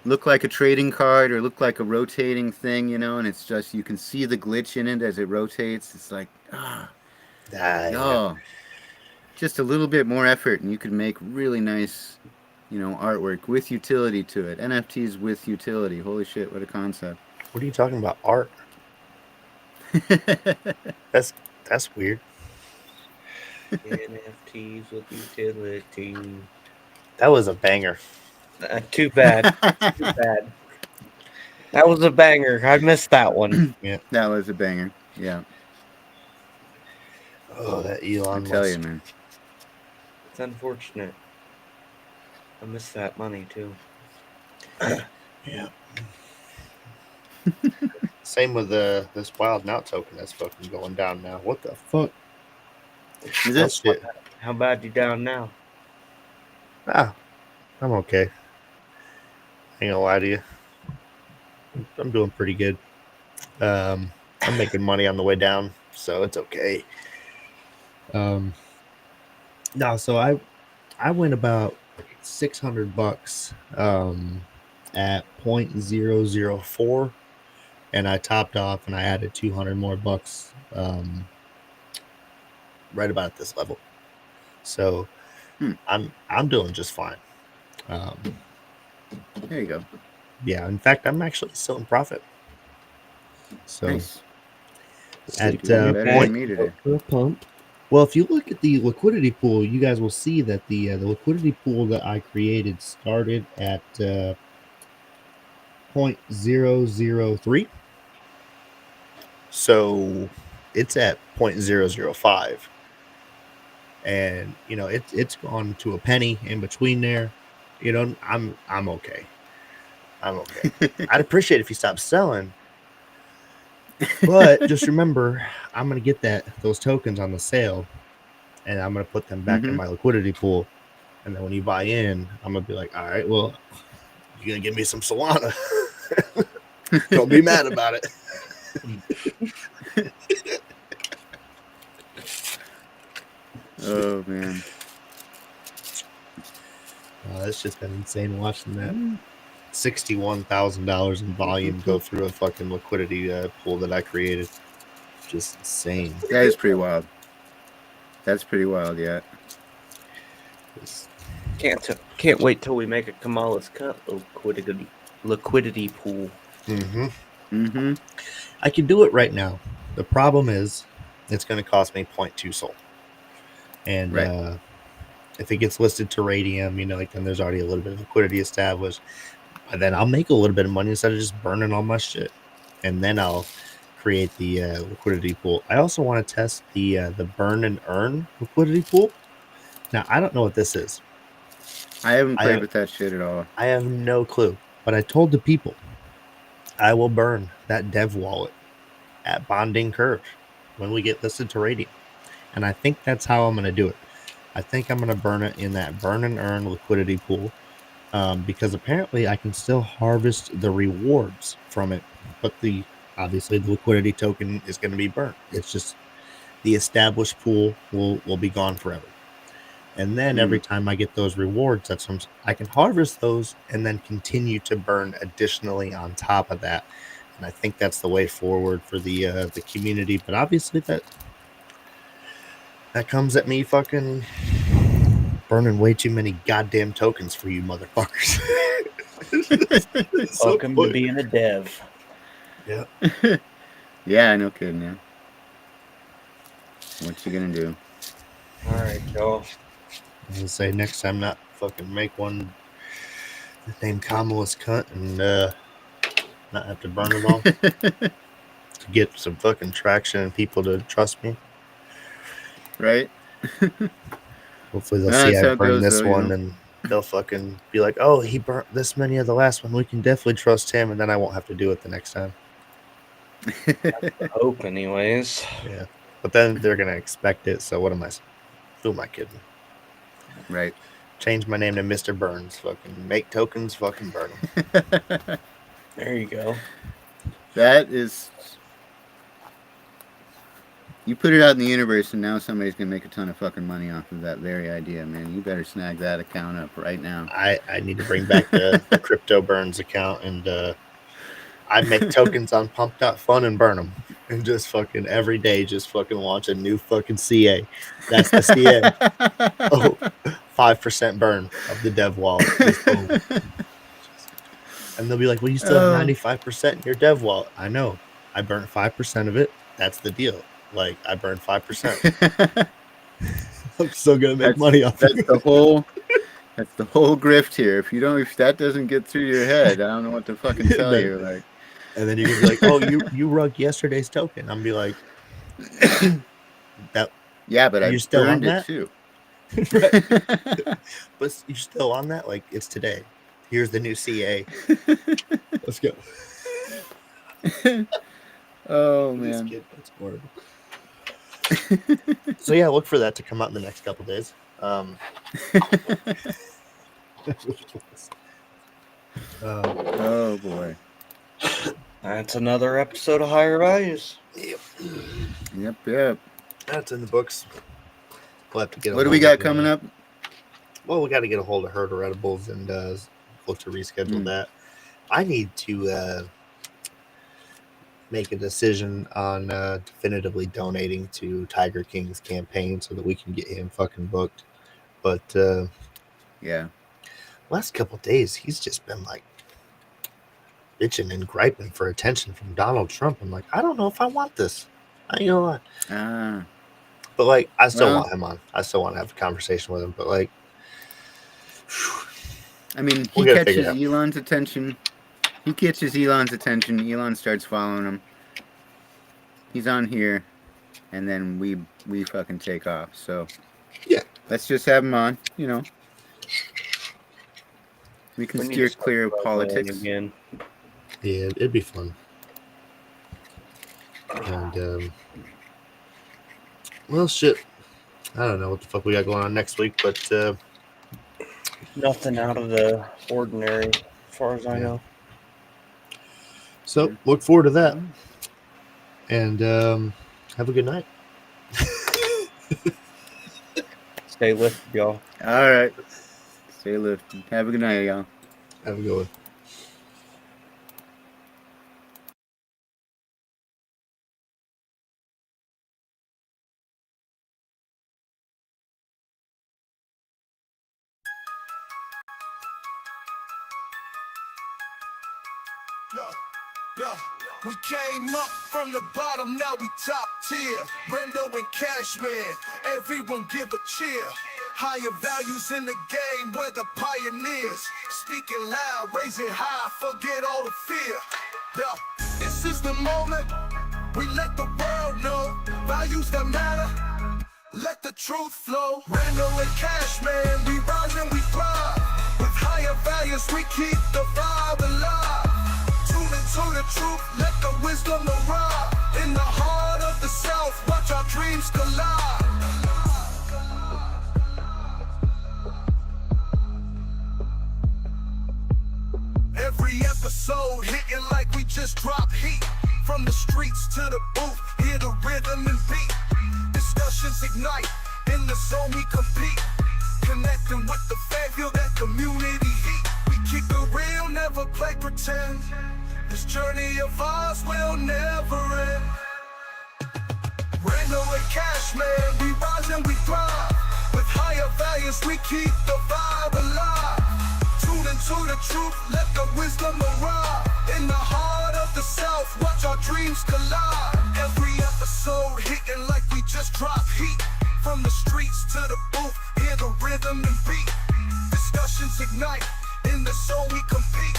Speaker 4: look like a trading card or look like a rotating thing, and it's just you can see the glitch in it as it rotates. It's like just a little bit more effort, and you could make really nice, artwork with utility to it. NFTs with utility. Holy shit, what a concept!
Speaker 1: What are you talking about? Art? That's weird.
Speaker 5: NFTs with utility.
Speaker 1: That was a banger.
Speaker 5: Too bad. Too bad. That was a banger. I missed that one.
Speaker 1: Yeah.
Speaker 4: That was a banger. Yeah.
Speaker 1: Oh, that Elon.
Speaker 4: I tell you, man.
Speaker 5: It's unfortunate. I missed that money too.
Speaker 1: Yeah. Same with this Wildnout token that's fucking going down now. What the fuck?
Speaker 4: Is it?
Speaker 1: Shit.
Speaker 5: How bad you down now?
Speaker 1: I'm okay. Ain't gonna lie to you. I'm doing pretty good. I'm making money on the way down, so it's okay. No, so I went about $600 at 0.004, and I topped off and I added 200 more bucks right about at this level. So I'm doing just fine.
Speaker 4: There you go.
Speaker 1: Yeah, in fact, I'm actually still in profit. So
Speaker 4: Nice.
Speaker 1: at
Speaker 4: Better than me today.
Speaker 1: pump. Well, if you look at the liquidity pool, you guys will see that the liquidity pool that I created started at 0.003. So it's at 0.005. And it's gone to a penny in between there. I'm okay. I'm okay. I'd appreciate if you stopped selling. But just remember, I'm gonna get those tokens on the sale, and I'm gonna put them back in my liquidity pool. And then when you buy in, I'm gonna be like, all right, well, you're gonna give me some Solana. Don't be mad about it.
Speaker 4: Oh man.
Speaker 1: It's just been insane watching that. $61,000 in volume go through a fucking liquidity pool that I created. Just insane.
Speaker 4: That is pretty wild. That's pretty wild, yeah.
Speaker 5: Can't wait till we make a Kamala's Cup liquidity pool.
Speaker 1: I can do it right now. The problem is it's going to cost me 0.2 Sol. And if it gets listed to Radium, then there's already a little bit of liquidity established. And then I'll make a little bit of money instead of just burning all my shit. And then I'll create the liquidity pool. I also want to test the burn and earn liquidity pool. Now, I don't know what this is.
Speaker 4: I haven't played with that shit at all.
Speaker 1: I have no clue. But I told the people I will burn that dev wallet at Bonding Curve when we get listed to Radium. And I think that's how I'm going to do it. I think I'm going to burn it in that burn and earn liquidity pool. Because apparently I can still harvest the rewards from it, but obviously the liquidity token is going to be burnt. It's just the established pool will be gone forever. And then every time I get those rewards, I can harvest those and then continue to burn additionally on top of that. And I think that's the way forward for the community. But obviously that comes at me fucking burning way too many goddamn tokens for you motherfuckers.
Speaker 5: Welcome to being a dev.
Speaker 1: Yeah.
Speaker 4: Yeah, no kidding, man. What you gonna do?
Speaker 5: All right, y'all.
Speaker 1: I would say next time not fucking make one named Kamala's cunt and not have to burn it all to get some fucking traction and people to trust me.
Speaker 4: Right?
Speaker 1: Hopefully they'll
Speaker 4: Yeah,
Speaker 1: see
Speaker 4: that's how
Speaker 1: I
Speaker 4: it
Speaker 1: burned
Speaker 4: goes,
Speaker 1: this
Speaker 4: though, you
Speaker 1: one
Speaker 4: know?
Speaker 1: and they'll fucking be like, oh, he burnt this many of the last one. We can definitely trust him, and then I won't have to do it the next time.
Speaker 5: Hope, anyways.
Speaker 1: Yeah. But then they're going to expect it, so who am I kidding?
Speaker 4: Right.
Speaker 1: Change my name to Mr. Burns. Fucking make tokens, fucking burn them.
Speaker 5: There you go.
Speaker 4: That is... You put it out in the universe, and now somebody's gonna make a ton of fucking money off of that very idea, man. You better snag that account up right now.
Speaker 1: I need to bring back the Crypto Burns account, and I make tokens on Pump.Fun and burn them. And just fucking every day, just fucking launch a new fucking CA. That's the CA. Oh, 5% burn of the dev wallet. Just boom. And they'll be like, well, you still have 95% in your dev wallet. I know. I burnt 5% of it. That's the deal. Like, I burned 5%. I'm still gonna make money off
Speaker 4: that's
Speaker 1: it.
Speaker 4: the whole grift here. If that doesn't get through your head, I don't know what to fucking tell you. Like,
Speaker 1: and then you're gonna be like, oh, you rug yesterday's token. I'm gonna be like, that.
Speaker 4: Yeah, but I
Speaker 1: still on
Speaker 4: burned it
Speaker 1: that
Speaker 4: too.
Speaker 1: But you're still on that? Like, it's today. Here's the new CA. Let's go.
Speaker 4: Oh man,
Speaker 1: That's horrible. So yeah, look for that to come out in the next couple days.
Speaker 4: Oh boy.
Speaker 5: That's another episode of Higher Values.
Speaker 4: Yep.
Speaker 1: That's in the books. We'll have to get.
Speaker 4: What do we got coming up?
Speaker 1: Well, we got to get a hold of Herder Edibles and look to reschedule that. I need to make a decision on definitively donating to Tiger King's campaign so that we can get him fucking booked. But
Speaker 4: yeah,
Speaker 1: last couple days he's just been like bitching and griping for attention from Donald Trump. I'm like, I don't know if I want this. I ain't gonna lie. But like, I still want him on. I still want to have a conversation with him. But like,
Speaker 4: I mean, he catches Elon's attention. He catches Elon's attention. Elon starts following him. He's on here, and then we fucking take off. So
Speaker 1: yeah,
Speaker 4: let's just have him on. You know, we can steer clear of politics
Speaker 5: again.
Speaker 1: Yeah, it'd be fun. And well, shit. I don't know what the fuck we got going on next week, but
Speaker 5: nothing out of the ordinary, as far as I know.
Speaker 1: So look forward to that, and have a good night.
Speaker 5: Stay lifted, y'all.
Speaker 4: All right, stay lifted. Have a good night, y'all.
Speaker 1: Have a good one.
Speaker 7: We came up from the bottom, now we top tier. Brendo and Cashman, everyone give a cheer. Higher values in the game, we're the pioneers. Speaking loud, raising high, forget all the fear. This is the moment, we let the world know. Values that matter, let the truth flow. Brendo and Cashman, we rise and we thrive. With higher values, we keep the vibe alive. To the truth, let the wisdom arrive. In the heart of the South, watch our dreams collide. Every episode hitting like we just dropped heat. From the streets to the booth, hear the rhythm and beat. Discussions ignite, in the zone we compete. Connecting with the fan, feel that community heat. We keep it real, never play pretend. This journey of ours will never end. Brando and Cashman, we rise and we thrive. With higher value as we keep the vibe alive. Tuned into the truth, let the wisdom arrive. In the heart of the South, watch our dreams collide. Every episode hitting like we just dropped heat. From the streets to the booth, hear the rhythm and beat. Discussions ignite, in the soul we compete.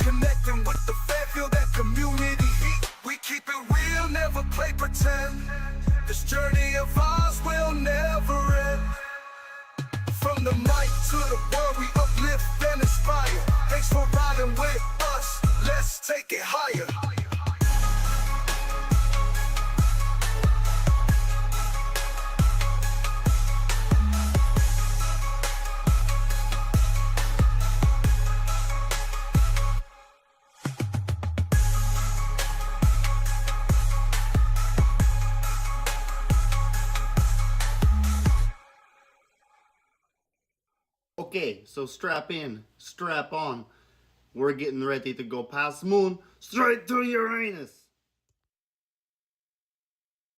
Speaker 7: Connecting with the fan, feel that community heat. We keep it real, never play pretend. This journey of ours will never end. From the mic to the world, we uplift and inspire. Thanks for riding with us, let's take it higher.
Speaker 1: Okay, so strap in, strap on. We're getting ready to go past moon, straight to Uranus.